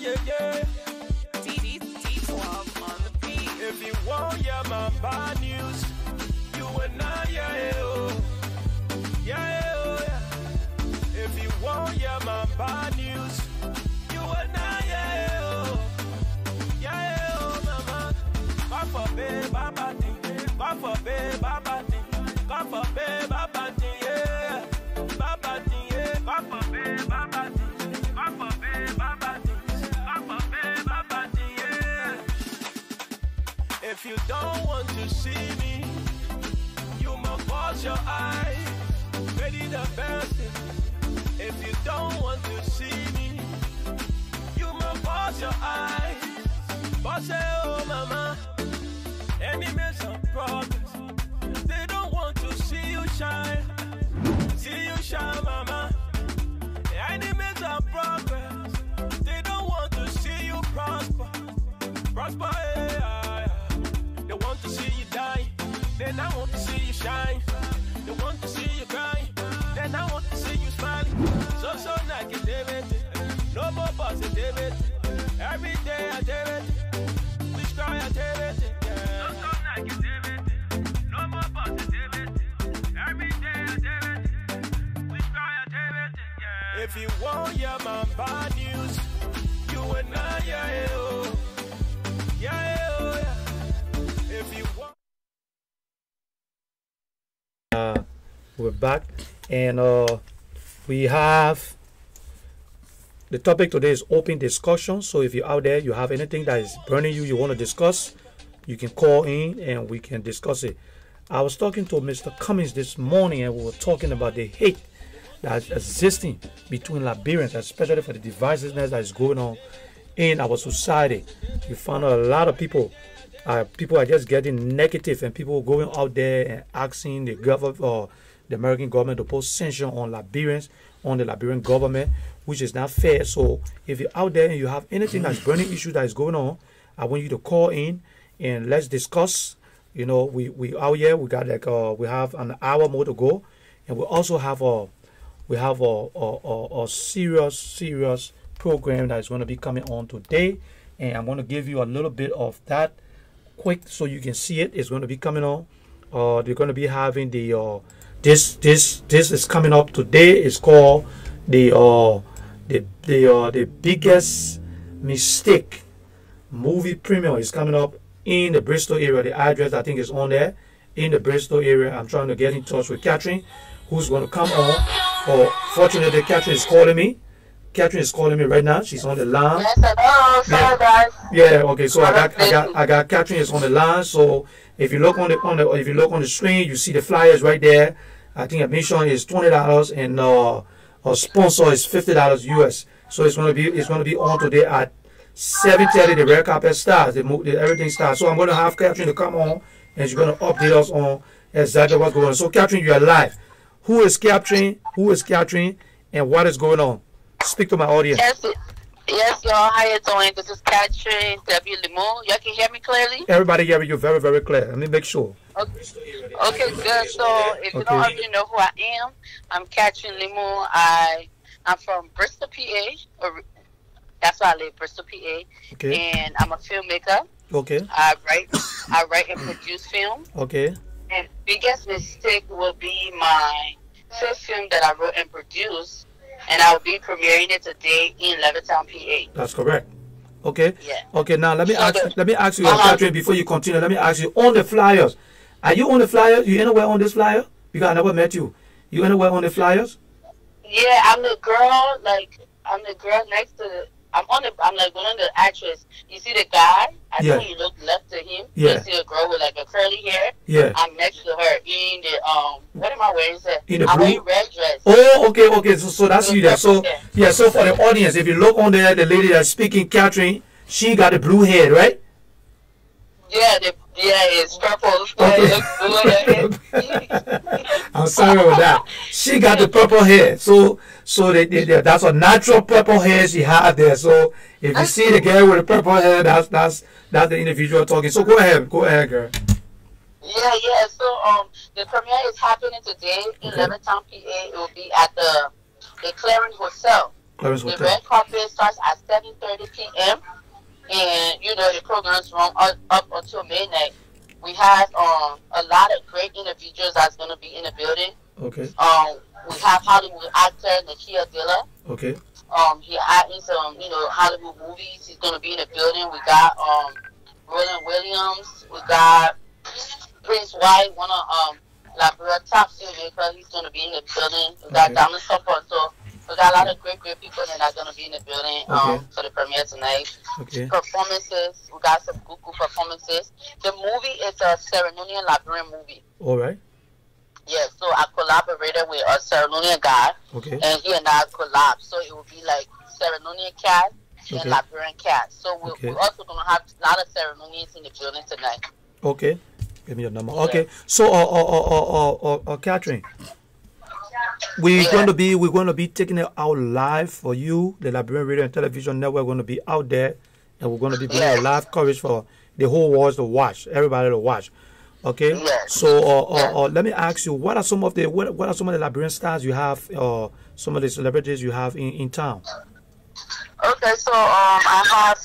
yeah, yeah. If you want, yeah, my bad news, you and I, yeah, oh. Yeah, oh, yeah. If you want, yeah, my bad news, you and I, yeah, oh. Yeah, oh, mama. God forbid, Baba thing. God forbid, Baba thing. God forbid, Baba thing, yeah. Baba thing, yeah. God forbid, Baba thing. God forbid, Baba thing. God forbid, Baba thing, yeah. If you don't want to see me, you must close your eyes. Ready the best. If you don't want to see me, you must close your eyes. But say, oh mama, enemies of progress, they don't want to see you shine. See you shine, mama. Enemies of progress, they don't want to see you prosper. Prosper, yeah. They want to see you die, then I want to see you shine. They want to see you cry, then I want to see you smiling. So negativity, no more positivity. Every day I do it, we try I do it. Yeah. So negativity, no more positivity. Every day I do it, we try I do it. Yeah. If you want, yeah, my bad news, you and I, yeah, oh. Yeah, oh, yeah. If you want. We're back, and we have the topic today is open discussion. So if you're out there, you have anything that is burning you want to discuss, you can call in and we can discuss it. I was talking to Mr. Cummings this morning, and we were talking about the hate that's existing between Liberians, especially for the divisiveness that is going on in our society. You find a lot of people are just getting negative, and people going out there and asking the government or the American government to put sanction on Liberians, on the Liberian government, which is not fair. So if you're out there and you have anything that's burning issue that is going on, I want you to call in and let's discuss. You know, we out here, we got like we have an hour more to go, and we also have a serious program that is going to be coming on today, and I'm going to give you a little bit of that quick so you can see it. It's going to be coming on. They're going to be having the this is coming up today. It's called the biggest mistake movie premiere is coming up in the Bristol area. The address I think is on there in the Bristol area. I'm trying to get in touch with Catherine, who's going to come on. Fortunately, Catherine is calling me. Catherine is calling me right now. She's on the line. Yes, hello. Sorry, guys. Yeah. Okay. So I got Catherine is on the line. So if you look on the screen, you see the flyers right there. I think admission is $20 and a sponsor is $50 US. So it's gonna be on today at 7:30. The red carpet starts. Everything starts. So I'm gonna have Catherine to come on, and she's gonna update us on exactly what's going on. So Catherine, you are live. Who is Catherine? And what is going on? Speak to my audience. Yes, y'all. How you doing? This is Catherine W. Limon. Y'all can hear me clearly? Everybody hear you very, very clear. Let me make sure. Okay, good. So if you don't already know who I am, I'm Catherine Limon. I'm from Bristol, PA. That's where I live, Bristol, PA. Okay. And I'm a filmmaker. Okay. I write and produce film. Okay. And biggest mistake will be my first film that I wrote and produced, and I will be premiering it today in Levittown, PA. That's correct. Okay. Yeah. Okay. Now let me ask you, Catherine, before you continue. Let me ask you on the flyers. Are you on the flyers? You anywhere on this flyer? Because I never met you. You anywhere on the flyers? Yeah, I'm the girl. I'm the girl next to the. I'm like one of the actress. You see the guy? I think you look left to him. Yeah. You see a girl with like a curly hair. Yeah. I'm next to her in the what am I wearing? In the I'm blue? wearing red dress. Oh, okay. So that's you there. So yeah. So for the audience, if you look on there, the lady that's speaking, Catherine, she got the blue hair, right? Yeah. It's purple. Okay. I'm sorry about that. She got the purple hair. So that's a natural purple hair she had there. So if you see the girl with the purple hair, that's the individual talking. So go ahead, girl. Yeah. So the premiere is happening today in Levittown, PA. It will be at the Lrtn Hotel. The red carpet starts at 7:30 p.m. and you know the programs run up until midnight. We have a lot of great individuals that's going to be in the building. Okay. We have Hollywood actor Nakia Dilla. Okay. He acting some Hollywood movies. He's going to be in the building. We got Roland Williams. We got Prince White, one of Liberia top filmmaker. He's going to be in the building. We got Donald Support. So we got a lot of great people that are going to be in the building for the premiere tonight. Okay. Performances. We got some good performances. The movie is a ceremonial Liberian movie. All right. Yeah, so I collaborated with a ceremonial guy. Okay. And he and I collab. So it will be like ceremonial cast and Liberian cast. So we're also going to have a lot of ceremonies in the building tonight. Okay. Give me your number. Okay. So, Catherine, we're going to be taking it out live for you. The Liberian Radio and Television Network going to be out there, and we're going to be bringing a live coverage for the whole world to watch, everybody to watch. Okay. So, let me ask you, what are some of the Liberian stars you have, some of the celebrities you have in town? Okay, so I have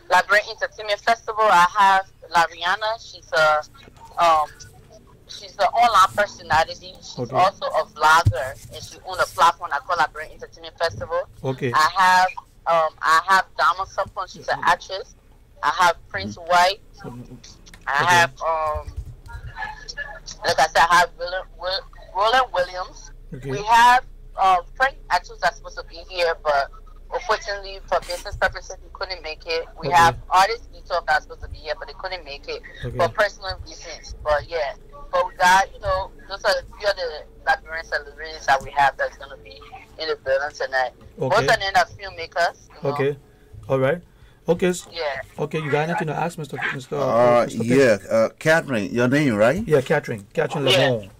Liberian Entertainment Festival. I have Lrtn. She's an online personality. She's also a vlogger, and she owns a platform I call Liberian Entertainment Festival. Okay. I have Dama Sapon. She's an actress. I have Prince White. I have like I said, I have Roland Williams. We have Frank actors that's supposed to be here, but unfortunately for business purposes he couldn't make it. We have artists that's supposed to be here, but they couldn't make it for personal reasons. But yeah, but we got those are a few of the Liberian celebrities that we have that's gonna be in the building tonight. Most of them are filmmakers. Okay, all right. Okay. Yeah. Okay, you got anything to ask, Mr. Yeah, Catherine, your name, right? Yeah, Catherine Lemon.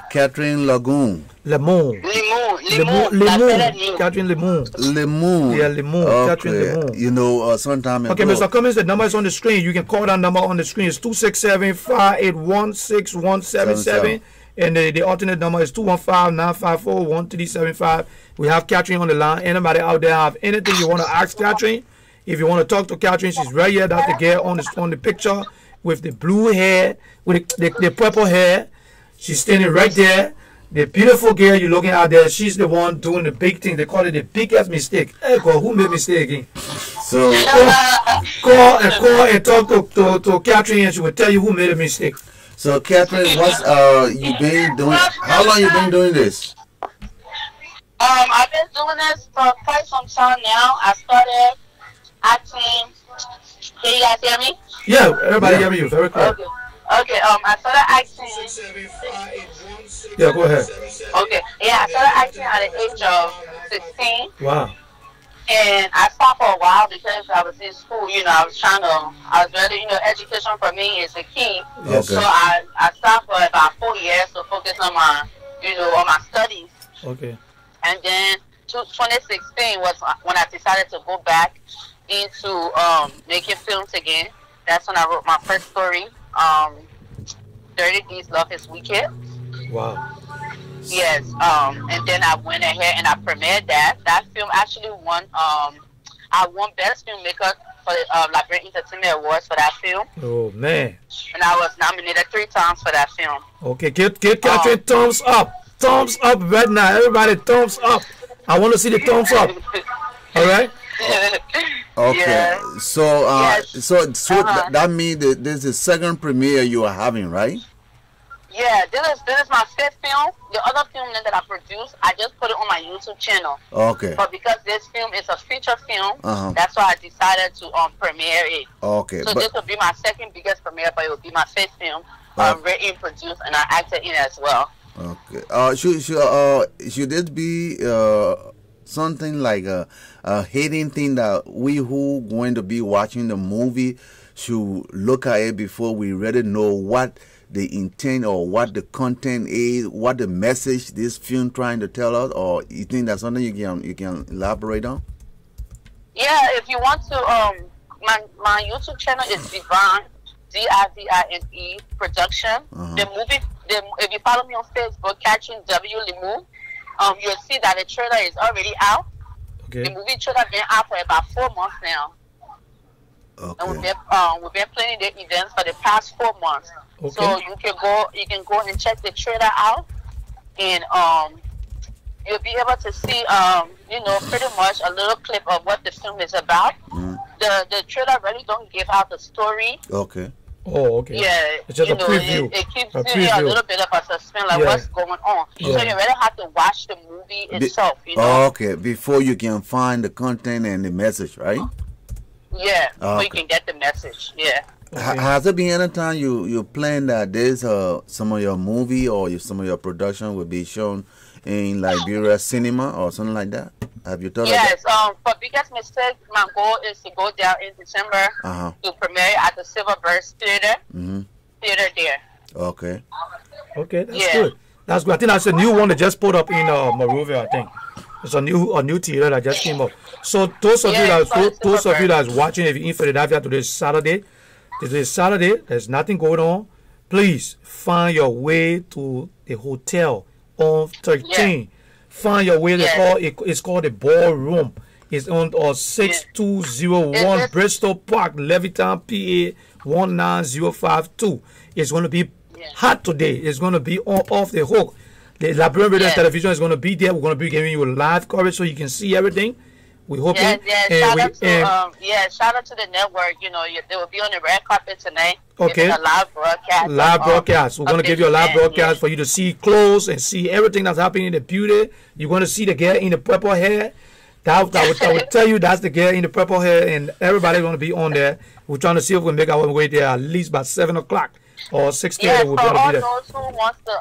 Catherine Lagoon. Lemon. Catherine Lemon. Yeah, Lemon. Okay. Catherine Lemon. You know, sometime okay, Mr. Cummins, the number is on the screen. You can call that number on the screen. It's 267-581-6177. And the alternate number is 215-954-1375. We have Catherine on the line. Anybody out there have anything you want to ask Catherine? If you want to talk to Catherine, she's right here. That's the girl on the picture with the blue hair, with the purple hair. She's standing right there. The beautiful girl you're looking at there, she's the one doing the big thing. They call it the biggest mistake. Hey, God, who made mistake again? So call and talk to Catherine, and she will tell you who made a mistake. So Catherine, what's you been doing? How long you been doing this? I've been doing this for quite some time now. I started acting. Can you guys hear me? Yeah, everybody hear you very clear. Okay, I started acting. Yeah, go ahead. Okay, yeah, I started acting at the age of 16. Wow. And I stopped for a while because I was in school, I was ready, education for me is the key. Okay. So I stopped for about 4 years to focus on my, on my studies. Okay. And then 2016 was when I decided to go back into making films again. That's when I wrote my first story. 30 Days Love is Wicked. Wow. Yes. And then I went ahead and I premiered that. That film actually won. I won Best Filmmaker for the Liberian Entertainment Awards for that film. Oh man. And I was nominated 3 times for that film. Okay, get Catherine thumbs up. Thumbs up right now. Everybody thumbs up. I want to see the thumbs up. All right. Okay, yeah. So that means that this is the second premiere you are having, right? Yeah, this is my 5th film. The other film that I produced, I just put it on my YouTube channel. Okay. But because this film is a feature film, that's why I decided to premiere it. Okay. So this will be my 2nd biggest premiere, but it will be my 5th film. Written, produced, and I acted in it as well. Okay. Should this be something like a hidden thing that we who going to be watching the movie should look at it before we really know what the intent or what the content is, what the message this film trying to tell us, or you think that's something you can elaborate on? Yeah, if you want to, my YouTube channel is Divine, Divine Production. The movie, if you follow me on Facebook, Catching W. Limu, you'll see that the trailer is already out. The movie trailer been out for about 4 months now. Okay. And we've been planning the events for the past 4 months. Okay. So you can go and check the trailer out, and you'll be able to see pretty much a little clip of what the film is about. The trailer really don't give out the story. Okay. Oh, okay. Yeah, it's just a preview. It keeps you a little bit of a suspense, like what's going on. So you really have to watch the movie itself. Okay, before you can find the content and the message, right? Yeah, before you can get the message. Yeah. Okay. Has there been any time you plan that there's some of your movie or some of your production will be shown in Liberia cinema or something like that? Have you thought of that? Yes, for Biggest Mistake, my goal is to go down in December to premiere at the Silverbirds Theater. Theater there. Okay. Okay, that's good. That's good. I think that's a new one that just put up in Monrovia, I think. It's a new theater that just came up. So those of you that is watching, if you're in Philadelphia today is Saturday, there's nothing going on. Please find your way to the hotel on 13. Find your way. It's called the Ballroom. It's on 6201 Bristol Park, Levittown, PA 19052. It's going to be hot today. It's going to be off the hook. The Liberian Radio Television is going to be there. We're going to be giving you live coverage so you can see everything. We hope shout out to the network. They will be on the red carpet tonight. Okay. A live broadcast. Live broadcast. We're going to give you a live broadcast for you to see clothes and see everything that's happening in the beauty. You're going to see the girl in the purple hair. I would tell you that's the girl in the purple hair, and everybody's going to be on there. We're trying to see if we can make our way there at least by 7 o'clock or 6:30. Yeah, we'll for be all there. those who wants to,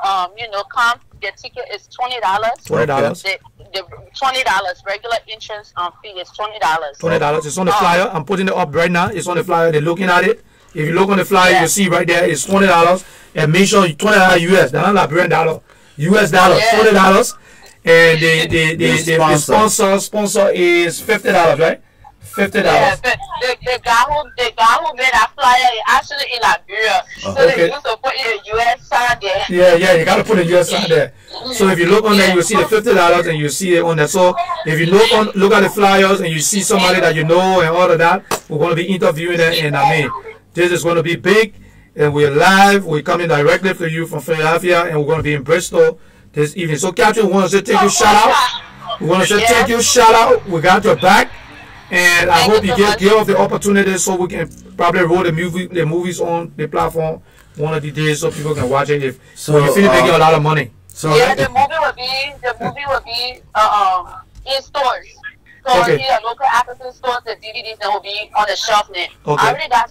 come, their ticket is $20. $20. The $20 regular entrance fee is $20. $20. It's on the flyer. I'm putting it up right now. It's on the flyer. They're looking at it. If you look on the flyer, you see right there. It's $20, and make sure $20 US. They're not Liberian dollar. US dollar. $20. And the sponsor is $50, right? $50. Yeah, the guy who made that flyer is actually in Liberia. So they used to put in a US sign there. Yeah, you gotta put a US sign there. So if you look on there, you'll see the $50 and you see it on there. So if you look at the flyers and you see somebody that you know and all of that, we're gonna be interviewing them, and this is gonna be big, and we're live. We're coming directly for you from Philadelphia, and we're gonna be in Bristol this evening. So Catherine, we want to say thank you, shout out. We want to say thank you, shout out. We got your back. And I hope you give us the opportunity so we can probably roll the movies on the platform one of the days so people can watch it. If you feel making a lot of money. So the movie will be in stores. So here, local African stores, the DVDs will be on the shelf now. I already got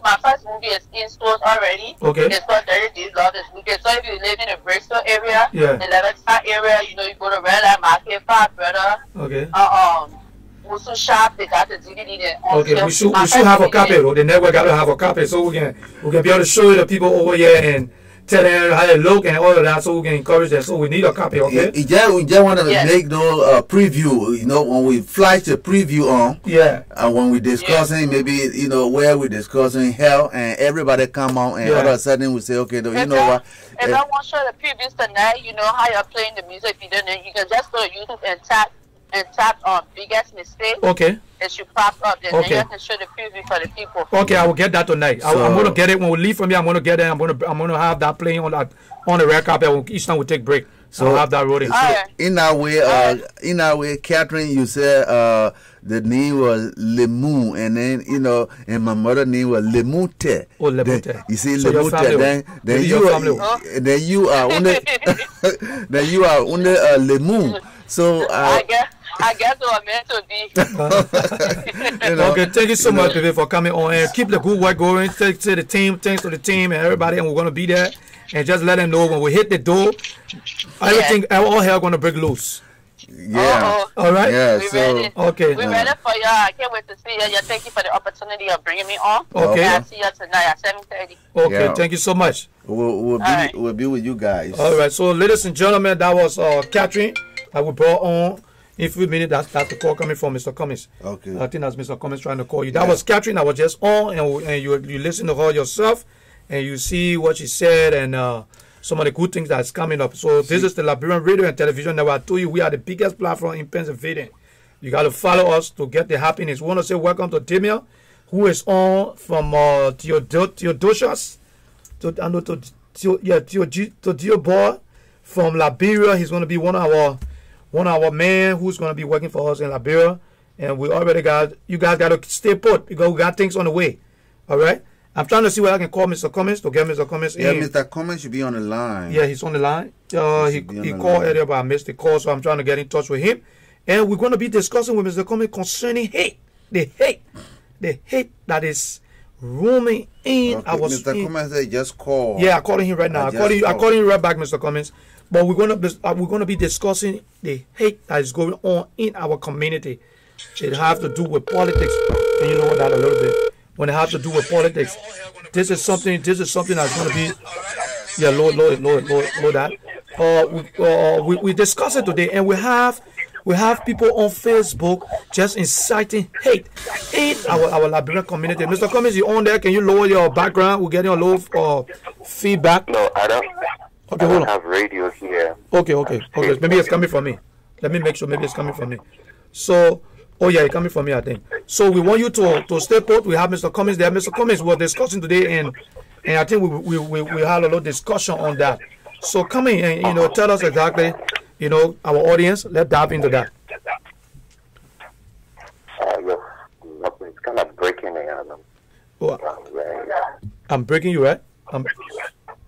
my first movie is in stores already. It's called 30 Days Love This Weekend. So if you live in the Bristol area, the Levittown area, you go to Red Light Market, Five Brother. Also shop, they got the DVD there. We should have a copy. The network got to have a copy so we can be able to show the people over here and tell them how they look and all of that, so we can encourage them. So we need a copy, okay? We just want to make preview. When we flash the preview on. And when we discussing maybe where we discussing hell and everybody come on and all of a sudden we say okay, what? If I want to show the previews tonight, how you're playing the music video, then you can just go to YouTube and tap on Biggest Mistake. It should pop up there. Then you can show the preview for the people. Okay, I will get that tonight. I'm gonna get it when we leave from here. I'm gonna get it. I'm gonna have that playing on the red carpet each time we take break. So I'll have that rolling. In that way, Catherine, you said the name was Lemu, and then and my mother name was Lemute. Oh, Lemute. You see, so Lemute. Then you are under Lemu. So I guess what I'm meant to be. Okay, thank you so much, baby, for coming on and keep the good work going. Thanks to the team and everybody, and we're gonna be there. And just let them know when we hit the door, everything, all hell gonna break loose. All right. Okay. We're ready for y'all. I can't wait to see you. Thank you for the opportunity of bringing me on. Okay. I'll see you tonight at 7:30. Okay. Thank you so much. We'll be with you guys. All right. So, ladies and gentlemen, that was Catherine that we brought on. In a few minutes, that's the call coming from Mr. Cummings. Okay. I think that's Mr. Cummings trying to call you. That was Catherine. I was just on, and you listen to her yourself, and you see what she said, and some of the good things that's coming up. So this is the Liberian Radio and Television Network. I told you we are the biggest platform in Pennsylvania. You got to follow us to get the happiness. We want to say welcome to Timia, who is on from Theodosius, to Diobor from Liberia. He's going to be one of our men who's going to be working for us in Liberia. And we already got, you guys got to stay put because we got things on the way. All right? I'm trying to see where I can call Mr. Cummins to get Mr. Cummins in. Yeah, Mr. Cummins should be on the line. Yeah, he's on the line. He called earlier, but I missed the call, so I'm trying to get in touch with him. And we're going to be discussing with Mr. Cummins concerning hate. The hate that is roaming in our Mr. Cummins said just call. Yeah, I'm calling him right now. I'm calling you right back, Mr. Cummins. But we're gonna be discussing the hate that is going on in our community. It has to do with politics. Can you lower that a little bit? When it has to do with politics, this is something that's going to be. Yeah, lower that. We discuss it today, and we have people on Facebook just inciting hate in our Liberian community. Mr. Cummins, you on there? Can you lower your background? We're getting a little feedback. No, I don't. Okay, I hold don't on. have radio here. Okay. Maybe it's coming from me. Let me make sure. Maybe it's coming from me. So, oh yeah, it's coming from me, I think. So we want you to stay put. We have Mr. Cummins there. Mr. Cummins, we're discussing today, and I think we had a little discussion on that. So come in and tell us exactly, our audience. Let's dive into that. It's kind of breaking in. I'm breaking you, right?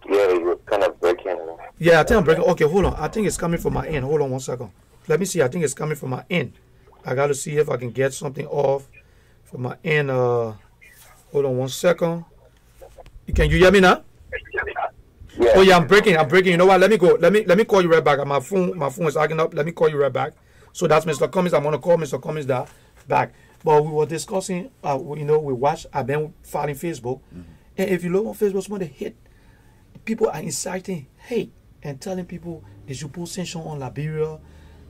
Yeah, you're kind of breaking. Yeah, I think I'm breaking. Okay, hold on. I think it's coming from my end. Hold on 1 second. Let me see. I think it's coming from my end. I got to see if I can get something off from my end. Hold on 1 second. Can you hear me now? Yeah. Oh yeah, I'm breaking. You know what? Let me go. Let me call you right back. My phone is acting up. Let me call you right back. So that's Mr. Cummins. I'm gonna call Mr. Cummins back. But we were discussing. We watched. I've been following Facebook, and if you look on Facebook, some of the hate, people are inciting hate and telling people they should put sanctions on Liberia.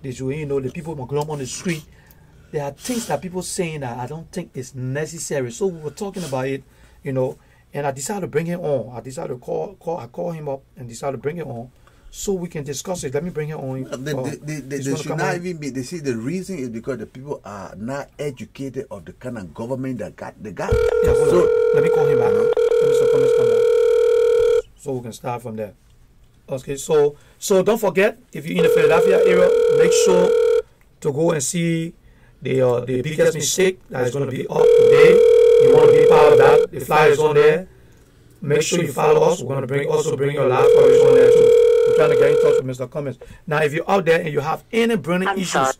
They should, the people going on the street. There are things that people saying that I don't think is necessary. So we were talking about it, and I decided to bring him on. I decided to call him up and decided to bring him on so we can discuss it. Let me bring him on. They should not even be. They see the reason is because the people are not educated of the kind of government that they got. Yeah, so let me call him back. Let Mr. Cummins come back. So we can start from there. Okay, so don't forget, if you're in the Philadelphia area, make sure to go and see the biggest mistake that is going to be up today. You want to be part of that. The flyer is on there. Make sure you follow us. We're going to also bring your live coverage on there too. We're trying to get in touch with Mr. Cummins. Now, if you're out there and you have any burning issues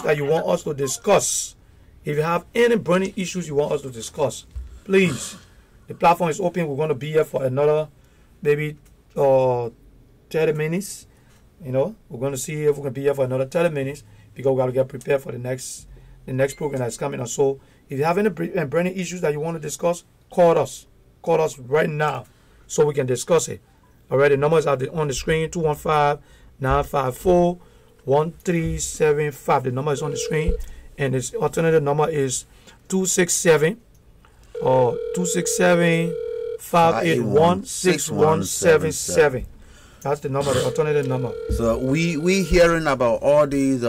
that you want us to discuss, please, the platform is open. We're going to be here for another maybe 30 minutes. We're going to see if we can be here for another 30 minutes because we got to get prepared for the next program that's coming up. So if you have any burning issues that you want to discuss, call us right now so we can discuss it. All right, the numbers are on the screen: 215-954-1375. The number is on the screen, and its alternative number is 267-581-6177. That's the number, the alternative number. So we hearing about all these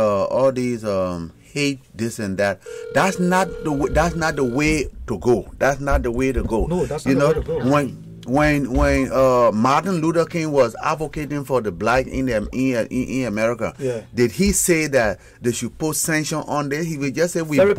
hate, this and that. That's not the way to go. That's not the way to go. No, that's not the way to go. When Martin Luther King was advocating for the black in America, did he say that they should put sanctions on this? He would just say he was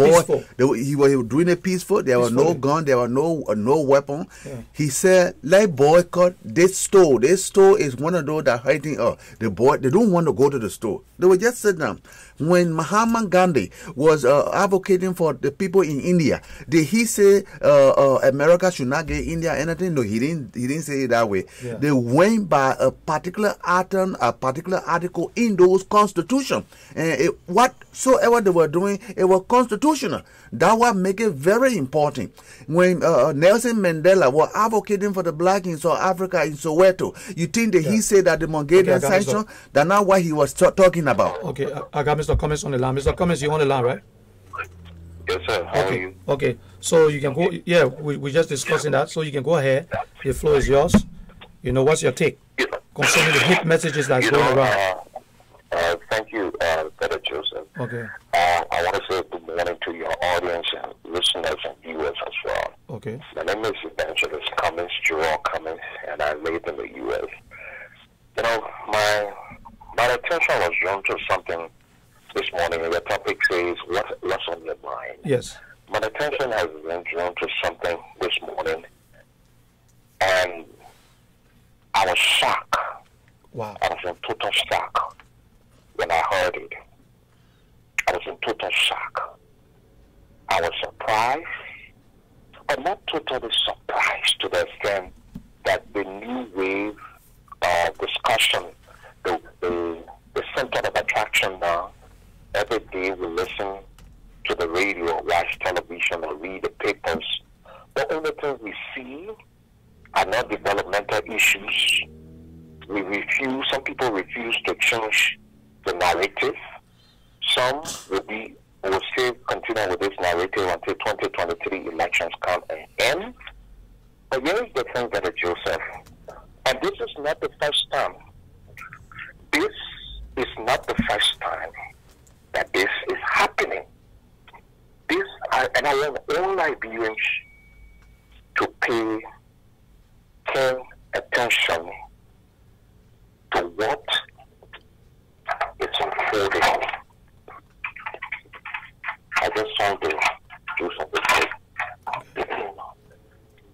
doing it peaceful. There was no gun, there was no weapon. Yeah. He said, "Let boycott this store. This store is one of those that hurting us." They don't want to go to the store. They would just sit down. When Mahatma Gandhi was advocating for the people in India, did he say America should not get India anything? No, he didn't say it that way. Yeah. They went by a particular item, a particular article in those constitution, and whatsoever they were doing, it was constitutional. That would make it very important. When Nelson Mandela was advocating for the black in South Africa, in Soweto, you think that he said that the Mongolian sanction? That's not what he was talking about. Okay, I got Mr. Cummins on the line. Mr. Cummins, you on the line, right? Yes, sir. How are you? Okay, so you can go. Yeah, we're just discussing that. So you can go ahead. The floor is yours. What's your take concerning the hate messages that's going around? Thank you, Brother Joseph. Okay. I want to say good morning to your audience and listeners and viewers as well. Okay. My name is Evangelist Cummins, Jerome Cummins, and I live in the U.S. You know, my attention was drawn to something this morning, and the topic says, what's on your mind? Yes. My attention has been drawn to something this morning, and I was shocked. Wow. I was in total shock when I heard it. I was in total shock. I was surprised, but not totally surprised to the extent that the new wave discussion, the center of attraction now, every day we listen to the radio, watch television, or read the papers. The only thing we see are not developmental issues. Some people refuse to change the narrative. Some will say continue with this narrative until 2023 elections come and end. But here is the thing, Brother Joseph, and this is not the first time. This is not the first time that this is happening. And I want all Liberians to pay keen attention to what is unfolding. I just want to do something.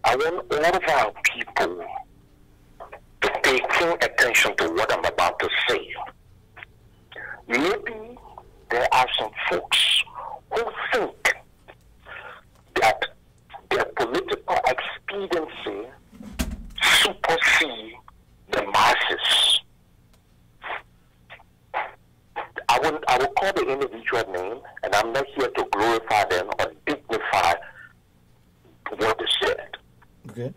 I want all of our people to pay keen attention to what I'm about to say. Maybe there are some folks who think that their political expediency supersedes the masses. I will call the individual name, and I'm not here to glorify them or dignify what they said. Okay.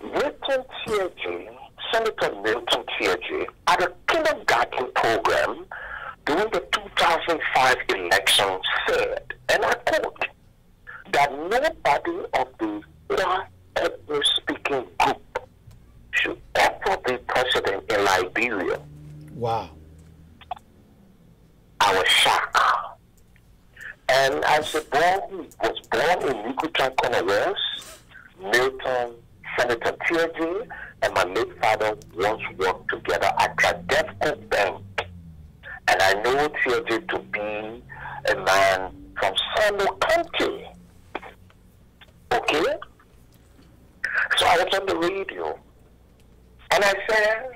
Milton TJ, Senator Milton TJ, at a kindergarten program during the 2005 election said, and I quote, that nobody of the other ethnic-speaking group should ever be president in Liberia. Wow. I was shocked. And as a boy who was born in Nikutan Corner Milton, Senator TJ, and my late father once worked together at Tradefco Bank. And I know TJ to be a man from Sano County. Okay? So I was on the radio. And I said,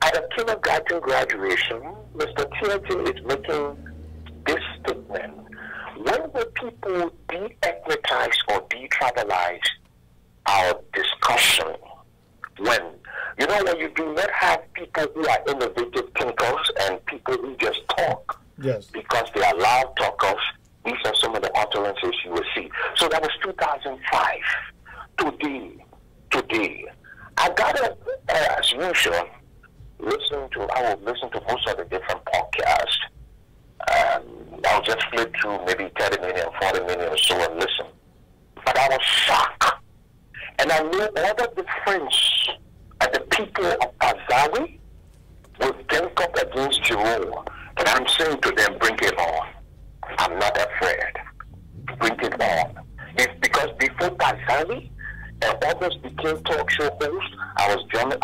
at a kindergarten graduation, Mr. TJ is making this statement. When will people de-ethnicize or de-tribalize our discussion? When? You know, when you do not have people who are innovative thinkers and people who just talk. Yes. Because they are loud talkers, these are some of the utterances you will see. So that was 2005. Today, I got as usual, I will listen to most of the different podcasts. I'll just flip through maybe 30 minutes, 40 minutes or so and listen. But I was shocked. And I knew all of the friends and the people of Azawi would think up against Jerome. And I'm saying to them, bring it on. I'm not afraid. Bring it on. It's because before Azawi and others became talk show hosts, I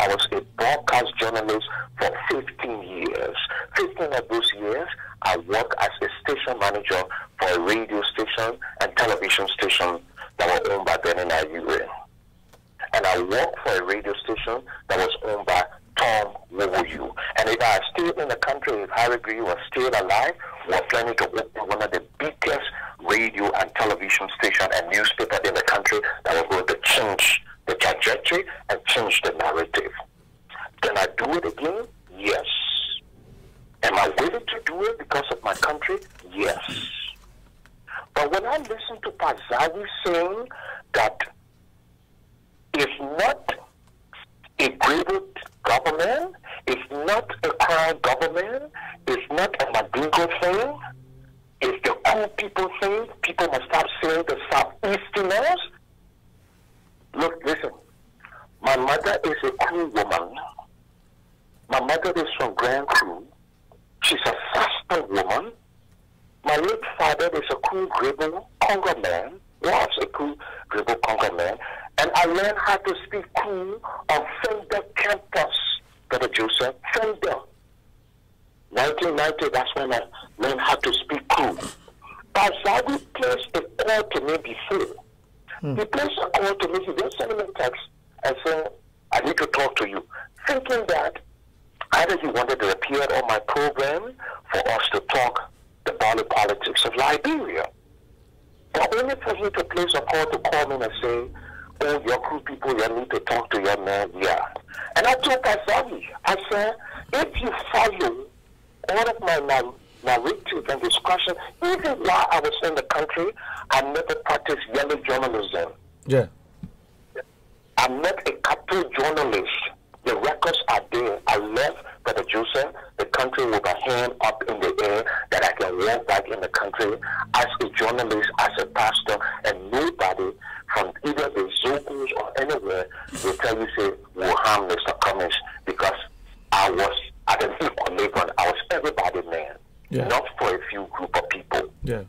was a broadcast journalist for 15 years. 15 of those years, I worked as a station manager for a radio station and television station that were owned by Benin Ayure. And I worked for a radio station that was owned by Tom Wowoyu. And if I was still in the country, if Harry Gree was still alive, we were planning to open one of the biggest radio and television station and newspaper in the country that was going to change the trajectory and change the narrative. Can I do it again? Yes. Am I willing to do it because of my country? Yes. But when I listen to Pazawi saying that it's not a graded government, it's not a crown government, it's not a Madingo thing, it's the cool people thing, people must stop saying the Southeasterners. Look, listen, my mother is a cool woman. My mother is from Grand Crew. She's a faster woman. My late father is a cool Grebo Congo man, was a cool Grebo Congo man, and I learned how to speak cool on Fender campus, Brother Joseph, Fender. 1990, that's when I learned how to speak cool. Bazawi placed a call to me before. He placed a call to me, he just sent me a text and said, I need to talk to you, thinking that either he wanted to appear on my program for us to talk about the politics of Liberia. But only for him to place a call to call me and say, oh, your crew people, you need to talk to your man, yeah. And I told Bazawi, I said, if you follow all of my narrative and discussion, even while I was in the country, I never practiced yellow journalism. Yeah. I'm not a capital journalist. The records are there. I left Brother Joseph, the country with a hand up in the air that I can walk back in the country as a journalist, as a pastor, and nobody from either the Zocos or anywhere will tell you, say, will harm Mr. Cummings, because I was at an equal level. I was everybody's man, not for a few group of people. Yeah.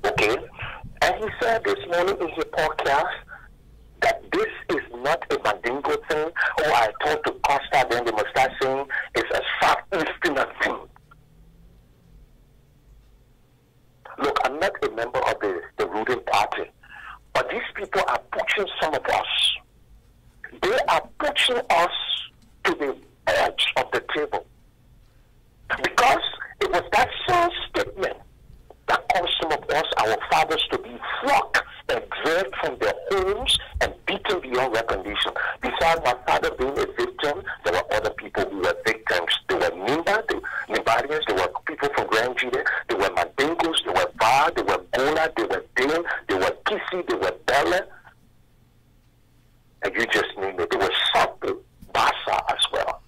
Okay? And he said this morning in his podcast that this is not a Mandingo thing. Oh, I talked to Costa, then they must start saying it's a Southeastern thing. Look, I'm not a member of the ruling party, but these people are pushing some of us. They are pushing us to the edge of the table. Because it was that same statement that caused some of us, our fathers, to be flocked and dragged from their homes and beaten beyond recognition. Besides my father being a victim, there were other people who were victims. There were Nimbarians, there were people from Grand Judah, there were Mandingos, there were Var, there were Gola, there were Dane, there were Kisi, there were Bella, and you just name it. There was Sapo, Basa as well.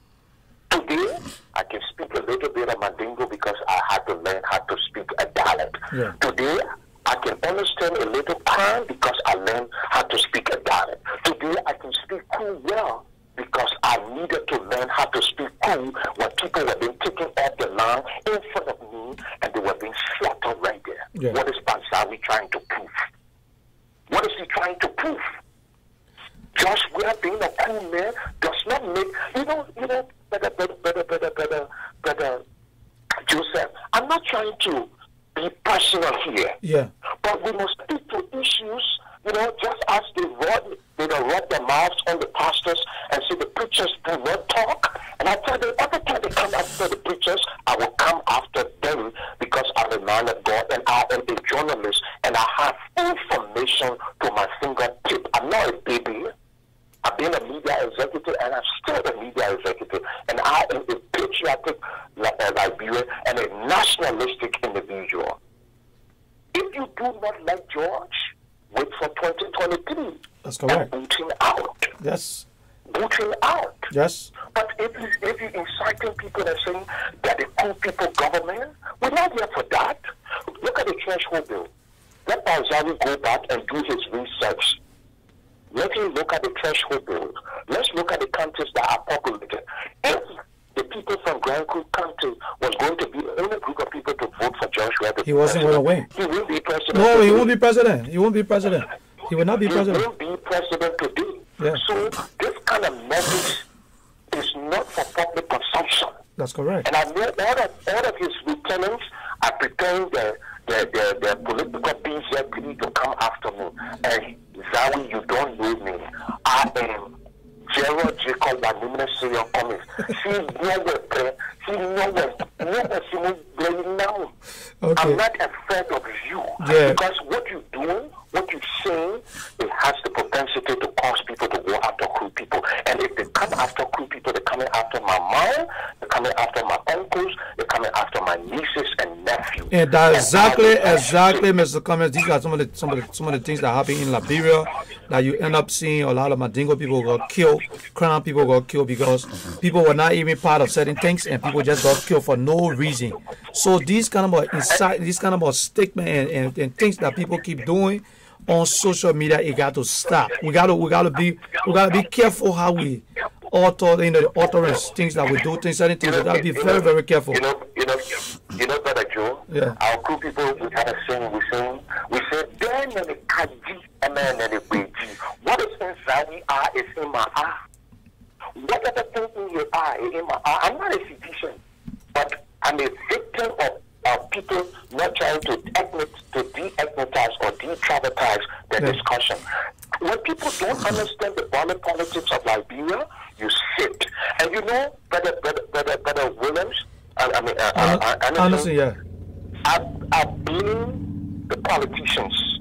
Today, I can speak a little bit of Mandingo because I had to learn how to speak a dialect. Yeah. Today, I can understand a little Kran because I learned how to speak a dialect. Today, I can speak cool well because I needed to learn how to speak cool when people were being taken off the line in front of me and they were being slaughtered right there. Yeah. What is Bansawi trying to prove? What is he trying to prove? Just where being a cool man does not make, Brother Joseph, I'm not trying to be personal here. Yeah. But we must speak to issues, just as they rub their mouths on the pastors and say the preachers do not talk. And I tell them, every time they come after the preachers, I will come after them because I'm a man of God and I am a journalist and I have information to my fingertip. I'm not a baby. I've been a media executive and I'm still a media executive. And I am a patriotic Liberian and a nationalistic individual. If you do not like George, wait for 2023. That's correct. And boot him out. Yes. Boot him out. Yes. But if you're inciting people and saying that the cool people government, we're not here for that. Look at the threshold bill. Let Bazawi go back and do his research. Let him look at the threshold bills. Let's look at the counties that are populated. If the people from Grand Creek County was going to be the only group of people to vote for Joshua, he wasn't going to win. He will be president. No, he won't be president. He won't be president. He will not be president. He will be president today. Yeah. So this kind of message is not for public consumption. That's correct. And I know all of his lieutenants are preparing their political BZP to come after me. And Zawi, you don't know me. I am Gerald Jacob Wanimene Serial Cummings. I'm not afraid of you. Yeah. Because what you're doing, what you're saying, it has the propensity to cause people to go after cool people. And if they come after cool people, they're coming after my mom, they're coming after my uncles, they're coming after my nieces and nephews. And that's exactly, Mr. Cummings. These are some of the things that happen in Liberia that you end up seeing a lot of Mandingo people got killed, Crown people got killed because people were not even part of certain things and people just got killed for no reason. So these kind of statement and things that people keep doing on social media, it got to stop. We gotta be careful how we author, the utterance, things that we do, certain things. We gotta be very, very careful. You know, Brother Joe, Yeah. Our crew people, we had a sing, we say, then the kaji, and then the beji. What is inside we are is in my eye. Whatever thing in your eye is in my eye. I'm not a physician, but I'm a victim of people not trying to de-ethnize or de-traumatize the discussion. When people don't understand the border politics of Liberia, you sit. And you know, Brother Williams, Anderson, yeah. I blame the politicians.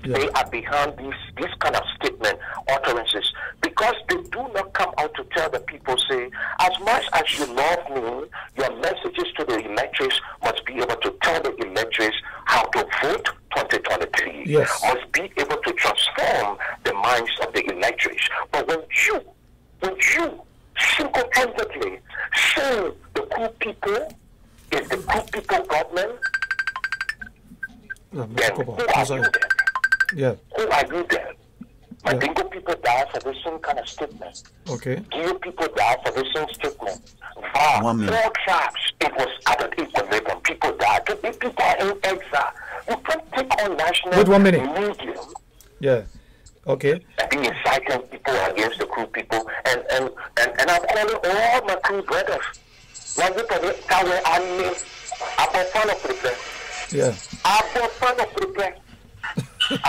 Yeah. They are behind these kind of statement utterances because they do not come out to tell the people, say, as much as you love me, your messages to the electors must be able to tell the electors how to vote 2023. Yes. Must be able to transform the minds of the electors. But when you single-handedly say the cool people is the cool people government, then who are you then? Yeah. Who are you then? My Dingo people die for the same kind of statement. Okay. Geo people die for the same statement. Four tribes, it was at an equal level. People died. People are in exile. You can't take on national Wait 1 minute. medium. Yeah. Okay. And be inciting people against the crew people. And I'm calling all my crew brothers. Like you put it, yeah. Okay,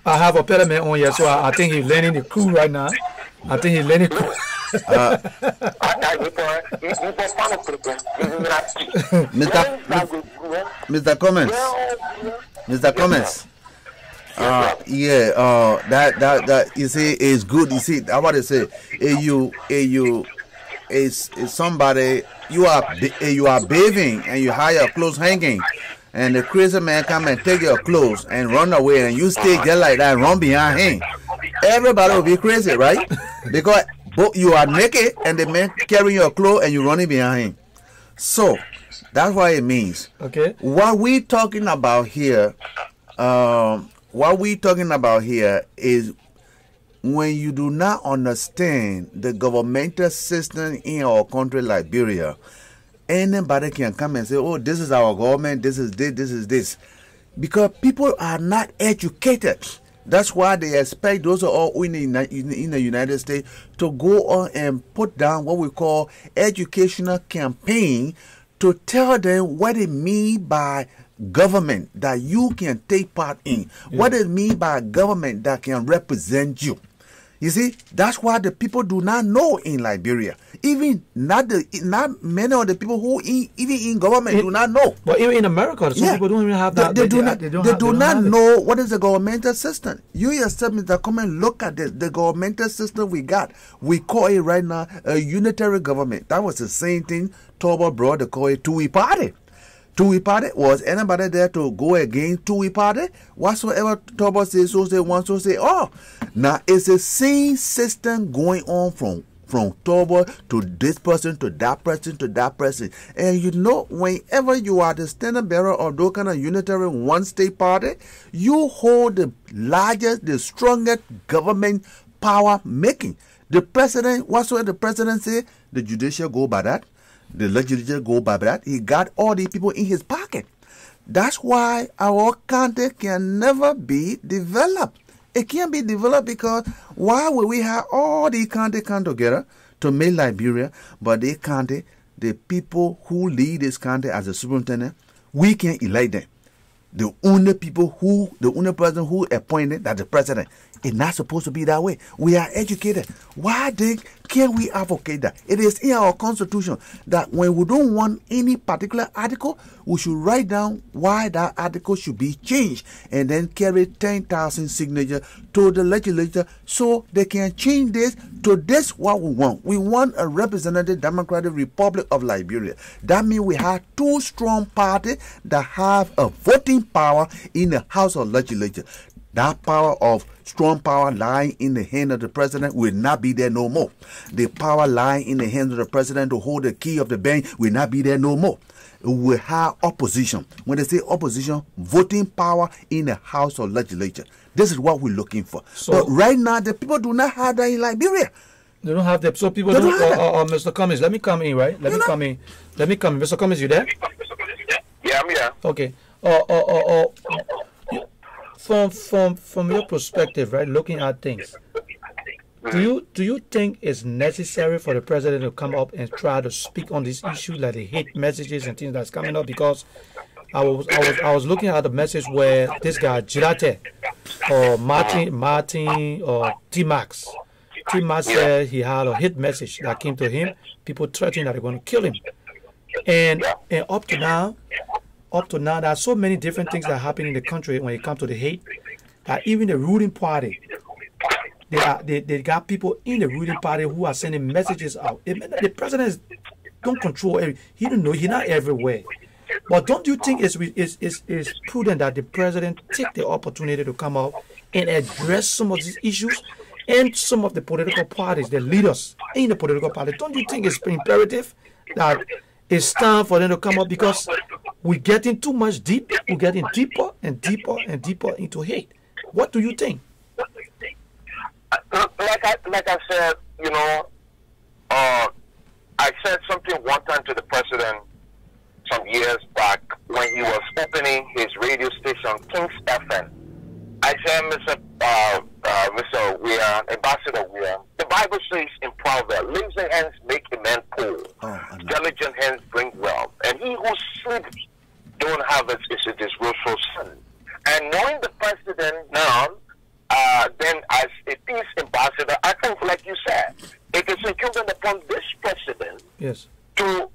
I have a pediment on here, so I think he's learning the crew right now. I think he's learning crew. Mr. Cummins. Mr. Cummins. That you see is good. You see, I want to say, you is somebody you are bathing and you have your clothes hanging. And the crazy man come and take your clothes and run away, and you stay just like that, run behind him. Everybody will be crazy, right? Because you are naked and the man carrying your clothes and you running behind him. So that's what it means. Okay. What we talking about here, is when you do not understand the governmental system in our country, Liberia. Anybody can come and say, oh, this is our government, this is this. Because people are not educated. That's why they expect those are all in the United States to go on and put down what we call educational campaign to tell them what it means by government that you can take part in. Yeah. What it means by government that can represent you. You see, that's why the people do not know in Liberia. Even not many of the people who even in government do not know. But even in America, some people don't even have that. They do not know what is the governmental system. You yourself, Mr. Come look at the governmental system we got. We call it right now a unitary government. That was the same thing Turbo brought. They call it Tui Party. Tui Party, was anybody there to go against Tui Party? Whatsoever Turbo says, so say one, so say all. Now, it's the same system going on from Turbo to this person, to that person, to that person. And you know, whenever you are the standard bearer of those kind of unitary one-state party, you hold the largest, the strongest government power making. The president, whatsoever the president say, the judicial go by that. The legislature go by that. He got all the people in his pocket. That's why our country can never be developed. It can't be developed because why would we have all the country come together to make Liberia, but the country, the people who lead this country as a superintendent, we can't elect them. The only president who appointed that the president. It's not supposed to be that way. We are educated. Why can't we advocate that? It is in our constitution that when we don't want any particular article, we should write down why that article should be changed and then carry 10,000 signatures to the legislature so they can change this to this what we want. We want a representative Democratic Republic of Liberia. That means we have two strong parties that have a voting power in the House of Legislature. That power of strong power lying in the hand of the president will not be there no more. The power lying in the hands of the president to hold the key of the bank will not be there no more. We have opposition. When they say opposition, voting power in the House of Legislature. This is what we're looking for. So, but right now, the people do not have that in Liberia. They don't have that. So people don't. Mr. Cummins, let me come in, right? Let me come in. Mr. Cummins, you there? Yeah, I'm here. Okay. From your perspective, right, looking at things, do you think it's necessary for the president to come up and try to speak on this issue, like the hate messages and things that's coming up? Because I was looking at the message where this guy Lrtn or Martin or T-Max said he had a hate message that came to him. People threatening that they're going to kill him, and up to now, there are so many different things that happen in the country when it comes to the hate that even the ruling party, they got people in the ruling party who are sending messages out. The president don't control he don't know, he's not everywhere. But don't you think it's prudent that the president take the opportunity to come out and address some of these issues and some of the political parties, the leaders in the political party? Don't you think it's imperative that it's time for them to come up, because we're getting too much deep, we're getting deeper and deeper and deeper into hate? What do you think? Like I said, you know, I said something one time to the president some years back when he was opening his radio station, King's FM. I said, Mr. Weir, Ambassador Weir, the Bible says in Proverbs, lazy hands make a man poor, diligent hands bring wealth, and he who sleeps don't have it is a disgraceful sin. And knowing the president now, then as a peace ambassador, I think, like you said, it is incumbent upon this president to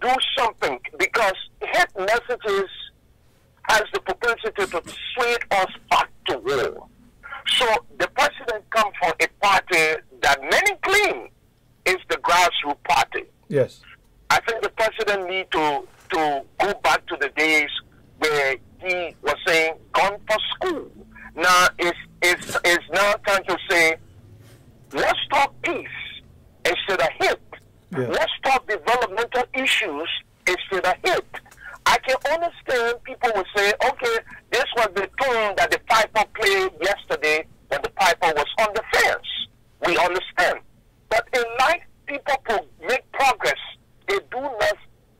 do something, because hate messages has the propensity to sway us back to war. So the president comes from a party that many claim is the grassroots party. Yes. I think the president need to go back to the days where he was saying, "Gone for school." Now it's now time to say, let's talk peace instead of hate. Yeah. Let's talk developmental issues instead of hate. I can understand people will say, okay, this was the tune that the piper played yesterday when the piper was on the fence. We understand. But in life, people make progress. They do not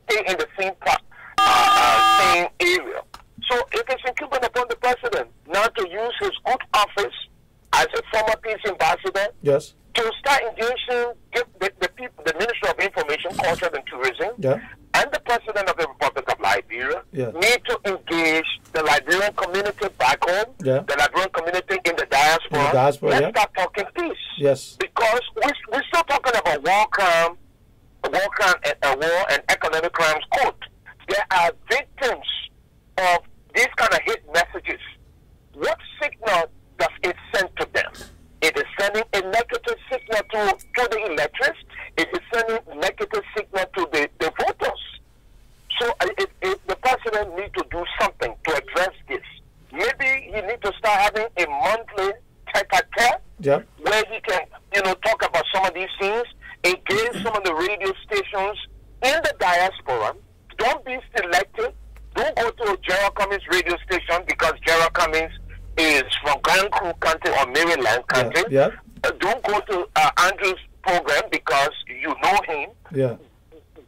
stay in the same same area. So it is incumbent upon the president now to use his good office as a former peace ambassador to start engaging the Ministry of Information, Culture and Tourism and the President of the Republic of Liberia need to engage the Liberian community back home, the Liberian community in the diaspora. Let's start talking peace. Yes. Because we're still talking about war and economic crimes court. There are victims of these kind of hate messages. What signal does it send to them? It is sending a negative signal to the electors. It is sending a negative signal to the voters. So the president needs to do something to address this. Maybe he needs to start having a monthly tete-a-tete where he can, talk about some of these things, engage some of the radio stations in the diaspora. Don't be selective. Don't go to Gerald Cummings radio station because Gerald Cummings is from Grand Crew County or Maryland County. Don't go to Andrew's program because you know him.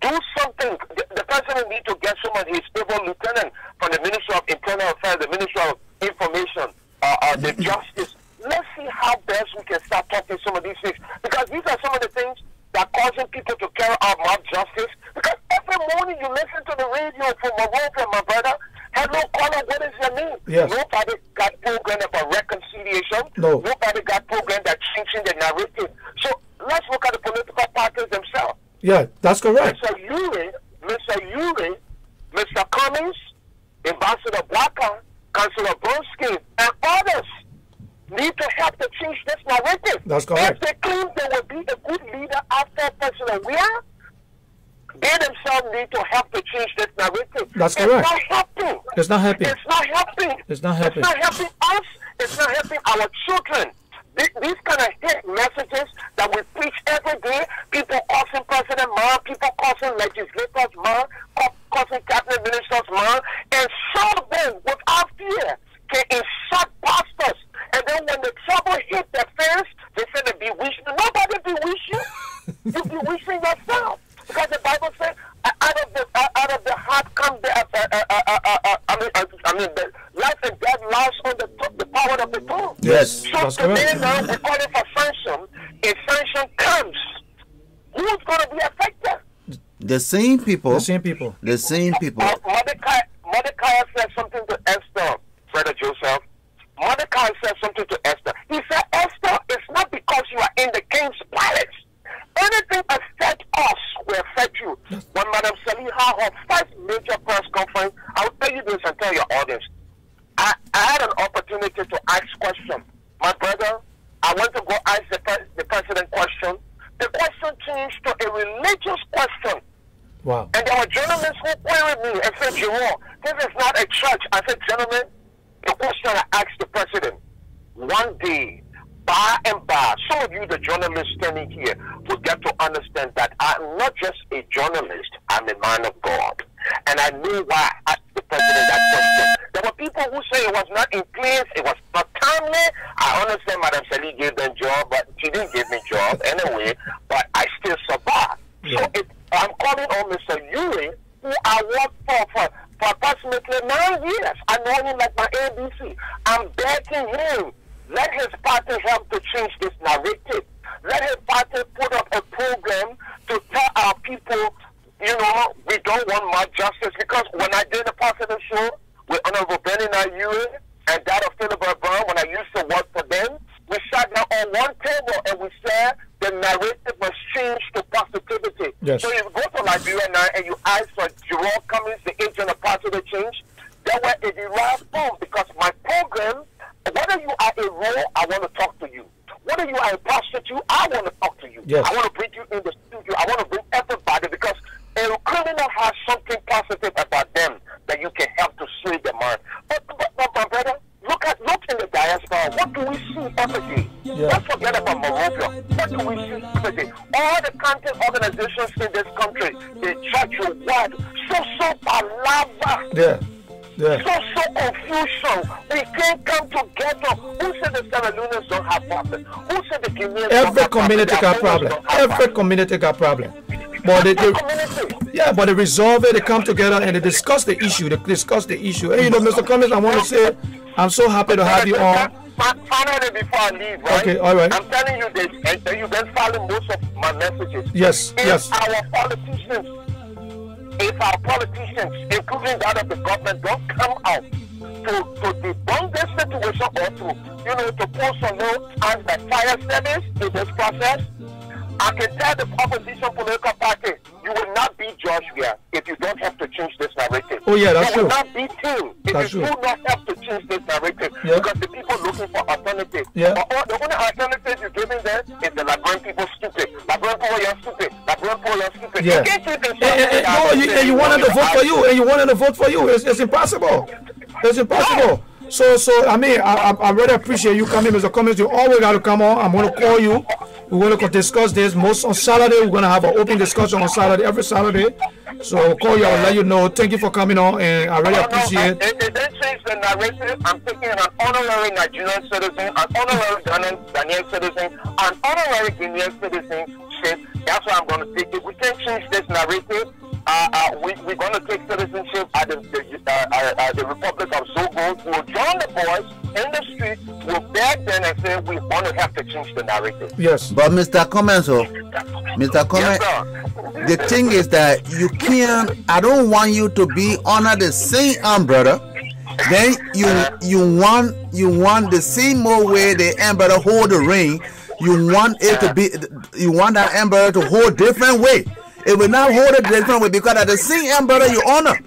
Do something. The president needs to get some of his able lieutenant from the Ministry of Internal Affairs, the Ministry of Information, the Justice. Let's see how best we can start talking some of these things, because these are some of the things that are causing people to carry out mob justice. Because every morning you listen to the radio from my brother. Hello, caller, what is your name? Nobody got program about reconciliation. Nobody got program that changing the narrative. So let's look at the political parties themselves. Yeah, that's correct. Mr. Uri, Mr. Cummings, Ambassador Blacker, Councillor Bronski, and others need to help to change this narrative. That's correct. If they claim they will be a good leader after President Weir, they themselves need to help to change this narrative. That's correct. It's not helping. It's not helping. It's not helping. It's not helping. It's not helping us. It's not helping our children. These kind of hate messages that we preach every day, people causing President Ma, people causing legislators Ma, causing cabinet ministers Ma, and some of them, without fear, can insult pastors. And then when the trouble hit their fans, they say they bewitch you. Nobody bewitch you. You bewitching yourself. Because the Bible says, out of the heart comes the lies on the power of the tongue. Yes, so that's today correct. now we're calling for sanction. If sanction comes, who's going to be affected? The same people. The same people. The same people. Mordecai said something to Esther, Brother Joseph. Mordecai said something to Esther. He said, Esther, it's not because you are in the king's palace. Anything affect us will affect you. When Madam Sally had her first major press conference, I will tell you this and tell your audience. I had an opportunity to ask questions. My brother, I went to go ask the president question. The question changed to a religious question. Wow. And there were journalists who queried me and said, Jerome, this is not a church. I said, gentlemen, the question I asked the president, one day, by and by, some of you, the journalists standing here, will get to understand that I'm not just a journalist, I'm a man of God. And I knew why I asked the president that question. There were people who say it was not in place, it was not timely. I understand Madam Sally gave them job, but she didn't give me job anyway, but I still survived. Yeah. So I'm calling on Mr. Ewing, who I worked for approximately 9 years. I know him like my ABC. I'm begging him. Let his party help to change this narrative. Let his party put up a program to tell our people, you know, we don't want more justice. Because when I did the President show with Honorable Benny Ewing and that of Philip Brown, when I used to work for them, we sat down on one table and we said the narrative was changed to positivity. Yes. So you go to Liberia now and you ask for Jerome Cummings, the agent of positive change, there were a derived form because my program, whether you are a role, I want to talk to you. Whether you are a prostitute, I want to talk to you. Yes. I want to bring you in the studio. I want to bring everybody because a criminal has something positive about them that you can help to sway their mind. But my brother, look in the diaspora. What do we see every day? Yeah. Let's forget about Morovia. What do we see every day? All the content organizations in this country, the church, your word, so palava. Yeah. Yeah. So confusion. We can't come together. Who said the Sierra Leoneans don't have problems? Who said the Guineans Every community got problem. Every community got problem. But but they resolve it. They come together and they discuss the issue. And you know, Mr. Cummings, I want to say, I'm so happy to have you on. Finally, before I leave, right? Okay, all right. I'm telling you this, and you've been following most of my messages. Yes, if our politicians, including that of the government, don't come out to debunk this situation or to post on notes and the fire service in this process, I can tell the opposition political party, you will not be Joshua if you don't have to change this narrative. Oh yeah, that's true. You will not be Tim if you do not have to change this narrative. Yeah. Because the people looking for alternative. Yeah. But the only alternative you're giving them is the Liberian people stupid. Liberian people, you're stupid. Liberian people, you're stupid. Yeah. You can't keep it. And you want them to vote for you. And you want them to vote for you. It's impossible. It's impossible. So I mean, I really appreciate you coming, Mr. Cummings. You always got to come on. I'm going to call you. We're going to discuss this. Most on Saturday, we're going to have an open discussion on Saturday, every Saturday. So I'll call you. I'll let you know. Thank you for coming on, and I really appreciate it. If they change the narrative, I'm taking an honorary Nigerian citizen, an honorary Ghanaian citizen, an honorary Guinean citizenship. That's what I'm going to take. If we can change this narrative, we're going to take citizenship at the Republic of Zogo. We'll join the boys in the street. We'll beg them and say we want to have to change the narrative. Yes. But Mr. Cummings, Mr. Cummings, the thing is that you can't. I don't want you to be under the same umbrella. Then you want the same old way the umbrella hold the ring. You want it to be. You want that umbrella to hold different way. It will not hold it different way because at the same umbrella you honor.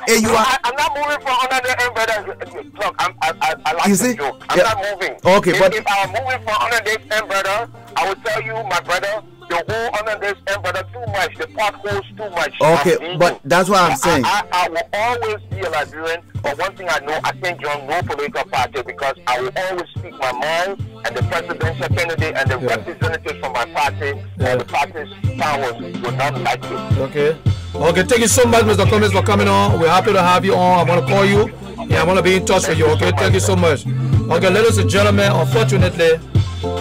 And you are. I'm not moving from under the umbrella. Look, I like the joke. I'm not moving. Okay, if I'm moving from under this umbrella, I will tell you, my brother, the hole under this umbrella too much. The potholes too much. Okay, but that's what I'm saying. I will always be a Liberian, but one thing I know, I can't join no political party because I will always speak my mind, and the presidential candidate and the representatives from my party and the party's powers will not like it. Okay. Okay, thank you so much, Mr. Cummings, for coming on. We're happy to have you on. I'm going to call you. Yeah, I'm going to be in touch with you. Okay, thank you so much. Okay, ladies and gentlemen, unfortunately,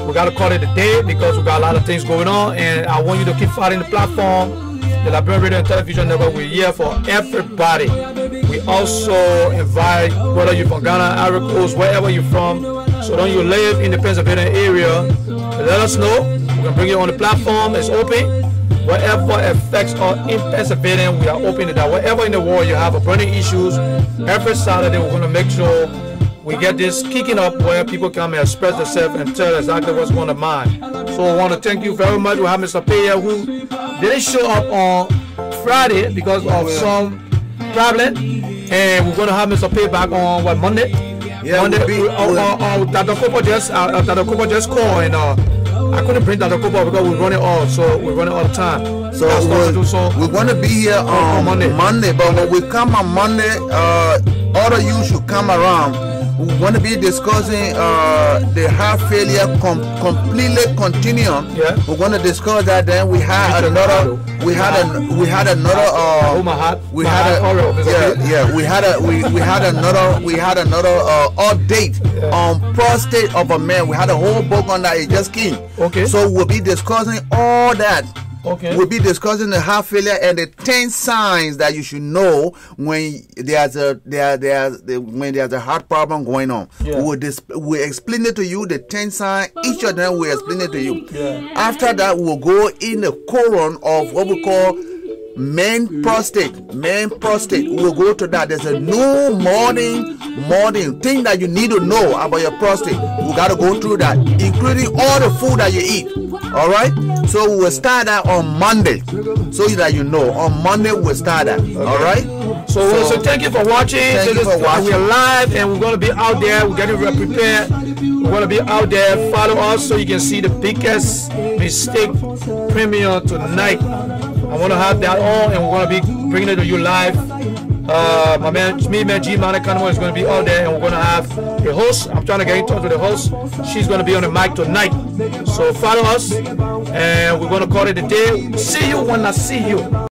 we got to call it a day because we got a lot of things going on, and I want you to keep following the platform. The Liberian Radio and Television Network, we're here for everybody. We're We also invite, whether you're from Ghana, Ivory Coast, wherever you're from, so don't you live in the Pennsylvania area, let us know. We can bring you on the platform. It's open. Whatever affects us in Pennsylvania, we are open to that. Wherever in the world you have a burning issues, every Saturday we're going to make sure we get this kicking up where people come and express themselves and tell exactly what's on their mind. So I want to thank you very much. We have Mr. Paya who didn't show up on Friday because of some problem, and we're going to have Mr. Paya back on what, Monday? Yeah, Monday. Dr. Cooper just called and I couldn't bring Dr. Cooper because we're running all, so we're running all the time. So we're going to be here on Monday, but when we come on Monday, all of you should come around. We want to be discussing the heart failure completely continuum. Yeah. We're going to discuss that. Then we had another. We had another update on prostate of a man. We had a whole book on that. It just came. Okay. So we'll be discussing all that. Okay. We'll be discussing the heart failure and the 10 signs that you should know when there's a heart problem going on. Yeah. We'll explain it to you, the 10 signs. Each of them will explain it to you. Yeah. After that, we'll go in the colon of what we call main prostate. We'll go to that. There's a new morning thing that you need to know about your prostate. We got to go through that, including all the food that you eat. All right, so we'll start that on Monday, so that you know. On Monday we'll start that. Okay. All right. So thank you for watching. We're live and we're gonna be out there. We're getting prepared. We're gonna be out there. Follow us so you can see the biggest mistake premiere tonight. I want to have that on, and we're gonna be bringing it to you live. My man G Manikanmo is going to be out there, and we're going to have the host. I'm trying to get in touch with the host. She's going to be on the mic tonight. So follow us, and we're going to call it a day. See you when I see you.